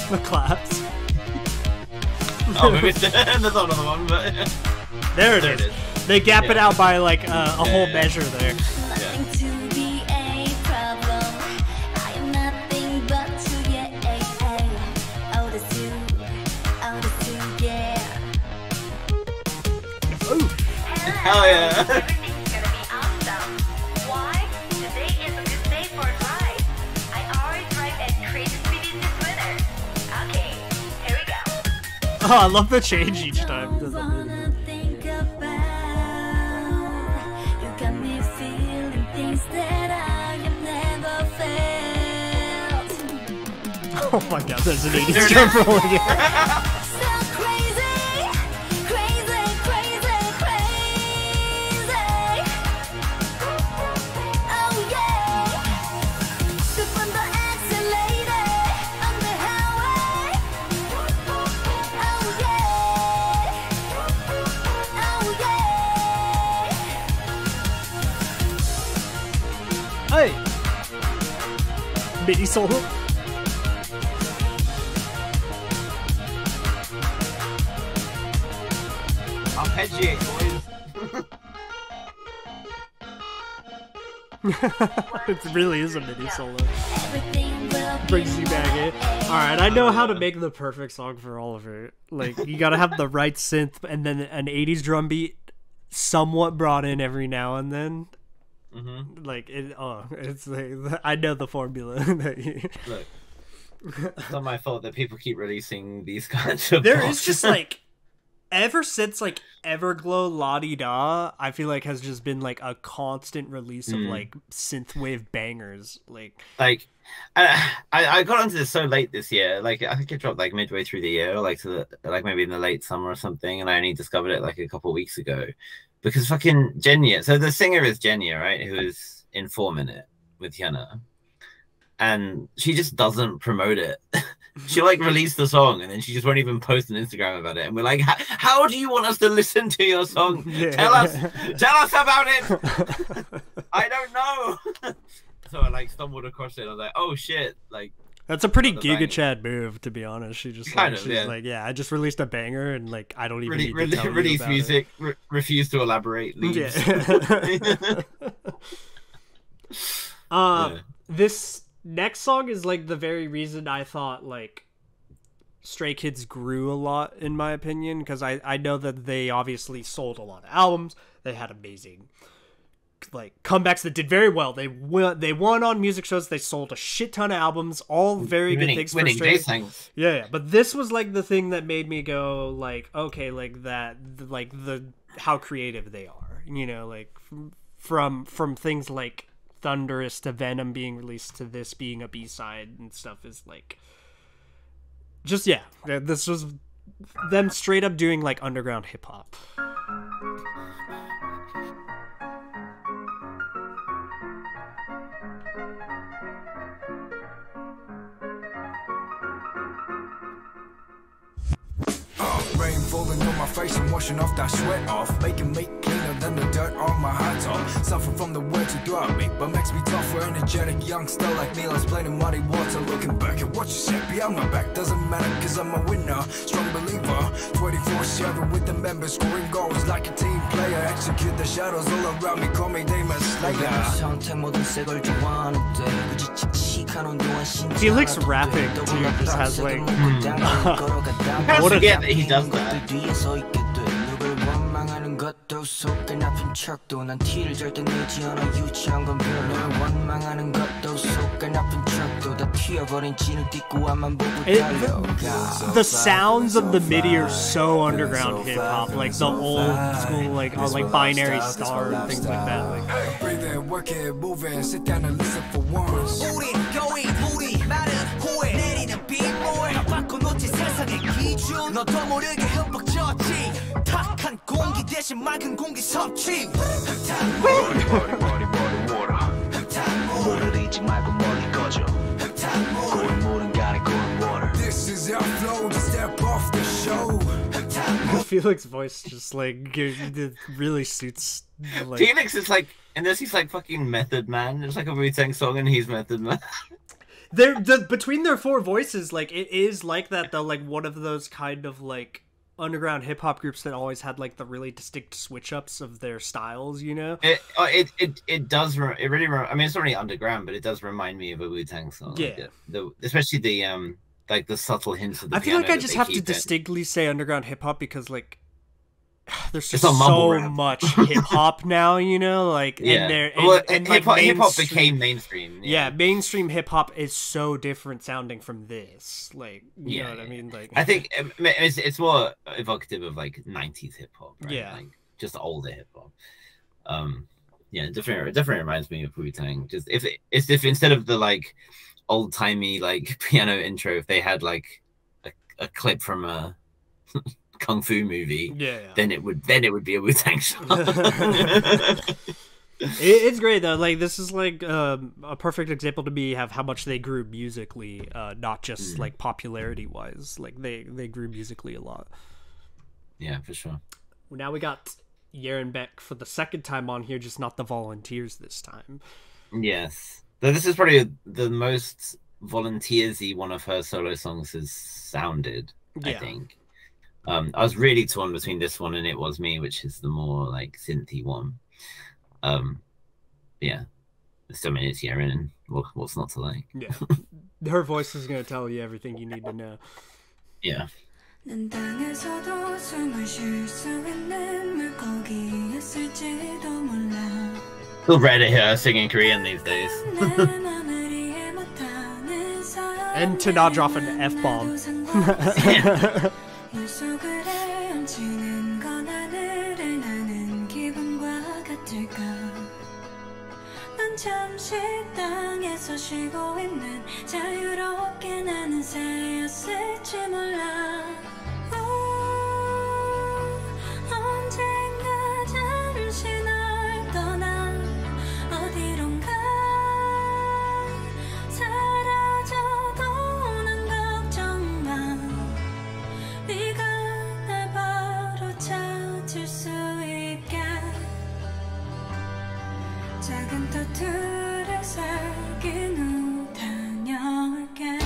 The claps. Oh, maybe there's another one, but there it is. They gap it out by like a whole measure there. Hell yeah. Oh, I love the change each time. Oh my god, there's an 80s jump roll again. Hey! MIDI solo. Arpeggiate, boys. It really is a MIDI solo. Everything will be Brings you back in. Alright, I know how to make the perfect song for Oliver. Like, you gotta have the right synth and then an 80s drum beat somewhat brought in every now and then. Like, it's like, I know the formula. Look, it's not my fault that people keep releasing these kinds of There songs. is just like, ever since like Everglow La Di Da, I feel like has just been like a constant release of like synthwave bangers. Like I got onto this so late this year. Like I think it dropped like midway through the year, like like maybe in the late summer or something, and I only discovered it like a couple of weeks ago because fucking Jenya. So the singer is Jenya, right? Who is in 4 Minute with Hyuna, and she just doesn't promote it. She like released the song and then she just won't even post on Instagram about it. And we're like, how do you want us to listen to your song? Yeah. Tell us about it. I don't know. So I like stumbled across it. I was like, oh shit! Like that's a pretty the Giga banger. Chad move, to be honest. She just Kind like, of, she's yeah. like, yeah, I just released a banger and like I don't even need to tell you release about music, refuse to elaborate, it. leaves. Yeah. This next song is like the very reason I thought like Stray Kids grew a lot, in my opinion, because I know that they obviously sold a lot of albums. They had amazing like comebacks that did very well. They won on music shows. They sold a shit ton of albums. All very good things for Stray Kids. Yeah, but this was like the thing that made me go like, okay, like that, like the how creative they are. You know, like from things like Thunderous to Venom being released to this being a B-side and stuff is like, just yeah, this was them straight up doing like underground hip hop. Rain falling on my face and washing off that sweat off, making me cleaner than the dirt on my high top. Suffer from the words you throw at me, but makes me tougher. Energetic youngster like me, let's play in muddy water. Looking back at what you said behind my back doesn't matter, cause I'm a winner, strong believer. 24/7 with the members, scoring goals like a team player. Execute the shadows all around me, call me Demon Slayer. Felix rapping too just has like I what a forget that he does that. 것도 속에 나쁜 척도 난 티를 절대 내지 않아 유치한 건 별로 원망하는 것도 속에 나쁜 척도 다 튀어버린 진을 딛고 앞만 보고 달려가. the sounds of the MIDI are so underground hip hop, like the old school like Binary Star and things like that. Like Breathe in, work it, move in, sit down and listen for once. 우리 going 우리 말은 후회 내리는 빗물 바꿔놓지 세상의 기준 너도 모르게 흠뻑 젖지 탁한 공기 대신 맑은 공기 섭취 물을 잊지 말고 멀리 꺼져 고운 물은 간에 고운 water. This is our flow, just step off the show. Felix's voice just like it really suits like Felix is like, and this he's like fucking Method Man. It's like a Wu-Tang song, and he's Method Man. between their four voices, like it is like that though, like one of those kind of like underground hip hop groups that always had like the really distinct switch ups of their styles, you know? It does. It really. I mean, it's not really underground, but it does remind me of a Wu-Tang song. Yeah. Especially the like the subtle hints of the I feel like piano I that just they have to keep in. distinctly say underground hip hop because like there's just It's not mumble so rap. much hip hop now, you know, like Yeah. and like Hip hop mainstream- became mainstream. yeah, mainstream hip hop is so different sounding from this. Like, you Yeah, know what I yeah. mean? Like, I think it's more evocative of like 90s hip hop, right? Yeah. Like just older hip hop. Yeah, definitely reminds me of Wu-Tang. Just if instead of the like old timey like piano intro, if they had like a clip from a kung fu movie, yeah. then it would be a Wu-Tang song. It's great though. Like this is like a perfect example to me of how much they grew musically, not just like popularity wise. Like they grew musically a lot. Yeah, for sure. Now we got Yerin Beck for the second time on here, just not the volunteers this time. Yes. So this is probably the most volunteersy one of her solo songs has sounded. I Yeah. think. I was really torn between this one and It Was Me, which is the more like synthy one. Yeah, there's so many here, and what's not to like? Yeah. Her voice is gonna tell you everything you need to know. Yeah. 난 땅에서도 숨을 쉴 수 있는 물고기였을지도 몰라. Who read it here singing Korean these days? 내 맘을 이해 못하는 And to not drop an F-bomb. 물속을 헤엄치는 건 하늘을 나는 기분과 같을까. 난 잠시 땅에서 쉬고 있는 자유롭게 나는 새였을지 몰라. 언젠가 잠시 널 떠나 어디론가 사라져도 난 걱정 마. 네가 날 바로 찾을 수 있게 작은 터틀을 새긴 후 다녀올게.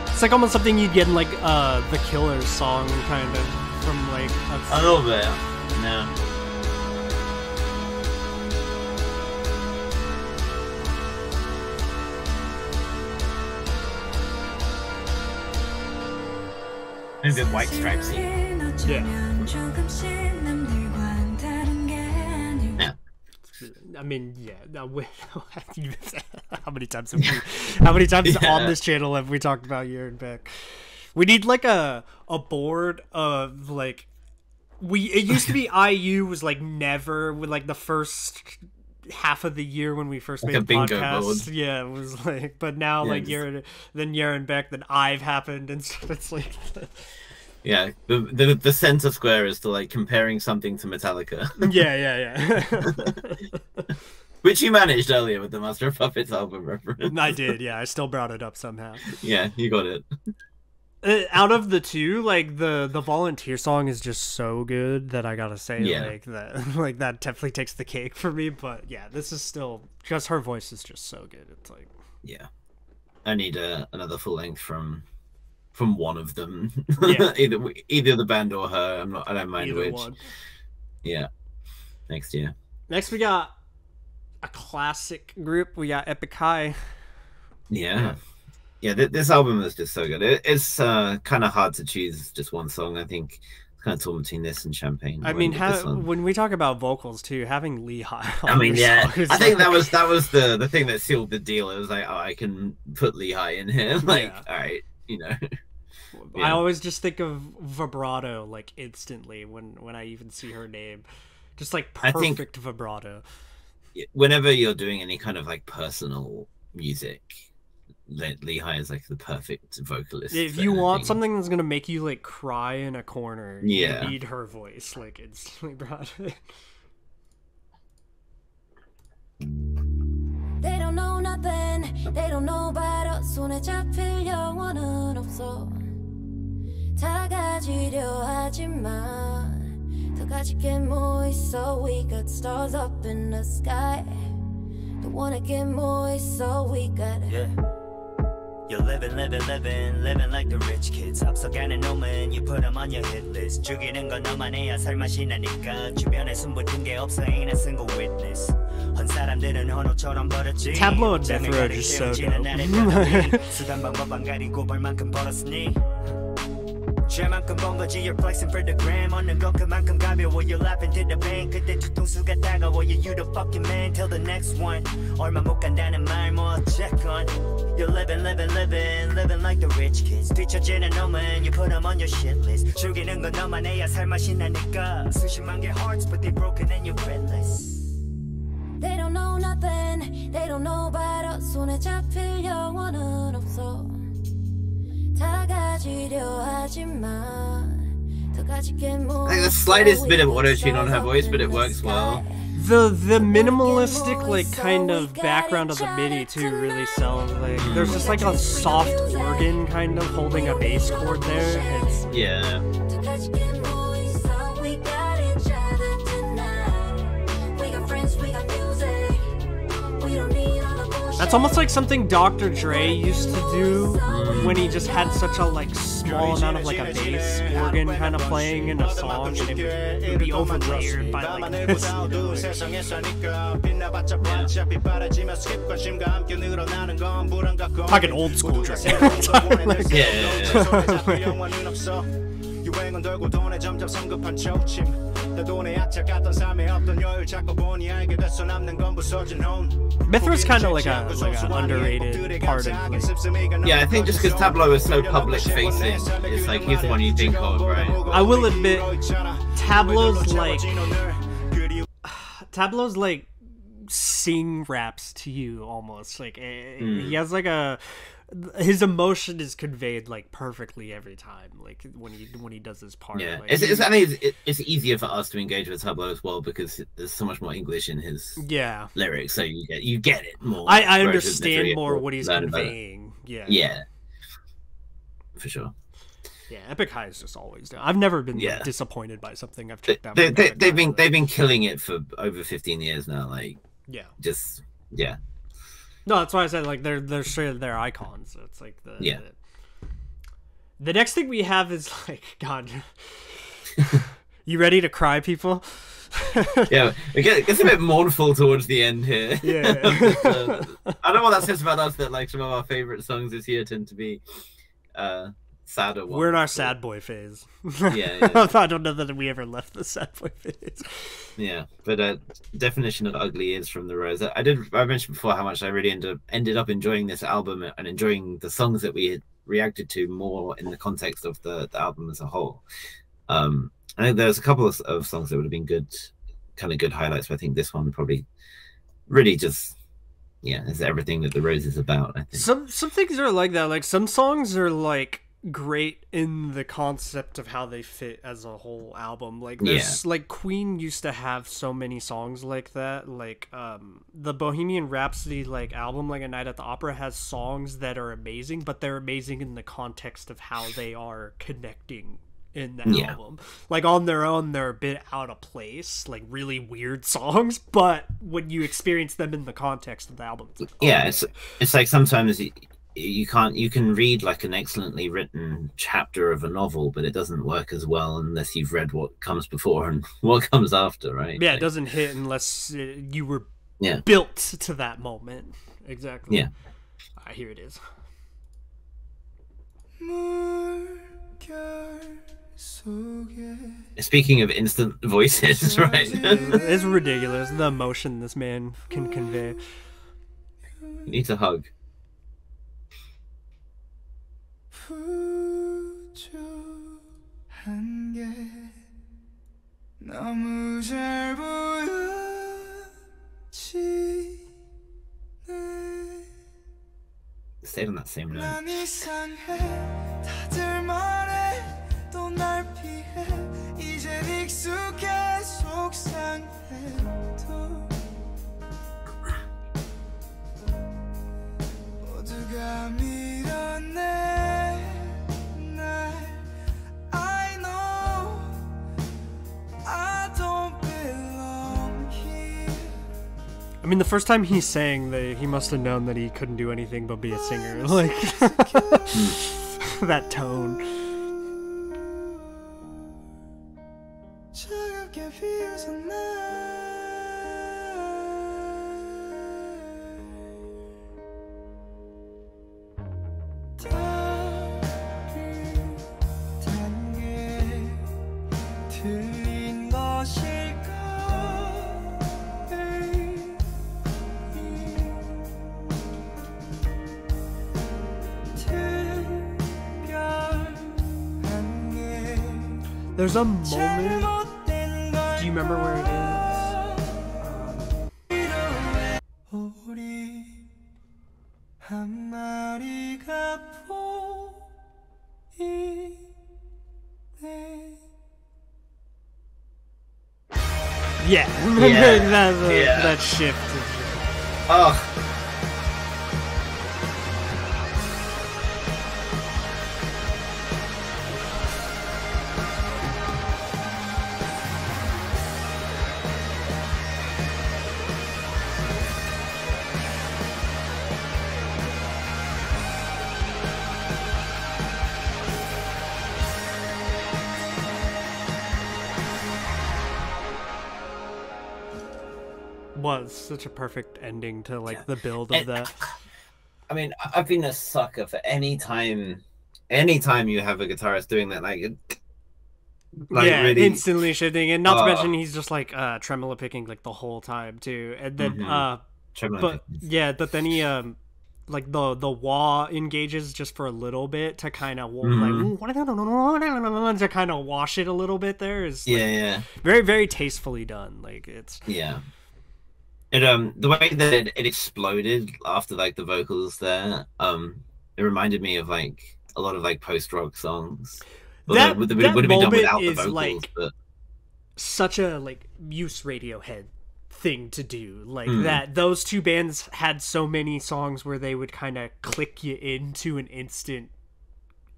It's like almost something you'd get in like the Killers song, kind of from like A little bit. No. Maybe a bit White Stripesy. Yeah. I mean, yeah. How many times on this channel have we talked about Year and Beck? We need like a board of like it used to be IU was like never with like the first half of the year when we first Like made a the bingo podcast. board. Yeah, it was like, but now Yeah, like just- then Year and Beck, then I've happened, and so it's like. Yeah. The center square is to like comparing something to Metallica. Yeah. Which you managed earlier with the Master of Puppets album reference. I did, yeah. I still brought it up somehow. Yeah, you got it. Out of the two, like the volunteer song is just so good that I gotta say, Yeah. like that, like that definitely takes the cake for me. But yeah, this is still just her voice is just so good. It's like, Yeah. I need another full length from one of them. Yeah. either the band or her. I don't mind either which. one. Yeah. Next year. Next, we got a classic group. We got Epic High. Yeah. Yeah, this album is just so good. It's kind of hard to choose just one song. I think it's kind of torn between this and Champagne. I mean, this one. when we talk about vocals too, having Lehigh. I mean, yeah. Is I think like- that was the thing that sealed the deal. It was like, oh, I can put Lehigh in here. Like, Yeah. all right, you know. I Yeah. always just think of vibrato like instantly when I even see her name, just like I think- perfect vibrato. Whenever you're doing any kind of like personal music, Lehigh is like the perfect vocalist. If for you want anything. something that's gonna make you like cry in a corner, Yeah. you need her voice like instantly brought it. They don't know nothing. They don't know about us. 손에 잡힐 영혼은 없어. 다 가지려 하지 마. 더 가질 게 뭐 있어? We got stars up in the sky. Don't wanna get more 있어? We got it. Yeah. You're living like the rich kids. 앞서가는 놈은 you put them on your hit list. 죽이는 건 너만 해야 살맛이 나니까. 주변에 숨붙은 게 없어, ain't a single witness. 헌 사람들은 헌호처럼 벌었지. Tableau and Death Row are just so dope. 수단 방법 안 가리고 벌만큼 벌었으니. 죄만큼 번 거지. You're flexing for the gram. 얻는 건 그만큼 가벼워. You're laughing to the bank. 그때 뒤통수가 따가워. Yeah, you the fucking man. Till the next one. 얼마 못 간다는 말 뭐 어쨌건. You're living like the rich kids. 뒤처지는 놈은 you put them on your shit list. 죽이는 건 너만 해야 살맛이 나니까. 수십만 개 hearts but they broken and you're breathless. They don't know nothing. They don't know about us. 손에 잡힐 영혼은 없어. 다 가지려 하지 마. 더 가질 게 뭐 I think the slightest bit of auto tune on her voice, but it works well. The minimalistic like kind of background of the MIDI too really sells. Like there's just like a soft organ kind of holding a bass chord there. It's Yeah. That's almost like something Dr. Dre used to do when he just had such a like small amount of like a bass organ kind of playing in a song, and it would be overlayered by like this. Fucking old school Dre. Like, 유행은 돌고 돈에 점점 성급한 초침 내 돈에 약착했던 삶의 없던 여유 찾고 보니 알게 됐어 남는 건 부서진 혼 Mithra's kind of like a underrated part of like, Yeah, I think just because Tableau is so public facing, it's like he's the one you think of, right? I will admit, Tableau's like sing raps to you almost. Like he has like his emotion is conveyed like perfectly every time. Like when he does his part. Yeah, like, I think it's easier for us to engage with Tableau as well because there's so much more English in his lyrics, so you get it more. I understand more what he's conveying. Yeah, for sure. Yeah, Epic High is just always down. I've never been disappointed by something I've checked out. They've been killing it for over 15 years now. Like No, that's why I said like they're straight they're icons. It's like the next thing we have is like God. You ready to cry, people? Yeah, it gets a bit mournful towards the end here. Yeah. I don't know what that says about us that like some of our favorite songs this year tend to be sadder ones. We're in our sad boy phase. Yeah. I don't know that we ever left the sad boy phase. Yeah, but definition of ugly is from the Rose. I mentioned before how much I really ended up enjoying this album and enjoying the songs that we had reacted to more in the context of the album as a whole. I think there's a couple of songs that would have been good highlights, but I think this one probably really just is everything that the Rose is about. I think some things are like that. Like some songs are like great in the concept of how they fit as a whole album. Like there's like Queen used to have so many songs like that. Like the Bohemian Rhapsody like album, like A Night at the Opera, has songs that are amazing, but they're amazing in the context of how they are connecting in the album. Like on their own they're a bit out of place, like really weird songs, but when you experience them in the context of the album, it's like, it's like sometimes you can read like an excellently written chapter of a novel, but it doesn't work as well unless you've read what comes before and what comes after, right? Yeah, like, it doesn't hit unless you were built to that moment. Exactly. Yeah. Here it is. Speaking of instant voices, right? It's ridiculous, the emotion this man can convey. He needs a hug. Stayed on that same note. I mean, the first time he sang, he must have known that he couldn't do anything but be a singer. Like, that tone. There's a moment. Do you remember where it is? Yeah, Yeah. that shift. Oh. Was such a perfect ending to like the build of And- that. I mean, I've been a sucker for anytime you have a guitarist doing that, like Yeah, really, instantly shifting, and not to Oh. mention he's just like tremolo picking like the whole time too, and then trembling but picking. yeah, but then he like the wah engages just for a little bit to kind of Mhm. like to kind of wash it a little bit. There is like, Yeah. very very tastefully done. Like it's Yeah. It the way that it exploded after like the vocals there, it reminded me of like a lot of like post rock songs. That- would have that been done moment without the is, vocals, like, but such a like Muse Radiohead thing to do, like Mm. that those two bands had so many songs where they would kind of click you into an instant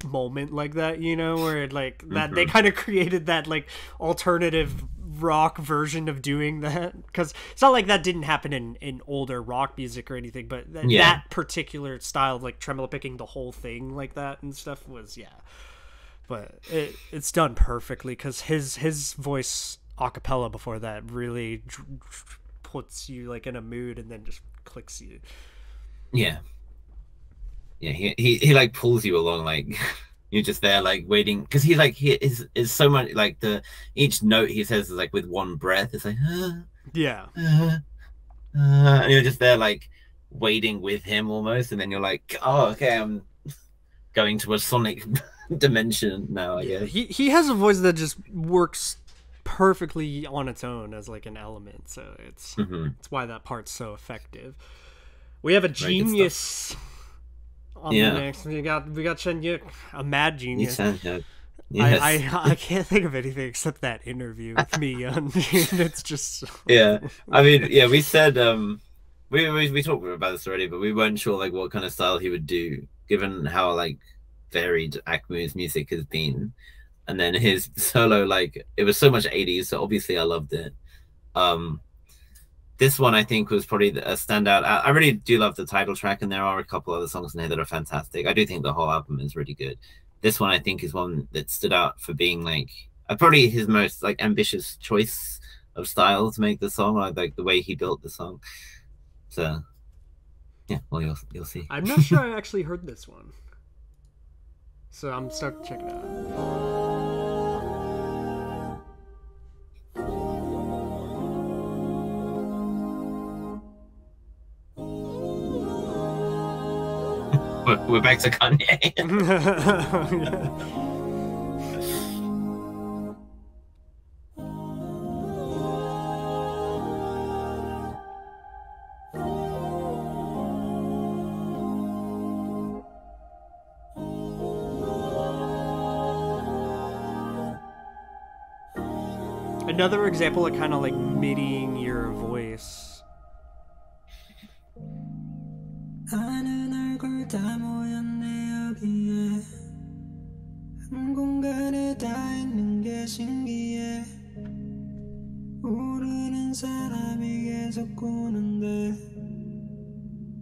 moment like that, you know, where it, like that they kind of created that like alternative rock version of doing that, because it's not like that didn't happen in older rock music or anything, but Yeah. that particular style of like tremolo picking the whole thing like that and stuff was but it's done perfectly, because his voice a cappella before that really puts you like in a mood and then just clicks you. yeah. He like pulls you along, like you're just there like waiting, because he is so much like each note he says is like with one breath. It's like Yeah. and you're just there like waiting with him almost, and then you're like, oh, okay, I'm going to a sonic dimension now, I guess. He has a voice that just works perfectly on its own as like an element, so it's why that part's so effective. We have a good stuff. genius on Yeah. the next. We got Chen Yuk, a mad You genius. sound good. Yes. I can't think of anything except that interview with me on it's just Yeah, I mean, yeah, we said we talked about this already, but we weren't sure like what kind of style he would do, given how like varied Akmu's music has been. And then his solo, like it was so much 80s, so obviously I loved it. This one I think was probably a standout. I really do love the title track, and there are a couple other songs in here that are fantastic. I do think the whole album is really good. This one I think is one that stood out for being like probably his most like ambitious choice of style to make the song, like the way he built the song. So yeah, well you'll see. I'm not sure I actually heard this one, so I'm start to check it out. We're back to Kanye. Another example of kind of like middying your voice. 아는 얼굴 다 모였네 여기에 한 공간에 다 있는 게 신기해 모르는 사람이 계속 꾸는데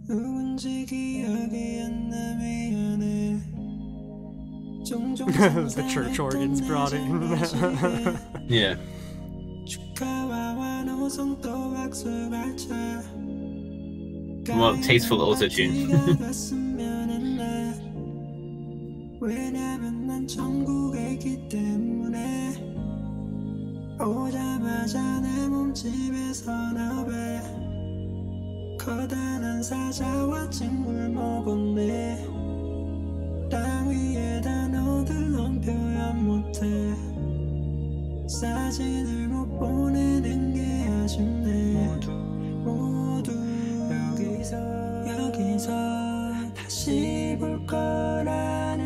누군지 기억이 안 나 미안해 종종 The church organs brought it in. Yeah. 축하와 노성 또 박수 갈차 Well, tasteful auto-tune. 왜냐면 난 천국에 있기 때문에 오자마자 내 몸집에 서너배 커다란 사자와 친구를 먹었네 땅 위에 단어들은 표현 못해 사진을 못 보내는 게 아쉽네 모두 여기서 다시 볼 거라는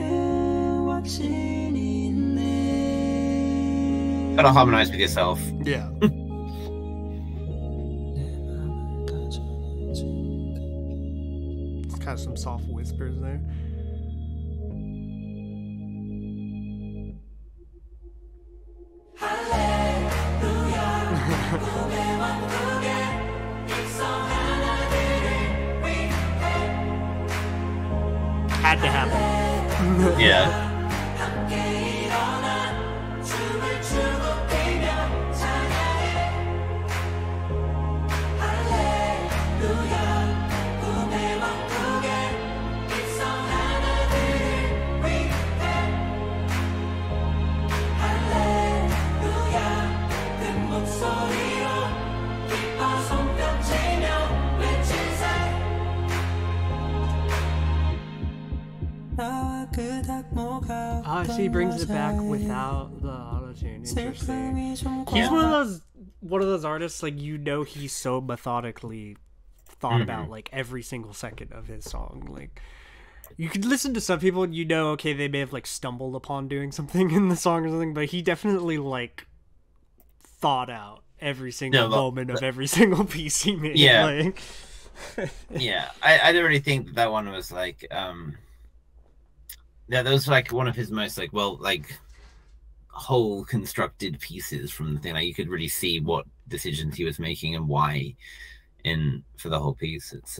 확신이 있네 Gotta harmonize with yourself. Yeah. has some soft whispers there. Had to happen. Yeah. She brings it back without the auto-tune. Interesting. He's one of those artists, like, you know, he's so methodically thought about like every single second of his song. Like, you could listen to some people and you know, okay, they may have like stumbled upon doing something in the song or something, but he definitely like thought out every single moment of every single piece he made. Yeah. Like, Yeah. I don't really think that one was like yeah, that was like one of his most like whole constructed pieces from the thing. Like, you could really see what decisions he was making and why for the whole piece. It's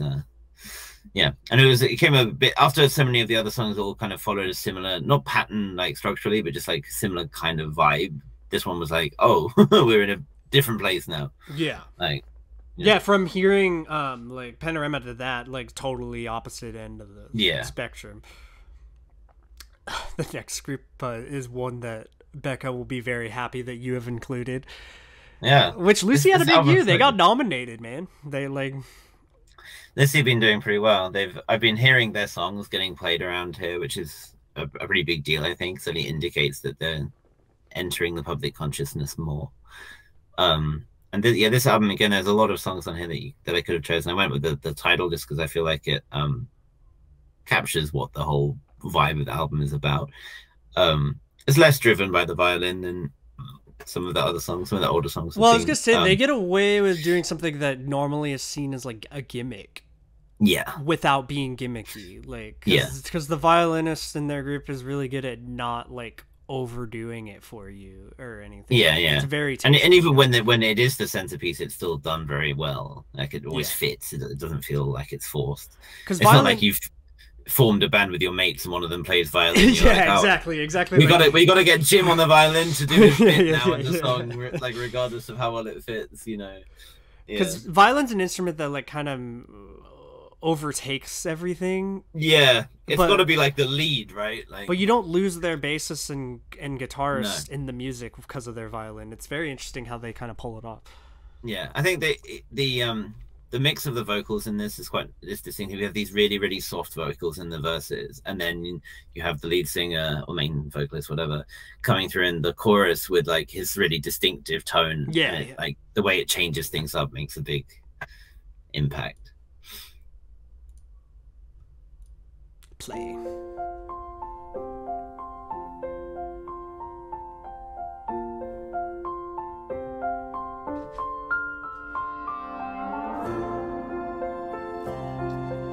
yeah, and it came a bit after so many of the other songs all kind of followed a similar, not pattern like structurally, but just like similar kind of vibe. This one was like, oh, we're in a different place now. Yeah. Like, yeah, from hearing like Panorama to that, like totally opposite end of the spectrum. The next group is one that Becca will be very happy that you have included. Yeah. Which Lucy had a big year. They got nominated, man. They like Lucy been doing pretty well. I've been hearing their songs getting played around here, which is a pretty big deal, I think. So it indicates that they're entering the public consciousness more. And this album again, there's a lot of songs on here that I could have chosen. I went with the title just because I feel like it captures what the whole vibe of the album is about. It's less driven by the violin than some of the other songs, some of the older songs. Well, I was gonna say they get away with doing something that normally is seen as like a gimmick. Yeah. Without being gimmicky, like because the violinist in their group is really good at not like overdoing it for you or anything. Yeah, like, yeah. It's very and even when it is the centerpiece, it's still done very well. Like, it always fits. It doesn't feel like it's forced. Because it's not like you've formed a band with your mates and one of them plays violin. Yeah, like, exactly. We got to get Jim on the violin to do his bit now in the song, like regardless of how well it fits, you know. Because violin's an instrument that like kind of overtakes everything. Yeah, it's got to be like the lead, right? Like, but you don't lose their bassist and guitarist in the music because of their violin. It's very interesting how they kind of pull it off. Yeah, I think the mix of the vocals in this is distinct. We have these really, really soft vocals in the verses, and then you have the lead singer or main vocalist, whatever, coming through in the chorus with like his really distinctive tone. Yeah, like the way it changes things up makes a big impact. Play.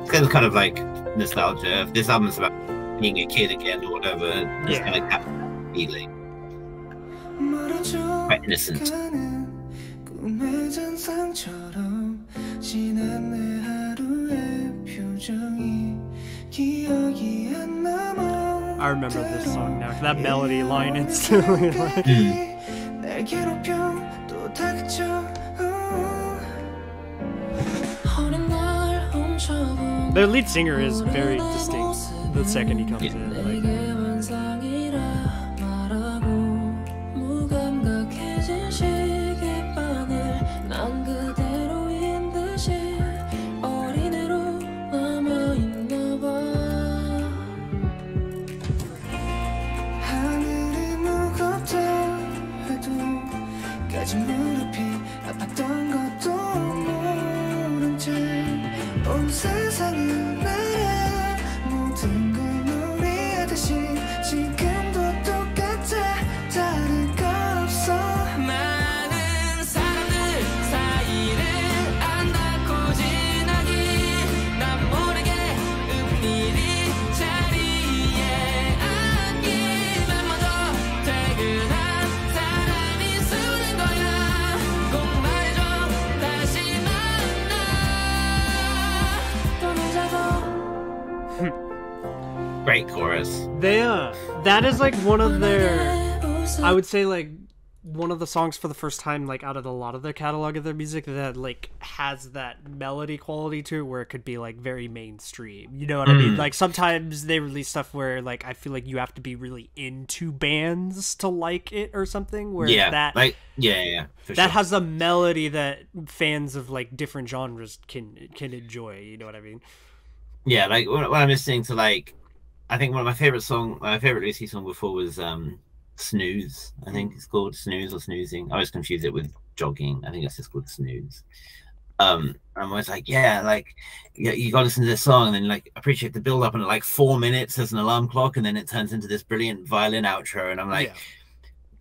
It's kind of like nostalgia. This album's about being a kid again or whatever. It's kind of that feeling. Quite innocent. I remember this song now. That melody line instantly. Their lead singer is very distinct the second he comes in. great chorus. They that is like one of their, I would say like one of the songs for the first time like out of a lot of their catalog of their music that like has that melody quality to it where it could be like very mainstream. You know what I mean? Like sometimes they release stuff where like I feel like you have to be really into bands to like it or something. Where that like for that sure. has a melody that fans of like different genres can enjoy. You know what I mean? Yeah, like when I'm listening to like, I think one of my favorite Lucy song before was Snooze. I think it's called Snooze or Snoozing. I always confuse it with jogging. I think it's just called Snooze. I'm always like, you gotta listen to this song and then like appreciate the build up, and at like 4 minutes there's an alarm clock and then it turns into this brilliant violin outro, and I'm like,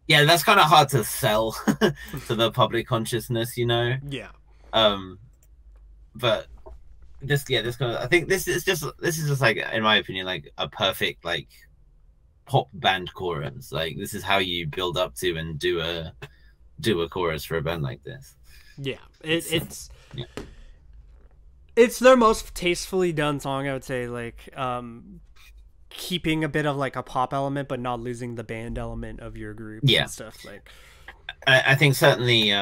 yeah that's kind of hard to sell to the public consciousness, you know. But this kind of, I think this is just like, in my opinion, like a perfect like pop band chorus. Like this is how you build up to and do a chorus for a band like this. It's their most tastefully done song, I would say. Like keeping a bit of like a pop element but not losing the band element of your group and stuff. Like I think certainly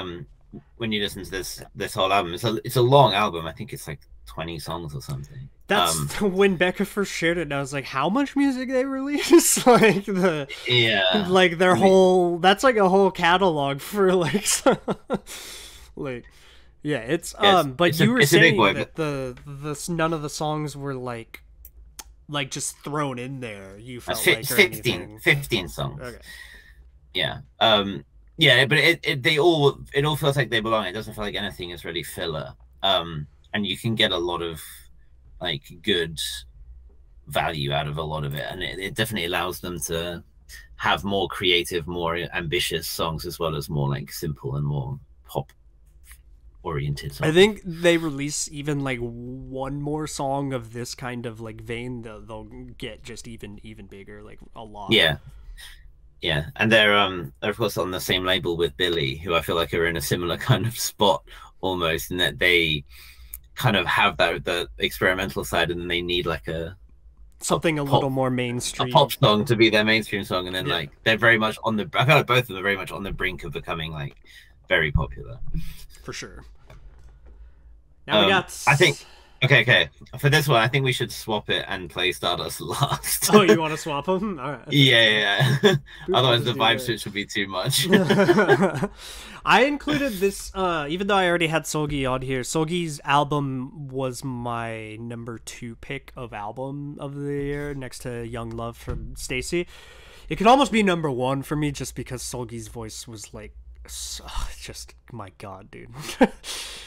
when you listen to this whole album, it's a long album. I think it's like 20 songs or something. That's when Becca first shared it, and I was like, how much music they release? Like like their whole, that's like a whole catalog for like like it's but you were saying that the none of the songs were like just thrown in there. You felt like 15 songs. Okay. But it all feels like they belong. It doesn't feel like anything is really filler. And you can get a lot of like good value out of a lot of it, and it definitely allows them to have more creative, more ambitious songs, as well as more like simple and more pop oriented songs. I think they release even like one more song of this kind of like vein, they'll get just even bigger, like a lot. And they're of course on the same label with Billy, who I feel like are in a similar kind of spot almost, in that they kind of have the experimental side, and then they need like something a little more mainstream, a pop song to be their mainstream song, and then like they're very much on the, I feel like both of them are very much on the brink of becoming like very popular, for sure. Now we got, I think okay for this one I think we should swap it and play Stardust last. Oh, you want to swap them? All right. Yeah. Otherwise the vibe switch would be too much. I included this even though I already had Seulgi on here. Seulgi's album was my number 2 pick of album of the year, next to Young Love from STAYC. It could almost be number 1 for me, just because Seulgi's voice was like just, my god, dude.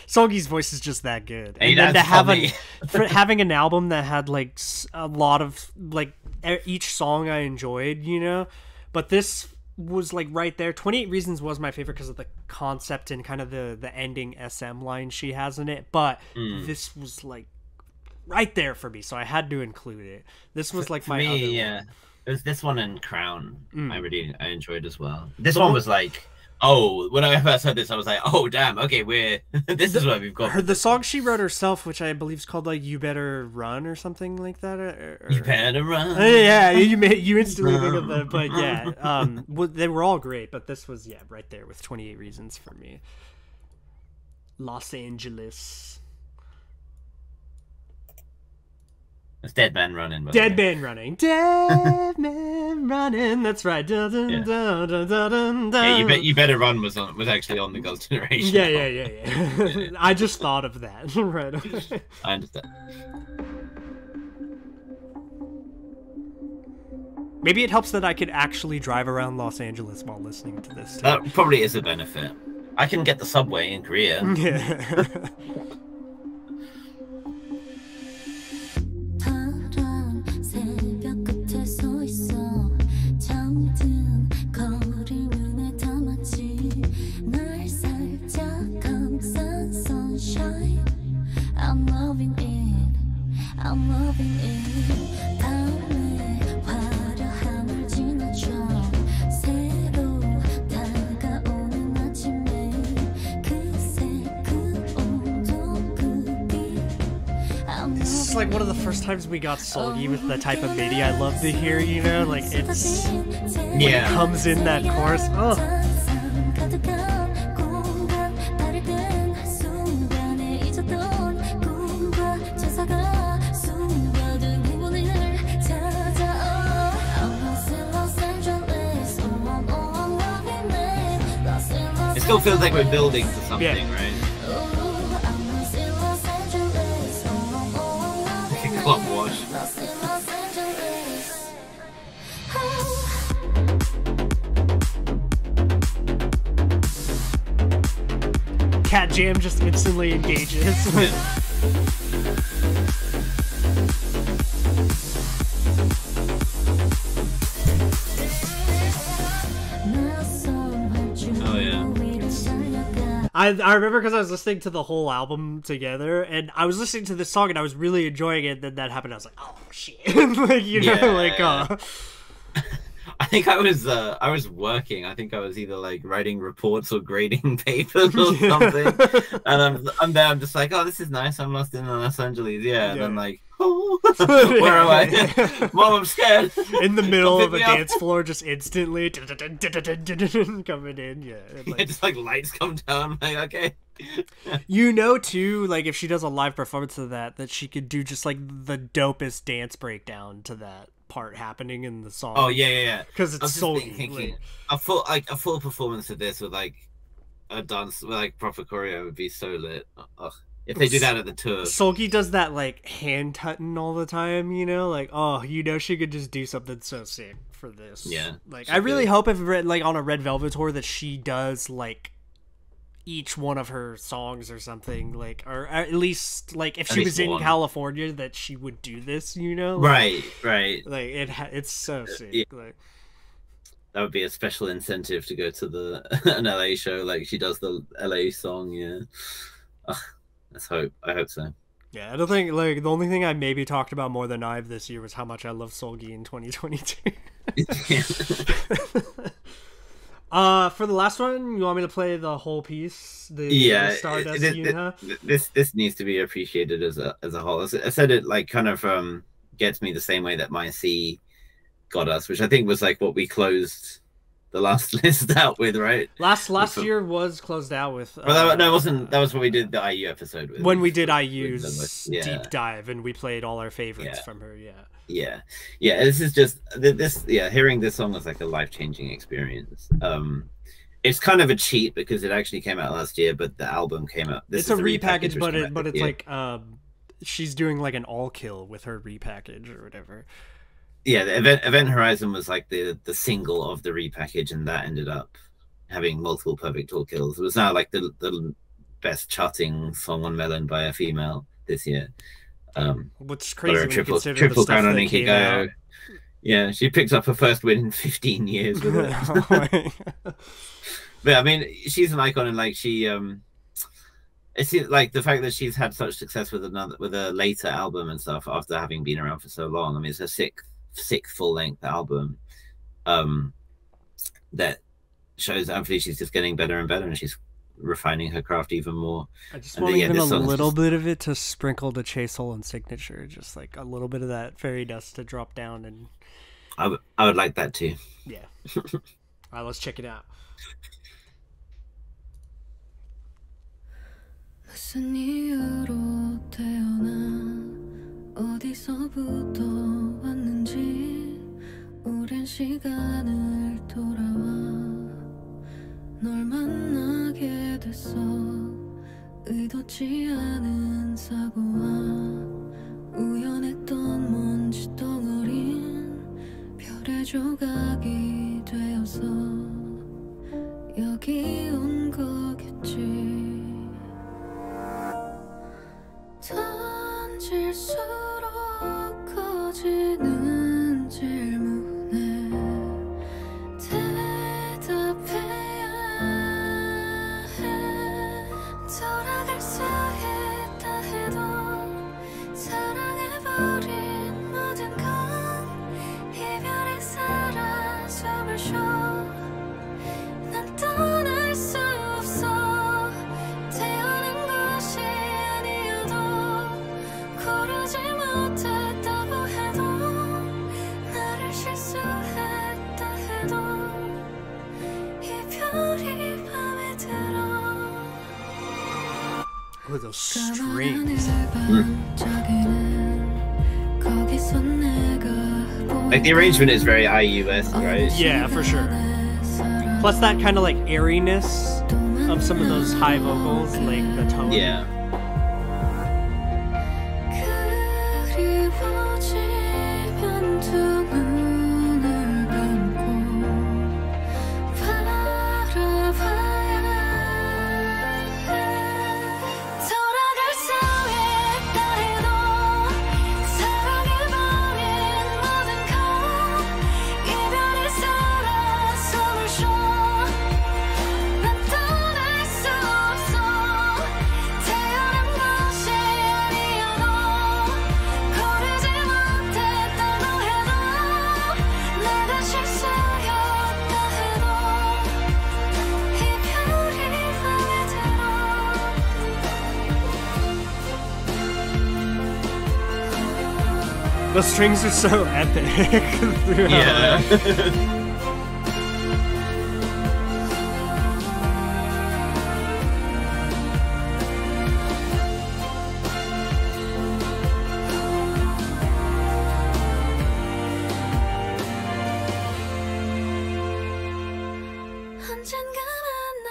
Seulgi's voice is just that good. Hey, and then to have having an album that had like a lot of like each song I enjoyed, you know, but this was like right there. 28 Reasons was my favorite because of the concept and kind of the ending SM line she has in it, but this was like right there for me, so I had to include it. This was like my other one. It was this one and Crown. I enjoyed as well. This one was like, oh, when I first heard this, I was like, oh, damn, okay, this is what we've got. The song she wrote herself, which I believe is called, like, You Better Run or something like that. You better run. Yeah, you instantly think of that. But, yeah, they were all great, but this was, right there with 28 Reasons for me. Los Angeles. It's Dead Man Running. Dead Man Running. Dead Man Running. That's right. Dun, dun, dun, dun, dun, dun. You Better Run was actually on the Girls' Generation. Yeah. I just thought of that. Right. I understand. Maybe it helps that I could actually drive around Los Angeles while listening to this, too. That probably is a benefit. I can get the subway in Korea. Yeah. I'm loving it. 밤에 화려함을 지나쳐 새로 다가오는 아침에 그새 그 온도 like one of the first times we got Seulgi with the type of MIDI I love to hear, you know? Like, it's... Yeah. comes in that chorus. Oh. It still feels like we're building to something, Yeah. right? Like a clock wash. Cat Jam just instantly engages. Oh yeah. I remember because I was listening to the whole album together, and I was listening to this song, and I was really enjoying it, and then that happened, I was like, oh, shit. Like, you know, Yeah. like, I think I was working. I think I was either like writing reports or grading papers or something. And I'm there. I'm just like, oh, this is nice. I'm lost in Los Angeles. Yeah. And Yeah. I'm like, oh, where am I? Mom, I'm scared. in the middle Pick of a me up. dance floor, just instantly coming in, yeah. and, Yeah, like, just like lights come down. Like, okay. you know, too, like, if she does a live performance of that she could do just, like, the dopest dance breakdown to that part happening in the song. Oh yeah, yeah, yeah. Because I it's was just so thinking a full performance of this with like a dance with like proper choreo would be so lit. Ugh. If they do that at the tour. Seulgi does that, like, hand tutting all the time, you know? Like, oh, you know she could just do something so sick for this. Yeah, Like, she I really could. hope if, like, on a Red Velvet tour that she does, like, each one of her songs or something. Like, or at least, like, if At she least was in one. California, that she would do this, you know? Like, Right. Like, it's so sick. yeah. Like, That would be a special incentive to go to an LA show. Like she does the LA song. Yeah. Ugh, let's hope. I hope so. yeah, I don't think, like, the only thing I maybe talked about more than I've this year was how much I love Seulgi in 2022. For the last one, you want me to play the whole piece? The Stardust Yunha? This needs to be appreciated as a whole. I said it like kind of gets me the same way that My C got us, which I think was like what we closed the last list out with, right? Last year was closed out with. Well, no, it wasn't. That was what we did the IU episode with. When we did with IU's yeah. deep dive, and we played all our favorites Yeah. from her. Yeah. Yeah. This is just this. Yeah, hearing this song was like a life-changing experience. It's kind of a cheat because it actually came out last year, but the album came out. It's a repackage, which but came out but this it's year. like she's doing like an all kill with her repackage or whatever. Yeah, the Event Horizon was like the single of the repackage, and that ended up having multiple perfect all kills. It was now like the best charting song on Melon by a female this year. Which is Got crazy her when a you consider the triple stuff crown on that came out. Inkigo. Yeah, she picked up her first win in 15 years with it. But I mean, she's an icon, and like she, it's like the fact that she's had such success with a later album and stuff after having been around for so long. I mean, it's her sixth full length album. That shows hopefully she's just getting better and better, and she's refining her craft even more. I just And want then, yeah, even a this song's little just- bit of it to sprinkle the Chase Hole and signature, just like a little bit of that fairy dust to drop down, and I would like that too. yeah. All right, let's check it out. 무슨 이유로 태어나 어디서부터 왔는지 오랜 시간을 돌아와 널 만나게 됐어 의도치 않은 사고와 우연했던 먼지 덩어린 별의 조각이 되어서 여기 온 거겠지 던질수록 커지는 질문에 대답해야 해 돌아갈 수 있다 해도 사랑해버린 모든 건 이별에 살아 숨을 쉬어 난 떠날 수 없어 태어난 것이 아니어도 고르지 마 Oh, those strings. Like the arrangement is very IUS, right? Yeah, for sure. Plus that kind of like airiness of some of those high vocals, like the tone. Yeah. The strings are so epic. Yeah. 언젠가 만날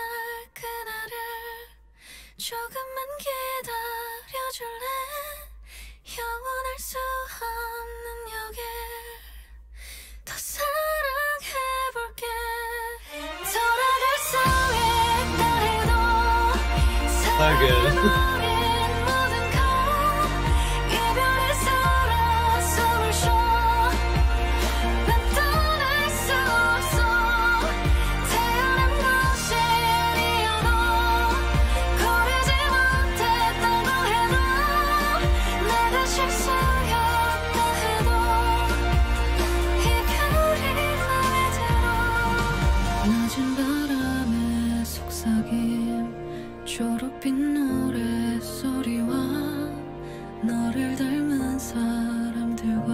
그날을 조금만 기다려줄래 영원할 수 없는 여길 더 사랑해볼게 돌아갈 수 있다 해도 So good. 사랑해버린 모든 걸 이별의 서로 숨을 쉬어 난 떠날 수 없어 태어난 것이 아니어도 고르지 못했다고 해도 내가 실수였다 해도 이별이 맘에 들어 낮은 바람에 속삭임 초록빛 노랫소리와 너를 닮은 사람들과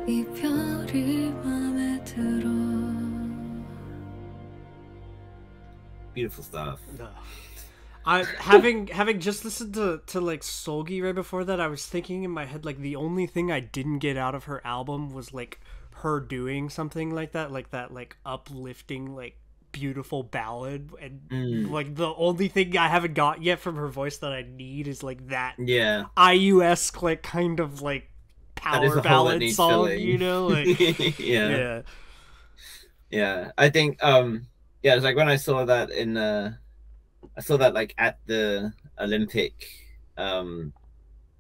이별이 맘에 들어 Beautiful stuff. I having just listened to like Solgi right before that, I was thinking in my head like the only thing I didn't get out of her album was like her doing something like that like uplifting like beautiful ballad, and like the only thing I haven't got yet from her voice that I need is like that Yeah. IUS like kind of like That is power a hole that ballad needs song, filling. you know, like Yeah. yeah. Yeah. I think yeah, it's like when I saw that in I saw that like at the Olympic I don't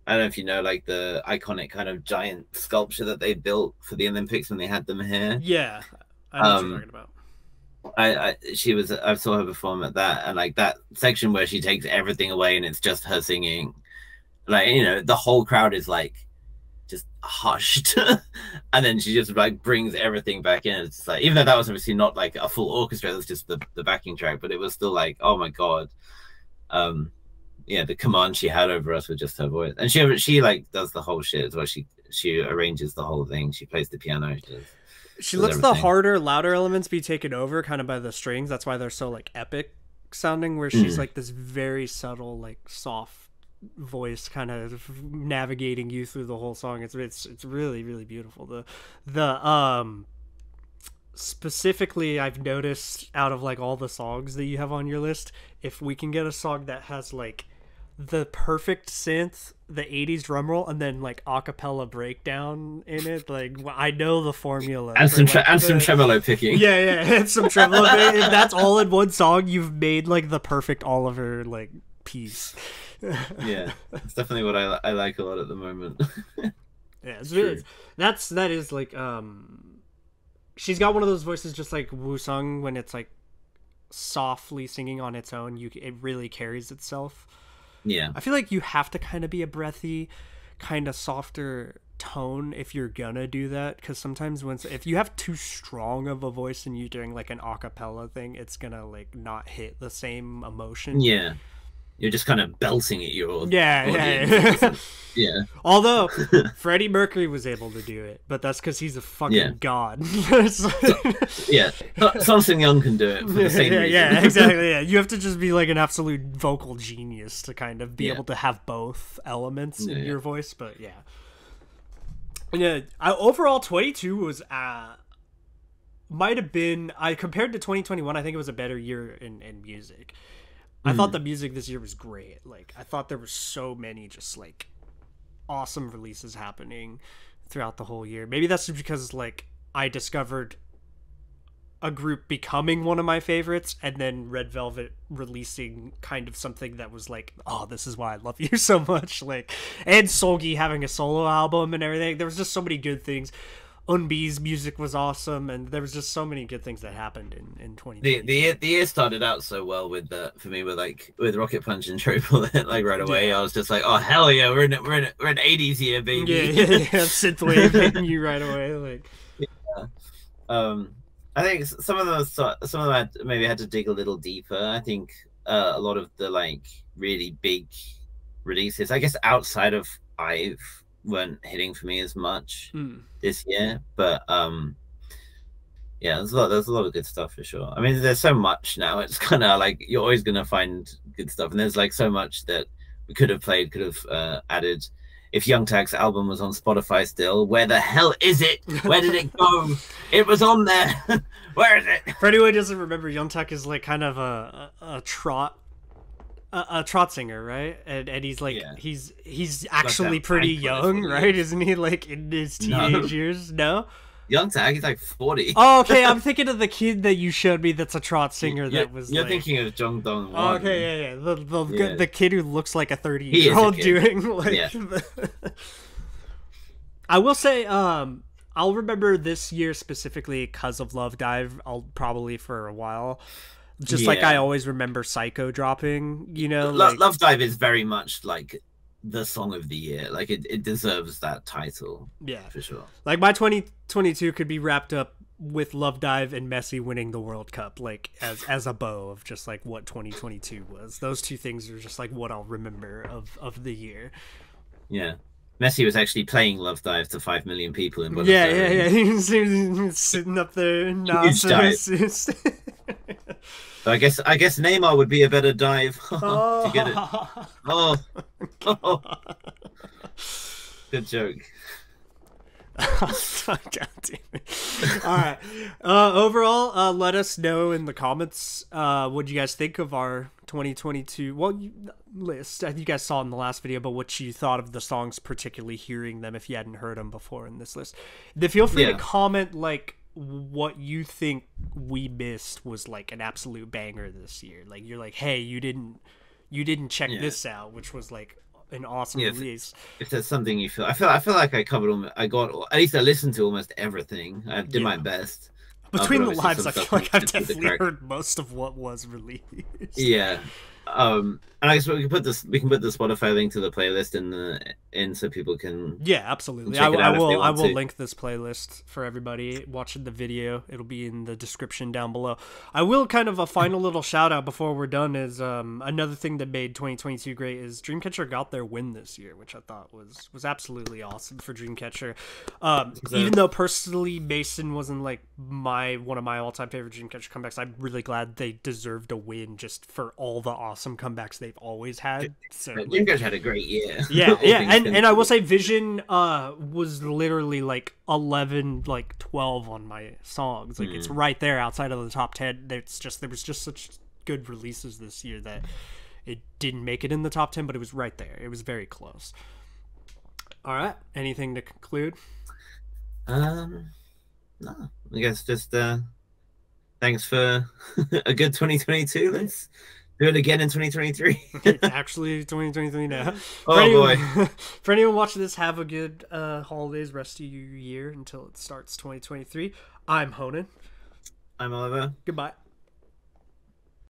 know if you know like the iconic kind of giant sculpture that they built for the Olympics when they had them here. Yeah, I know what you're talking about. I saw her perform at that, and like that section where she takes everything away and it's just her singing, like, you know, the whole crowd is like just hushed and then she just like brings everything back in. It's like, even though that was obviously not like a full orchestra, it was just the backing track, but it was still like, oh my god, yeah, the command she had over us with just her voice. And she like does the whole shit as well. She arranges the whole thing, she plays the piano, She lets the harder, louder elements be taken over kind of by the strings. That's why they're so like epic sounding, where she's like this very subtle, like soft voice kind of navigating you through the whole song. It's really, really beautiful. The specifically, I've noticed out of like all the songs that you have on your list, if we can get a song that has like the perfect synth, the 80s drum roll, and then like acapella breakdown in it, like I know the formula. and some like, some tremolo picking. yeah, and some tremolo. If that's all in one song, you've made like the perfect Oliver like piece. Yeah, it's definitely what I like a lot at the moment. Yeah, that is like she's got one of those voices just like Woo-sung, when it's like softly singing on its own, it really carries itself. Yeah, I feel like you have to kind of be a breathy, kind of softer tone if you're gonna do that, because sometimes if you have too strong of a voice and you're doing like an a cappella thing, it's gonna like not hit the same emotion. yeah. you're just kind of belting at your Yeah, audience. yeah. Yeah. Although Freddie Mercury was able to do it, but that's because he's a fucking Yeah. god. Yeah, Something Young can do it for the same yeah, reason. yeah, exactly. Yeah, you have to just be like an absolute vocal genius to kind of be Yeah. able to have both elements in Yeah. your voice. But yeah, overall, 22 was might have been compared to 2021. I think it was a better year in music. I thought the music this year was great. Like I thought there were so many just like awesome releases happening throughout the whole year. Maybe that's just because like I discovered a group becoming one of my favorites and then Red Velvet releasing kind of something that was like, oh, this is why I love you so much. Like, and Solgi having a solo album and everything. There was just so many good things. Unbi's music was awesome, and there was just so many good things that happened in 2020. The year started out so well with for me with Rocket Punch and True Bullet. Like right away, I was just like, oh hell yeah, we're in 80s year, baby. Yeah, synthwave hitting you right away. Like, I think some of them maybe had to dig a little deeper. I think a lot of the like really big releases, I guess outside of IVE, weren't hitting for me as much this year. But yeah, there's a lot of good stuff for sure. I mean, there's so much now. It's kind of like you're always gonna find good stuff, and there's like so much that we could have added. If Young Tag's album was on Spotify still, where the hell is it? Where did it go? It was on there. Where is it? For anyone who doesn't remember, Young Tag is like kind of a trot singer, right? And he's like he's actually pretty young, right? Isn't he like in his teenage years? No. Young Tag, he's like 40. Oh, okay. I'm thinking of the kid that you showed me. That's a trot singer. You're like... thinking of Jong Dong. Oh, okay, yeah. The kid who looks like a 30-year-old kid. doing like. I will say, I'll remember this year specifically because of Love Dive. I'll probably for a while. Just like I always remember Psycho dropping, you know. Love Dive is very much like the song of the year. Like it deserves that title. Yeah, for sure. Like my 2022 could be wrapped up with Love Dive and Messi winning the World Cup, like as a bow of just like what 2022 was. Those two things are just like what I'll remember of the year. Yeah. Messi was actually playing Love Dive to 5 million people in Buenos Aires. He was sitting up there and So I guess Neymar would be a better dive. To get it. Oh. Good joke. God damn it. All right. Overall, let us know in the comments what you guys think of our 2022 list. You guys saw in the last video, but what you thought of the songs, particularly hearing them if you hadn't heard them before in this list. Then feel free to comment like what you think we missed was like an absolute banger this year. Like you're like, hey, you didn't check this out, which was like an awesome release. If there's something you feel, I feel like I covered at least I listened to almost everything. I did my best. Between the lives, I feel like I've definitely heard most of what was released. Yeah. And I guess we can put the Spotify link to the playlist in so people can absolutely. I will link this playlist for everybody watching the video. It'll be in the description down below. I will kind of a final little shout out before we're done is another thing that made 2022 great is Dreamcatcher got their win this year, which I thought was absolutely awesome for Dreamcatcher. Even though personally Mason wasn't like one of my all-time favorite Dreamcatcher comebacks, I'm really glad they deserved a win just for all the awesome comebacks they've always had. So Dreamcatcher had a great year. Yeah. And I will say Vision was literally like 11, like 12 on my songs. Like it's right there outside of the top 10. There was just such good releases this year that it didn't make it in the top 10, but it was right there. It was very close. All right. Anything to conclude? No. I guess just thanks for a good 2022. Let's do it again in 2023. It's actually 2023 now. Boy. For anyone watching this, have a good holidays, rest of your year until it starts 2023. I'm Honan. I'm Oliver. Goodbye.